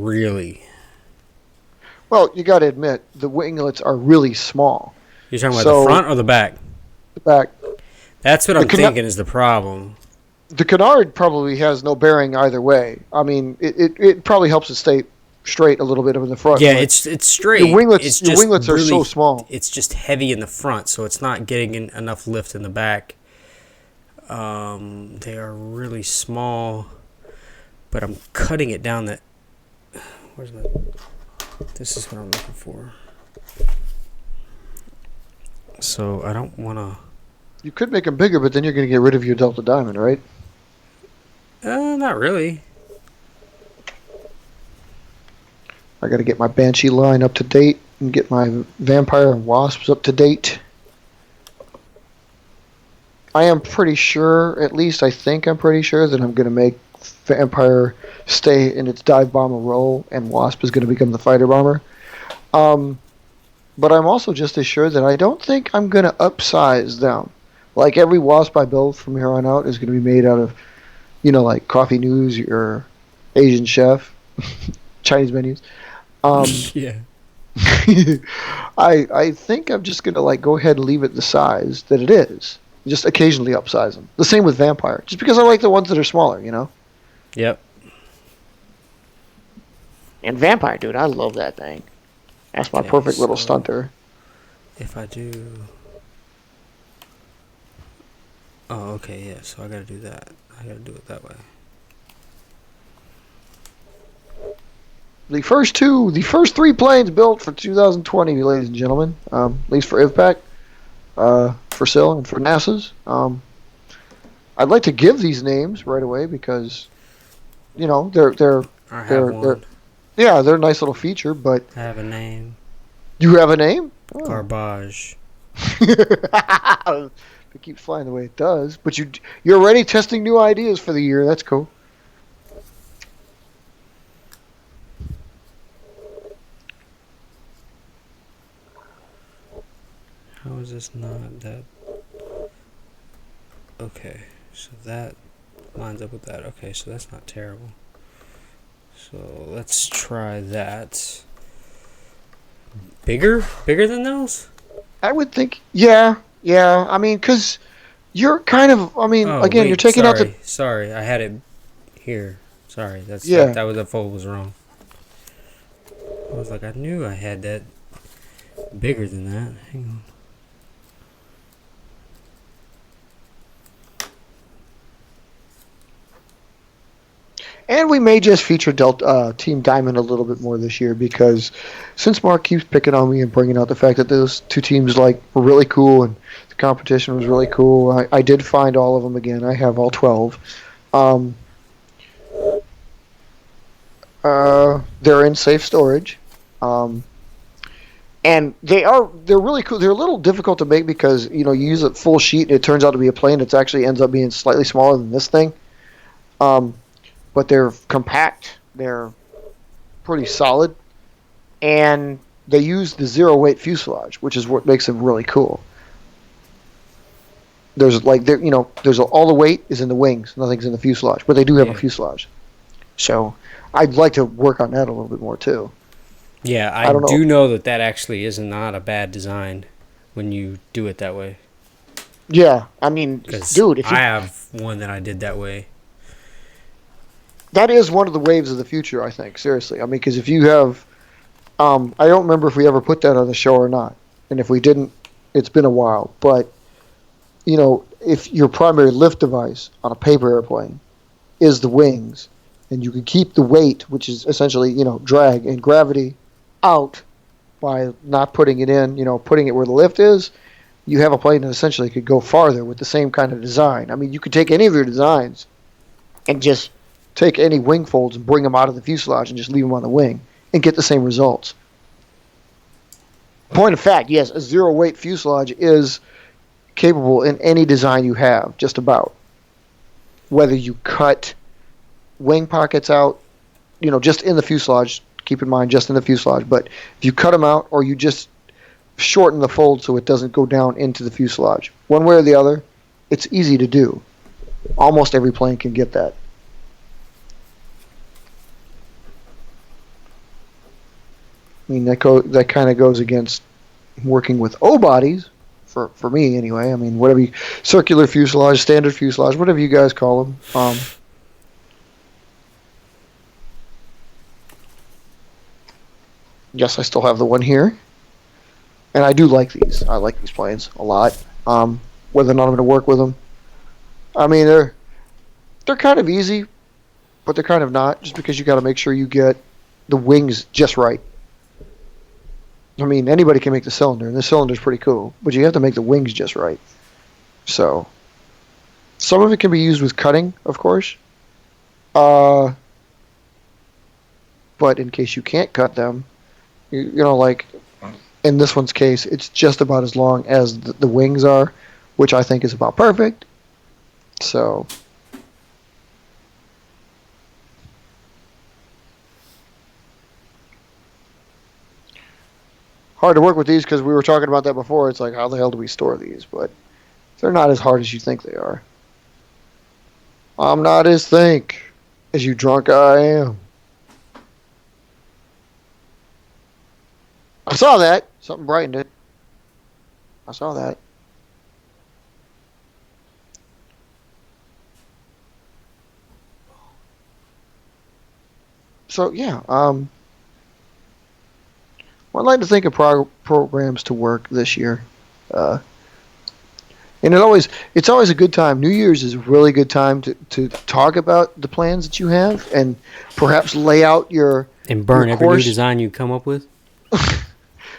really. Well, you got to admit the winglets are really small. You're talking about the front or the back? The back. That's what I'm thinking is the problem. The canard probably has no bearing either way. I mean, it probably helps it stay straight a little bit in the front. Yeah, it's straight. Your winglets are so small. It's just heavy in the front, so it's not getting enough lift in the back. They are really small, but I'm cutting it down. Where's my? This is what I'm looking for. So I don't want to. You could make them bigger, but then you're going to get rid of your Delta Diamond, right? Not really. I got to get my Banshee line up to date and get my Vampire and Wasps up to date. I am pretty sure, at least I think I'm pretty sure, that I'm going to make Vampire stay in its dive bomber role and Wasp is going to become the fighter bomber. But I'm also just as sure that I don't think I'm going to upsize them. Like every Wasp I build from here on out is going to be made out of, like Coffee News or Asian Chef, Chinese menus. Yeah. I think I'm just going to go ahead and leave it the size that it is. Just occasionally upsize them. The same with Vampire. Just because I like the ones that are smaller, Yep. And Vampire, dude, I love that thing. That's my perfect little stunter. If I do... Oh, okay, yeah, so I gotta do that. I gotta do it that way. the first three planes built for 2020, ladies and gentlemen. At least for IVPAC, for SIL and for NASA's. I'd like to give these names right away because, you know, they're I have they're one. yeah, they're a nice little feature. But I have a name. you have a name? Oh. Garbage. It keeps flying the way it does. But you're already testing new ideas for the year. That's cool. How is this not that? Okay, so that lines up with that. Okay, so that's not terrible. So let's try that. Bigger than those? I would think, yeah. I mean, because you're kind of, I mean, again, wait, you're taking out the. Sorry, I had it here. Sorry, Yeah. that was the fold was wrong. I was like, I knew I had that bigger than that. Hang on. And we may just feature Team Diamond a little bit more this year because since Mark keeps picking on me and bringing out the fact that those two teams were really cool and the competition was really cool, I did find all of them again. I have all 12. They're in safe storage, and they're really cool. They're a little difficult to make because you use a full sheet and it turns out to be a plane that actually ends up being slightly smaller than this thing. But they're compact, they're pretty solid, and they use the zero-weight fuselage, which is what makes them really cool. There's all the weight is in the wings, nothing's in the fuselage, but they do have a fuselage. So I'd like to work on that a little bit more too. Yeah, I do know that actually is not a bad design when you do it that way. Yeah, I mean, dude, I have one that I did that way. That is one of the waves of the future, I think. Seriously, I mean, because if you have, I don't remember if we ever put that on the show or not, and if we didn't, it's been a while. But if your primary lift device on a paper airplane is the wings, and you can keep the weight, which is essentially drag and gravity, out by not putting it in, putting it where the lift is, you have a plane that essentially could go farther with the same kind of design. I mean, you could take any of your designs and just take any wing folds and bring them out of the fuselage and just leave them on the wing and get the same results. Point of fact, yes, a zero-weight fuselage is capable in any design you have, just about. Whether you cut wing pockets out, just in the fuselage, keep in mind, just in the fuselage, but if you cut them out or you just shorten the fold so it doesn't go down into the fuselage, one way or the other, it's easy to do. Almost every plane can get that. I mean, that kind of goes against working with O-bodies, for me anyway. I mean, whatever circular fuselage, standard fuselage, whatever you guys call them. Yes, I still have the one here. And I do like these. I like these planes a lot. Whether or not I'm going to work with them. I mean, they're kind of easy, but they're kind of not, just because you got to make sure you get the wings just right. I mean, anybody can make the cylinder, and the cylinder's pretty cool, but you have to make the wings just right. So, some of it can be used with cutting, of course. But in case you can't cut them, like in this one's case, it's just about as long as the wings are, which I think is about perfect. So, hard to work with these because we were talking about that before. It's like, how the hell do we store these? But they're not as hard as you think they are. I'm not as think as you drunk I am. I saw that. Something brightened it. I saw that. So, yeah. Well, I'd like to think of programs to work this year. And it's always a good time. New Year's is a really good time to talk about the plans that you have and perhaps lay out your And burn Of every new course. design you come up with?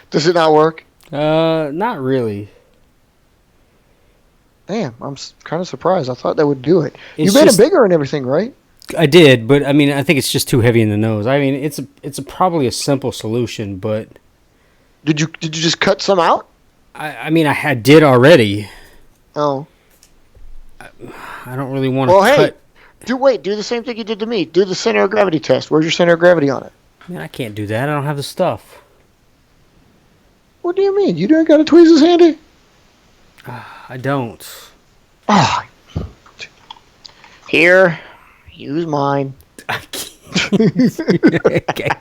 Does it not work? Not really. Damn, I'm kind of surprised. I thought that would do it. It's You made just- it bigger and everything, right? I did, but I mean, I think it's just too heavy in the nose. I mean, it's probably a simple solution, but Did you just cut some out? I mean, I did already. Oh. I don't really want to Well, hey, cut. do the same thing you did to me. Do the center of gravity test. Where's your center of gravity on it? Man, I can't do that. I don't have the stuff. What do you mean? You don't got a tweezers handy? I don't. Ah. Here, use mine. I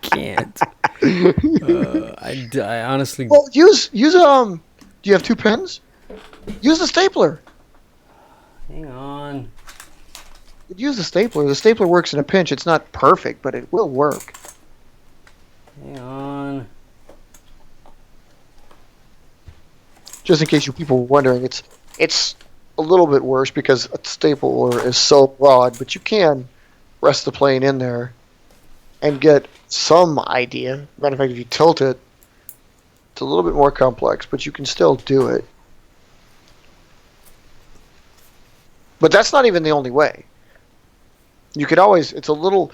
can't. I can't. I honestly. Well, use Do you have 2 pens? Use the stapler. Hang on. Use the stapler. The stapler works in a pinch. It's not perfect, but it will work. Hang on. Just in case you people were wondering, it's a little bit worse because a stapler is so broad, but you can rest the plane in there and get some idea. Matter of fact, if you tilt it, it's a little bit more complex, but you can still do it. But that's not even the only way. You could always, it's a little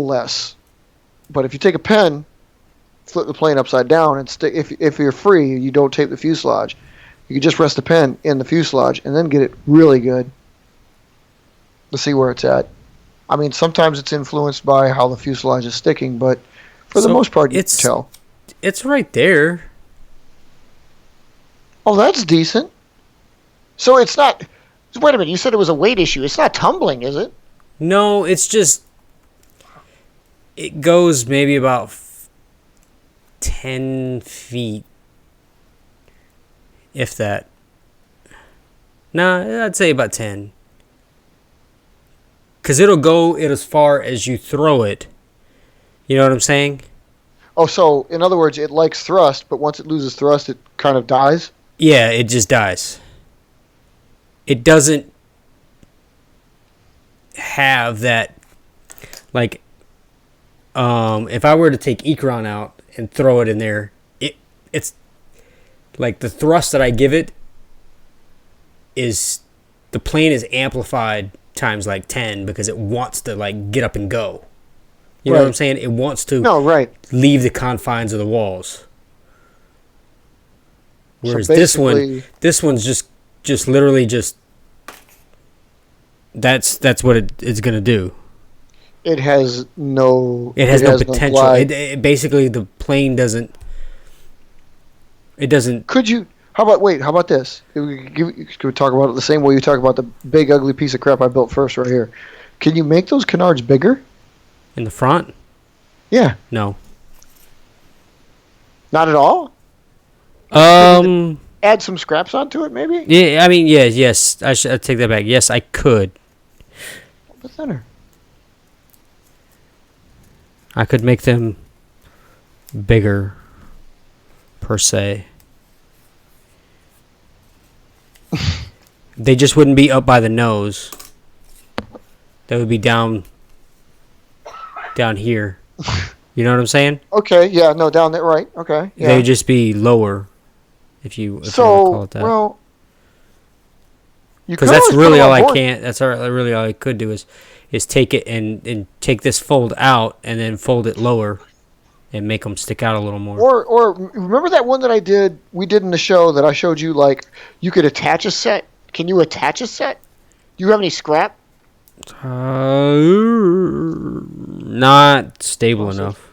less. But if you take a pen, flip the plane upside down, and if you're free, you don't tape the fuselage. You can just rest the pen in the fuselage and then get it really good to see where it's at. I mean, sometimes it's influenced by how the fuselage is sticking, but for the So most part, you can it's- tell. It's right there. Oh, that's decent. So it's not. Wait a minute. You said it was a weight issue. It's not tumbling, is it? No, it's just. It goes maybe about 10 feet. If that. Nah, I'd say about 10. Because it'll go as far as you throw it. You know what I'm saying? Oh, so in other words, it likes thrust, but once it loses thrust, it kind of dies. Yeah, it just dies. It doesn't have that, like, if I were to take Ecron out and throw it in there, it's like the thrust that I give it is, the plane is amplified times like 10 because it wants to like get up and go. You know what I'm saying? It wants to No, right. leave the confines of the walls. So Whereas basically- this one's just literally just that's what it's gonna do. It has no. It has no potential. glide. It basically, the plane doesn't. It doesn't. Could you? How about this? Could we talk about it the same way you talk about the big ugly piece of crap I built first right here? Can you make those canards bigger? In the front? Yeah. No. Not at all. Add some scraps onto it, maybe. Yeah. I mean, yes. I take that back. Yes, I could. The center. I could make them bigger, per se. They just wouldn't be up by the nose. They would be down here. You know what I'm saying? Okay. Yeah. No. Down there. Right. Okay. Yeah. They would just be lower, if you wanna call it that. well. Because that's really all I can. That's really all I could do is take it and take this fold out and then fold it lower, and make them stick out a little more. Or remember that one that we did in the show that I showed you, like you could attach a set. Can you attach a set? Do you have any scrap? Not stable enough.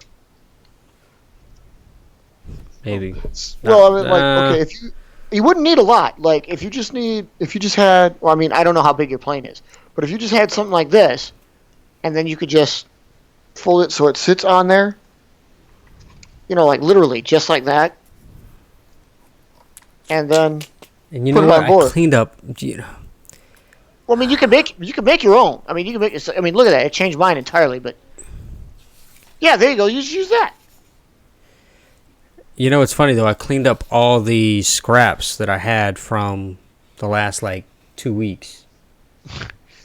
Maybe. Well, I mean, like, okay, if you wouldn't need a lot. Like, if you just had, well, I mean, I don't know how big your plane is, but if you just had something like this, and then you could just fold it so it sits on there, like literally just like that, and then And you put know it what? on board. I cleaned up. Well, I mean, you can make your own. I mean, you can make. I mean, look at that. It changed mine entirely, but yeah, there you go. You just use that. You know, it's funny though. I cleaned up all the scraps that I had from the last 2 weeks.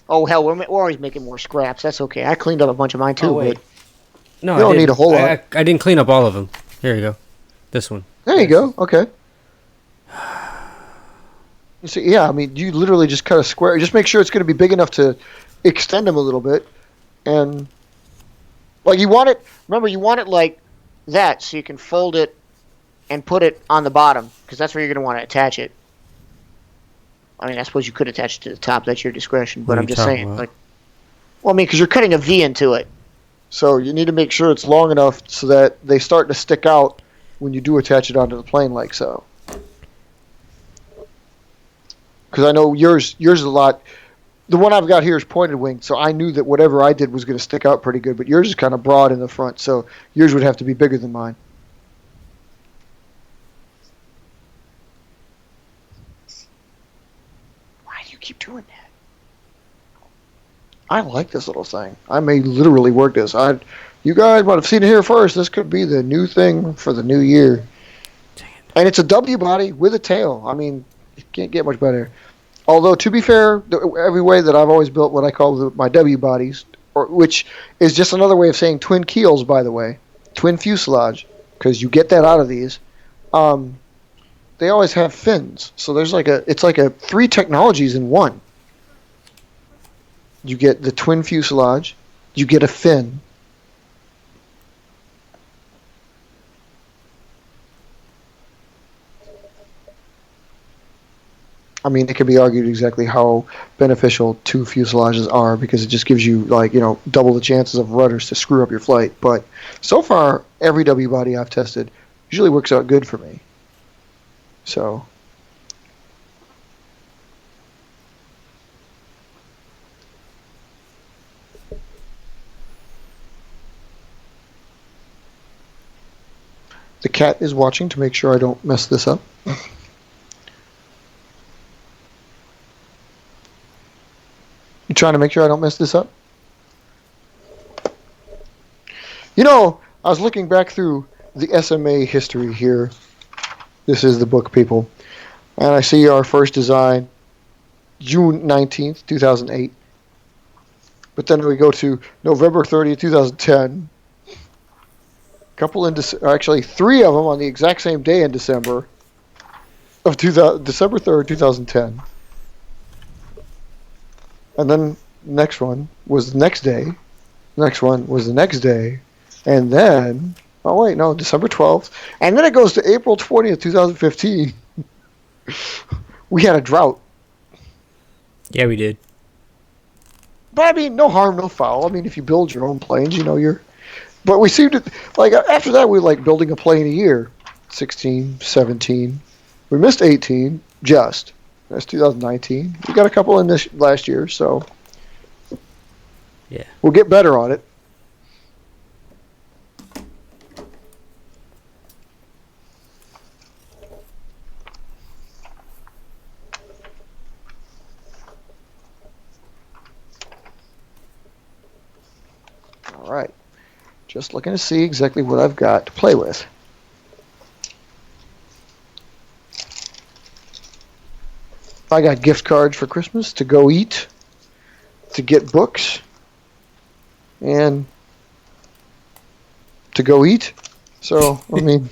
Oh hell, we're always making more scraps. That's okay. I cleaned up a bunch of mine too. Oh, wait. But No, You don't need a whole lot. I didn't clean up all of them. Here you go. This one. There you go. Okay. You see, yeah, I mean, you literally just cut a square. Just make sure it's going to be big enough to extend them a little bit, and like you want it. Remember, you want it like that, so you can fold it and put it on the bottom, because that's where you're going to want to attach it. I mean, I suppose you could attach it to the top. That's your discretion. But What are I'm you just talking saying, about? like, well, I mean, because you're cutting a V into it, so you need to make sure it's long enough so that they start to stick out when you do attach it onto the plane, like so. Because I know yours is a lot. The one I've got here is pointed wing, so I knew that whatever I did was going to stick out pretty good. But yours is kind of broad in the front, so yours would have to be bigger than mine. Why do you keep doing that? I like this little thing. I may literally work this. You guys might have seen it here first. This could be the new thing for the new year. And it's a W body with a tail. I mean, it can't get much better. Although, to be fair, every way that I've always built what I call my W bodies, which is just another way of saying twin keels, by the way, twin fuselage, because you get that out of these. They always have fins, so it's like a 3 technologies in one. You get the twin fuselage, you get a fin. I mean, it can be argued exactly how beneficial 2 fuselages are, because it just gives you, like, double the chances of rudders to screw up your flight. But so far, every W body I've tested usually works out good for me. So the cat is watching to make sure I don't mess this up. You trying to make sure I don't mess this up? I was looking back through the SMA history here. This is the book, people. And I see our first design, June 19th, 2008. But then we go to November 30th, 2010. Actually 3 of them on the exact same day in December of December 3rd, 2010. And then next one was the next day. Next one was the next day. And then, December 12th. And then it goes to April 20th, 2015. We had a drought. Yeah, we did. But I mean, no harm, no foul. I mean, if you build your own planes, you're... But we seemed to... Like, after that, we were, like, building a plane a year. 16, 17. We missed 18, just. That's 2019. We got a couple in this last year, so... Yeah. We'll get better on it. All right. Just looking to see exactly what I've got to play with. I got gift cards for Christmas to go eat, to get books, and to go eat. So, I mean,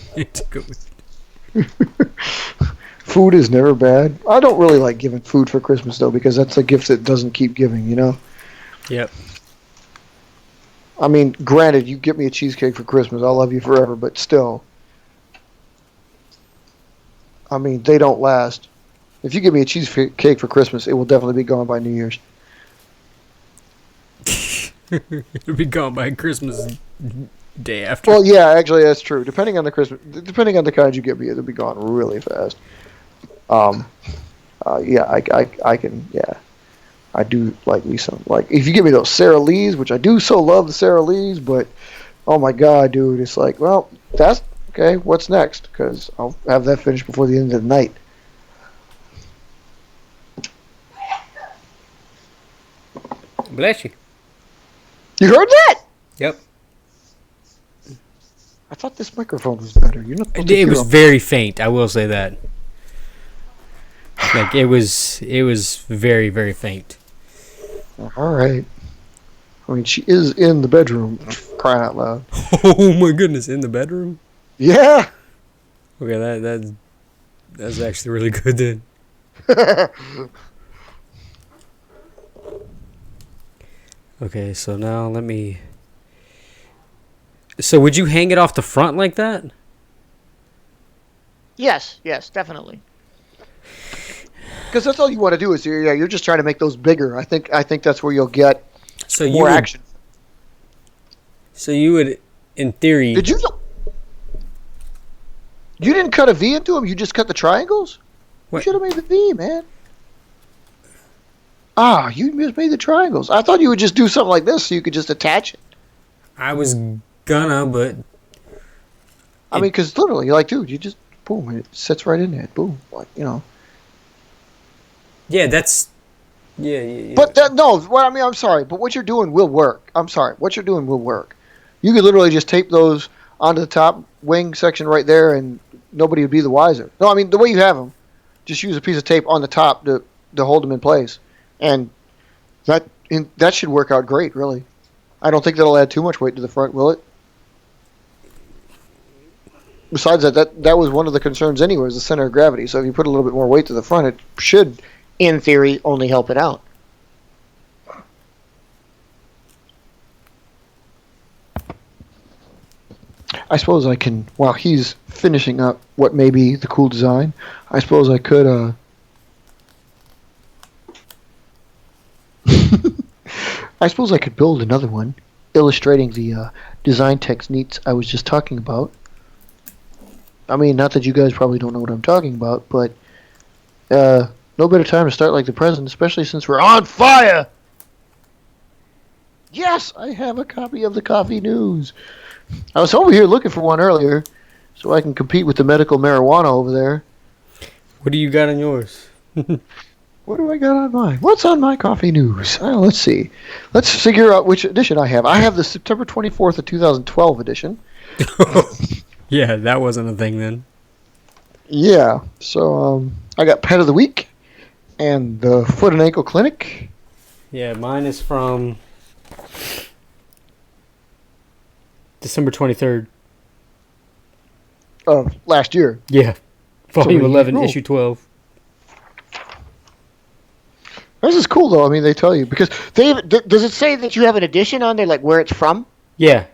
food is never bad. I don't really like giving food for Christmas, though, because that's a gift that doesn't keep giving, Yep. I mean, granted, you get me a cheesecake for Christmas, I'll love you forever, but still. I mean, they don't last. If you give me a cheesecake for Christmas, it will definitely be gone by New Year's. It'll be gone by Christmas day after. Well, yeah, actually, that's true. Depending on the kind you give me, it'll be gone really fast. Yeah, I can, yeah. I do like me some, like, if you give me those Sara Lee's, which I do so love the Sara Lee's, but, oh my God, dude, it's like, well, that's, okay, what's next? Because I'll have that finished before the end of the night. Bless you. You heard that? Yep. I thought this microphone was better. You're not supposed to It hear was them. very faint. I will say that. Like it was very, very faint. All right. I mean, she is in the bedroom. Crying out loud. Oh my goodness, in the bedroom? Yeah. Okay, that's actually really good then. Okay, so now let me. So would you hang it off the front like that? Yes, definitely. Because that's all you want to do is you're just trying to make those bigger. I think that's where you'll get So you more would, action. So you would, in theory. Did you? You didn't cut a V into them. You just cut the triangles. What? You should have made the V, man. Ah, you just made the triangles. I thought you would just do something like this so you could just attach it. I was gonna, but I mean, because literally, you're like, dude, you just boom, it sits right in there. Boom, like yeah, that's yeah. But no, what I mean, I'm sorry, but what you're doing will work. I'm sorry, what you're doing will work. You could literally just tape those onto the top wing section right there, and nobody would be the wiser. No, I mean the way you have them, just use a piece of tape on the top to hold them in place, and that should work out great. Really, I don't think that'll add too much weight to the front, will it? Besides that was one of the concerns anyway, was the center of gravity. So if you put a little bit more weight to the front, it should, in theory, only help it out. I suppose I can, while he's finishing up what may be the cool design, I suppose I could, I suppose I could build another one, illustrating the design techniques I was just talking about. I mean, not that you guys probably don't know what I'm talking about, but no better time to start like the present, especially since we're on fire! Yes, I have a copy of the Coffee News. I was over here looking for one earlier, so I can compete with the medical marijuana over there. What do you got on yours? What do I got on mine? What's on my Coffee News? Let's see. Let's figure out which edition I have. I have the September 24th of 2012 edition. Yeah, that wasn't a thing then. Yeah, so I got Pet of the Week and the Foot and Ankle Clinic. Yeah, mine is from December 23rd. Of last year. Yeah. Volume So 11, cool. issue 12. This is cool, though. I mean, they tell you. Because does it say that you have an edition on there, like where it's from? Yeah.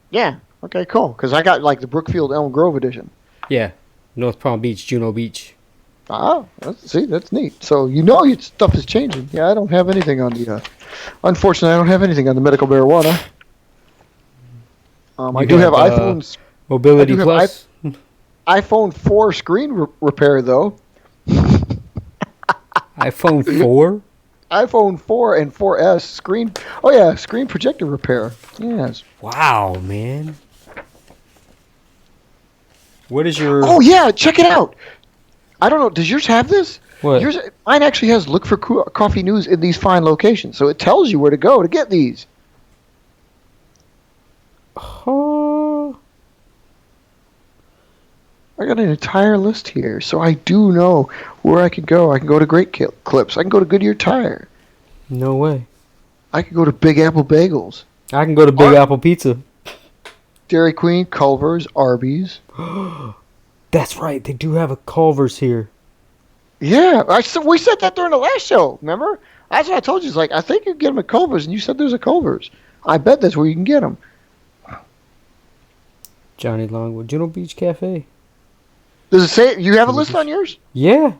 Yeah. Okay, cool. Because I got, like, the Brookfield Elm Grove edition. Yeah. North Palm Beach, Juno Beach. Ah, see, that's neat. So, your stuff is changing. Yeah, I don't have anything on the... unfortunately, I don't have anything on the medical marijuana. I do have iPhones... Mobility Plus. iPhone 4 screen repair, though. iPhone 4? iPhone 4 and 4S screen... Oh, yeah, screen projector repair. Yes. Wow, man. What is your... Oh, yeah, check it out. I don't know. Does yours have this? What? Mine actually has look for Coffee News in these fine locations. So it tells you where to go to get these. Oh. I got an entire list here. So I do know where I can go. I can go to Great Clips. I can go to Goodyear Tire. No way. I can go to Big Apple Bagels. I can go to Big Apple Pizza. Dairy Queen, Culver's, Arby's. That's right. They do have a Culver's here. Yeah, we said that during the last show. Remember? That's what I told you. It's like, I think you can get them at Culver's, and you said there's a Culver's. I bet that's where you can get them. Johnny Longwood, Juno Beach Cafe. Does it say you have a list on yours? Yeah.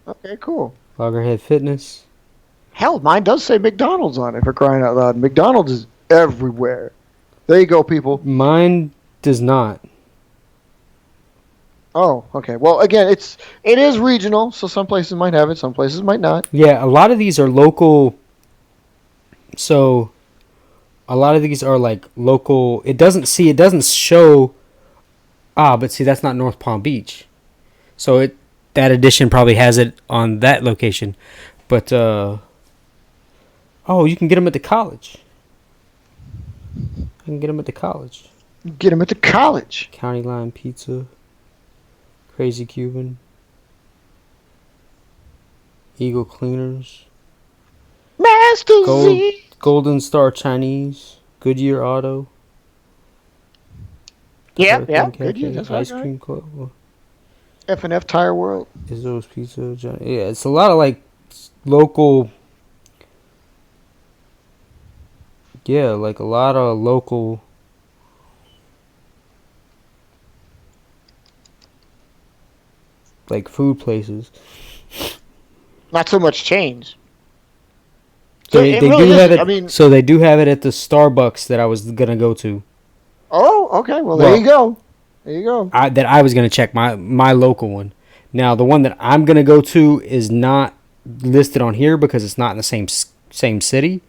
Okay, cool. Loggerhead Fitness. Hell, mine does say McDonald's on it, for crying out loud. McDonald's is everywhere. There you go, people. Mine does not. Oh, okay. Well, again, it is regional, so some places might have it, some places might not. Yeah, a lot of these are local. So, a lot of these are like local. It doesn't show. But see, that's not North Palm Beach. So that edition probably has it on that location. But, you can get them at the college. You can get them at the college. Get them at the college. County Line Pizza. Crazy Cuban. Eagle Cleaners. Mr. Z. Golden Star Chinese, Goodyear Auto. Yeah, Hurricane Goodyear, Cafe, that's right, Ice right. Cream Club. F&F Tire World. Izzo's Pizza. Yeah, it's a lot of like local. Yeah, like a lot of local. Like food places. Not so much chains. They it really do have is, it. I mean- so they do have it at the Starbucks that I was gonna go to. Oh, okay. Well, there Well, you go. There you go. That I was gonna check my local one. Now the one that I'm gonna go to is not listed on here because it's not in the same city.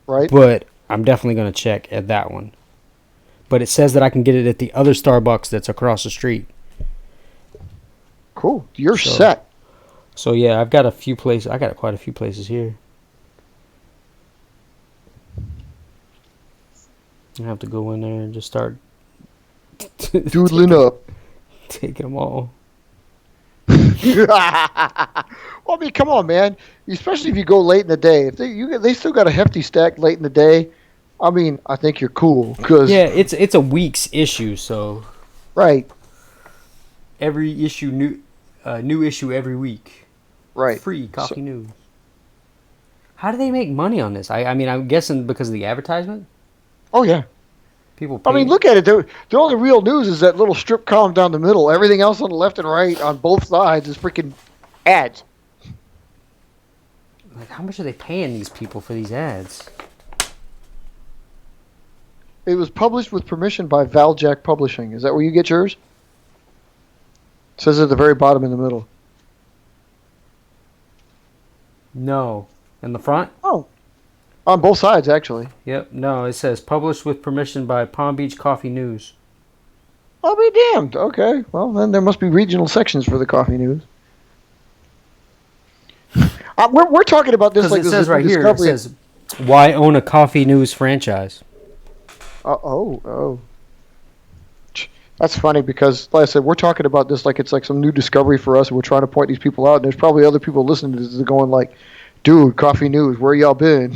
Right. But I'm definitely gonna check at that one. But it says that I can get it at the other Starbucks that's across the street. Cool. You're So- set. So yeah, I've got a few places. I got quite a few places here. I have to go in there and just start Doodling up. taking them all. Well, I mean, come on, man. Especially if you go late in the day. If they still got a hefty stack late in the day, I mean, I think you're cool. Yeah, it's a week's issue, so Right. every issue new issue every week. Right. Free coffee news. How do they make money on this? I mean, I'm guessing because of the advertisement. Oh yeah. People pay. I mean, look at it. The only real news is that little strip column down the middle. Everything else on the left and right on both sides is freaking ads. Like, how much are they paying these people for these ads? It was published with permission by Valjack Publishing. Is that where you get yours? It says at the very bottom in the middle. No. In the front? Oh. On both sides, actually. Yep. No, it says published with permission by Palm Beach Coffee News. I'll be damned. Okay. Well, then there must be regional sections for the coffee news. We're talking about this Because like it this says is a right here, it discovery. says, why own a coffee news franchise? Oh. That's funny because, like I said, we're talking about this like it's like some new discovery for us, and we're trying to point these people out. And there's probably other people listening to this that are going like, "Dude, coffee news, where y'all been?"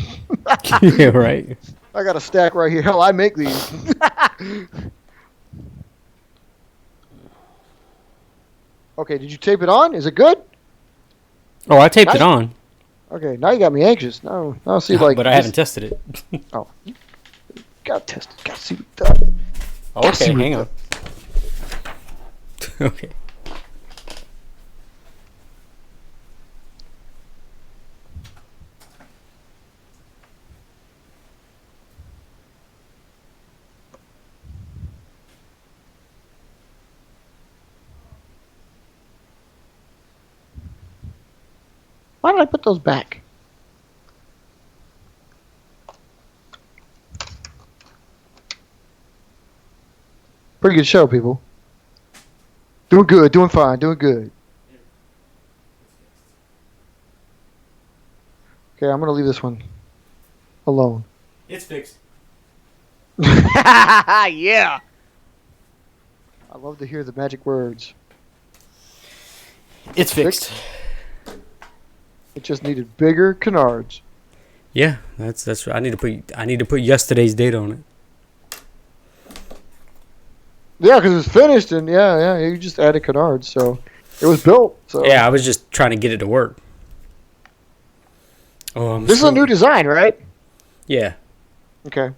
Yeah, right. I got a stack right here. Hell, I make these. Okay, did you tape it on? Is it good? Oh, I taped Nice. it on. Okay, now you got me anxious. Now see like. but I haven't tested it. Oh, got tested. Got to see what done. Okay, hang on. Okay. Why did I put those back? Pretty good show, people. Doing good, doing fine, doing good. Okay, I'm gonna leave this one alone. It's fixed. Yeah. I love to hear the magic words. It's fixed. It just needed bigger canards. Yeah, that's. I need to put yesterday's date on it. Yeah, because it's finished, and yeah, you just added canards, so it was built. So Yeah, I was just trying to get it to work. Oh, this is a new design, right? Yeah. Okay.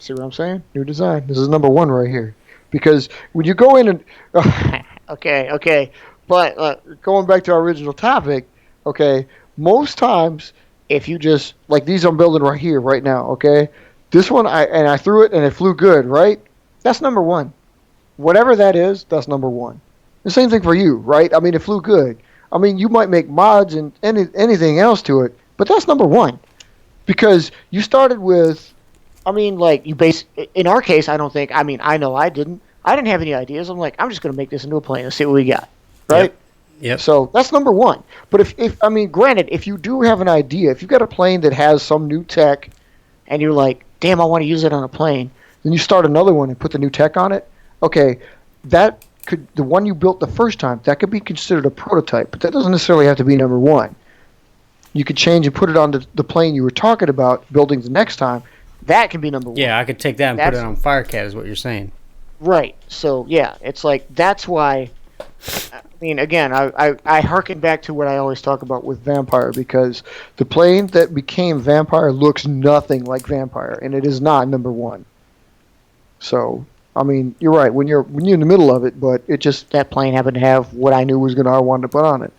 See what I'm saying? New design. This is number one right here. Because when you go in and... Okay. But going back to our original topic, okay, most times if you just... Like these I'm building right here, right now, okay? This one, I threw it and it flew good, right? That's number one. Whatever that is, that's number one. The same thing for you, right? I mean, it flew good. I mean, you might make mods and anything else to it, but that's number one. Because you started with... I mean, like in our case, I don't think. I mean, I know I didn't have any ideas. I'm like, I'm just gonna make this into a plane and see what we got, right? Yep. So that's number one. But if I mean, granted, if you do have an idea, if you've got a plane that has some new tech, and you're like, damn, I want to use it on a plane, then you start another one and put the new tech on it. Okay, that could the one you built the first time, that could be considered a prototype, but that doesn't necessarily have to be number one. You could change and put it on the plane you were talking about building the next time. That can be number one. Yeah, I could take that and put it on Firecat, is what you're saying. Right. So yeah, it's like that's why. I mean, again, I harken back to what I always talk about with Vampire, because the plane that became Vampire looks nothing like Vampire, and it is not number one. So I mean, you're right when you're in the middle of it, but it just that plane happened to have what I knew was I wanted to put on it.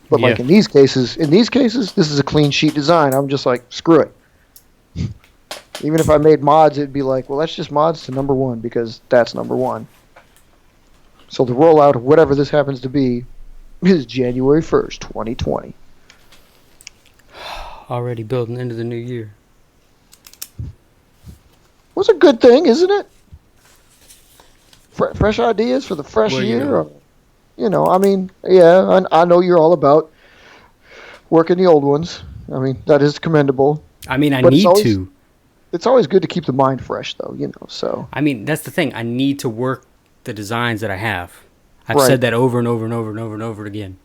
But like in these cases, this is a clean sheet design. I'm just like, screw it. Even if I made mods, it'd be like, well, that's just mods to number one because that's number one. So the rollout of whatever this happens to be is January 1st, 2020. Already building into the new year. What's a good thing, isn't it? Fresh ideas for the fresh year. I mean, yeah, I know you're all about working the old ones. I mean, that is commendable. I mean, I need to. It's always good to keep the mind fresh, though, so. I mean, that's the thing. I need to work the designs that I have. I've said that over and over and over and over and over again.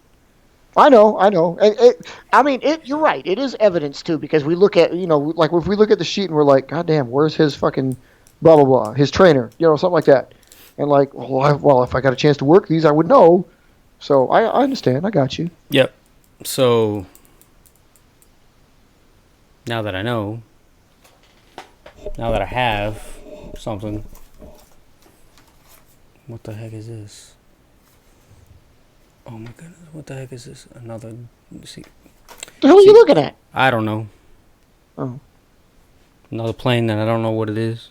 I know. And you're right. It is evidence, too, because we look at, like if we look at the sheet and we're like, God damn, where's his fucking blah, blah, blah, his trainer, something like that. And like, well, if I got a chance to work these, I would know. So I understand. I got you. Yep. So now that I know, now that I have something, what the heck is this? Oh my goodness, what the heck is this? Another, see. What the hell are you looking at? I don't know. Oh. Another plane that I don't know what it is.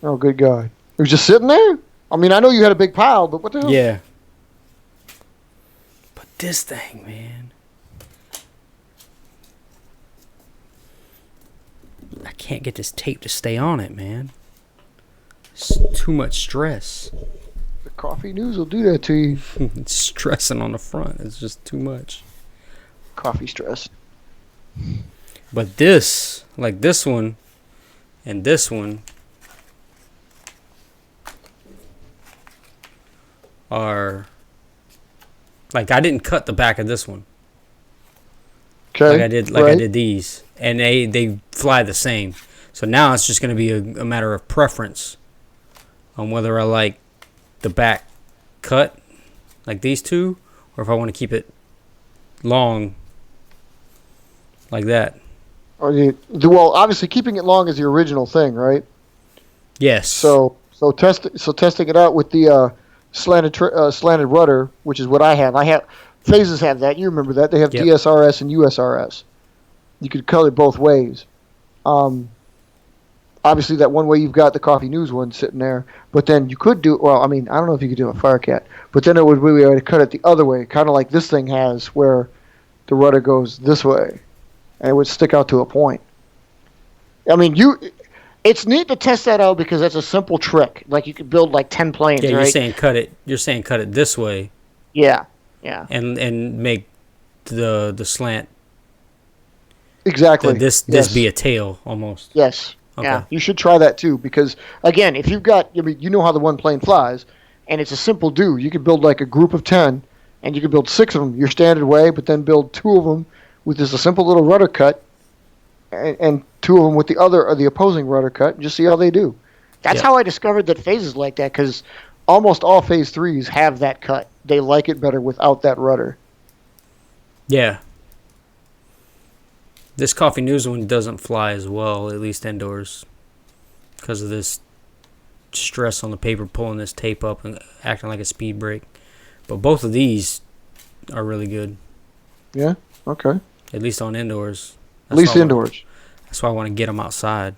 Oh, good God. It was just sitting there? I mean, I know you had a big pile, but what the hell? Yeah. But this thing, man. I can't get this tape to stay on it, man. It's too much stress. The coffee news will do that to you. It's stressing on the front. It's just too much. Coffee stress. But this, like this one, and this one, are like I didn't cut the back of this one. Okay. I did these, and they fly the same. So now it's just going to be a matter of preference on whether I like the back cut like these two, or if I want to keep it long like that. Well, obviously keeping it long is the original thing, right? Yes. So testing it out with the slanted rudder, which is what I have. Phases have that. You remember that. They have DSRS and USRS. You could color both ways. Obviously, that one way you've got the Coffee News one sitting there. But then you could do, well, I mean, I don't know if you could do a Firecat. But then it would be able to cut it the other way, kind of like this thing has, where the rudder goes this way. And it would stick out to a point. I mean, it's neat to test that out because that's a simple trick. Like, you could build like 10 planes, right? You're saying cut it this way. Yeah. Yeah. And make the slant. Exactly. This be a tail almost. Yes. Okay. Yeah. You should try that too, because again, if you've got, you know how the one plane flies, and it's a simple do. You could build like a group of 10, and you could build 6 of them your standard way, but then build 2 of them with just a simple little rudder cut, and 2 of them with the other or the opposing rudder cut, and just see how they do. That's how I discovered that phases like that, because almost all phase 3s have that cut. They like it better without that rudder. Yeah. This Coffee News one doesn't fly as well, at least indoors, because of this stress on the paper pulling this tape up and acting like a speed brake. But both of these are really good. Yeah? Okay. At least on indoors. At least indoors. That's why I want to get them outside.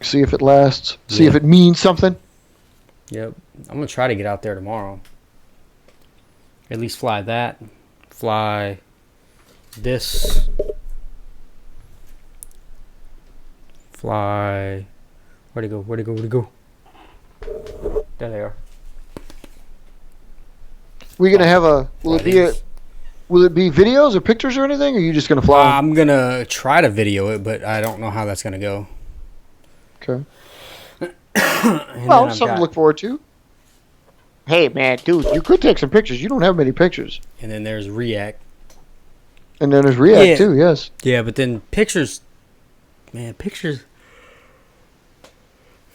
See if it lasts. See if it means something. Yep. I'm going to try to get out there tomorrow. At least fly that. Fly this. Fly. Where'd it go? There they are. We're going to have will it be videos or pictures or anything, or are you just going to fly? I'm going to try to video it, but I don't know how that's going to go. Okay. And Well, then I've something to got- look forward to. Hey, man, dude, you could take some pictures. You don't have many pictures. And then there's React. And then there's React, Yeah. too, yes. Yeah, but then pictures, man, pictures,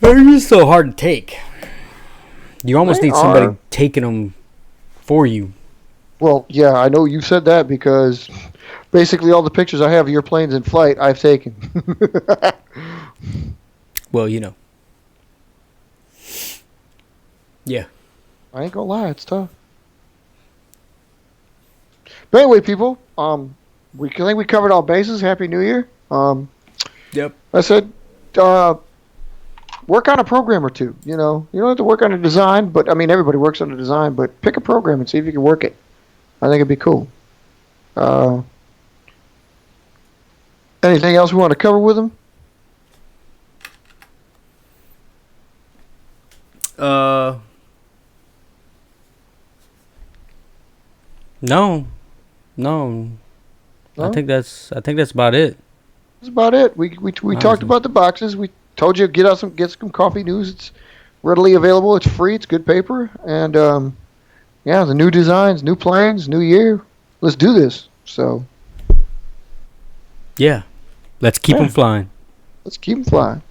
they're just so hard to take. You almost They need somebody are. taking them for you. Well, yeah, I know you said that because basically all the pictures I have of your planes in flight, I've taken. Well, you know. Yeah. I ain't gonna lie, it's tough. But anyway, people, I think we covered all bases. Happy New Year. Yep. I said, work on a program or two. You know, you don't have to work on a design, but I mean, everybody works on a design. But pick a program and see if you can work it. I think it'd be cool. Anything else we want to cover with them? No. I No? think that's about it. That's about it. We talked Honestly. about the boxes. We told you get some coffee news. It's readily available. It's free. It's good paper. And yeah, the new designs, new plans, new year. Let's do this. So Yeah. Let's keep Yeah. them flying. let's keep them flying.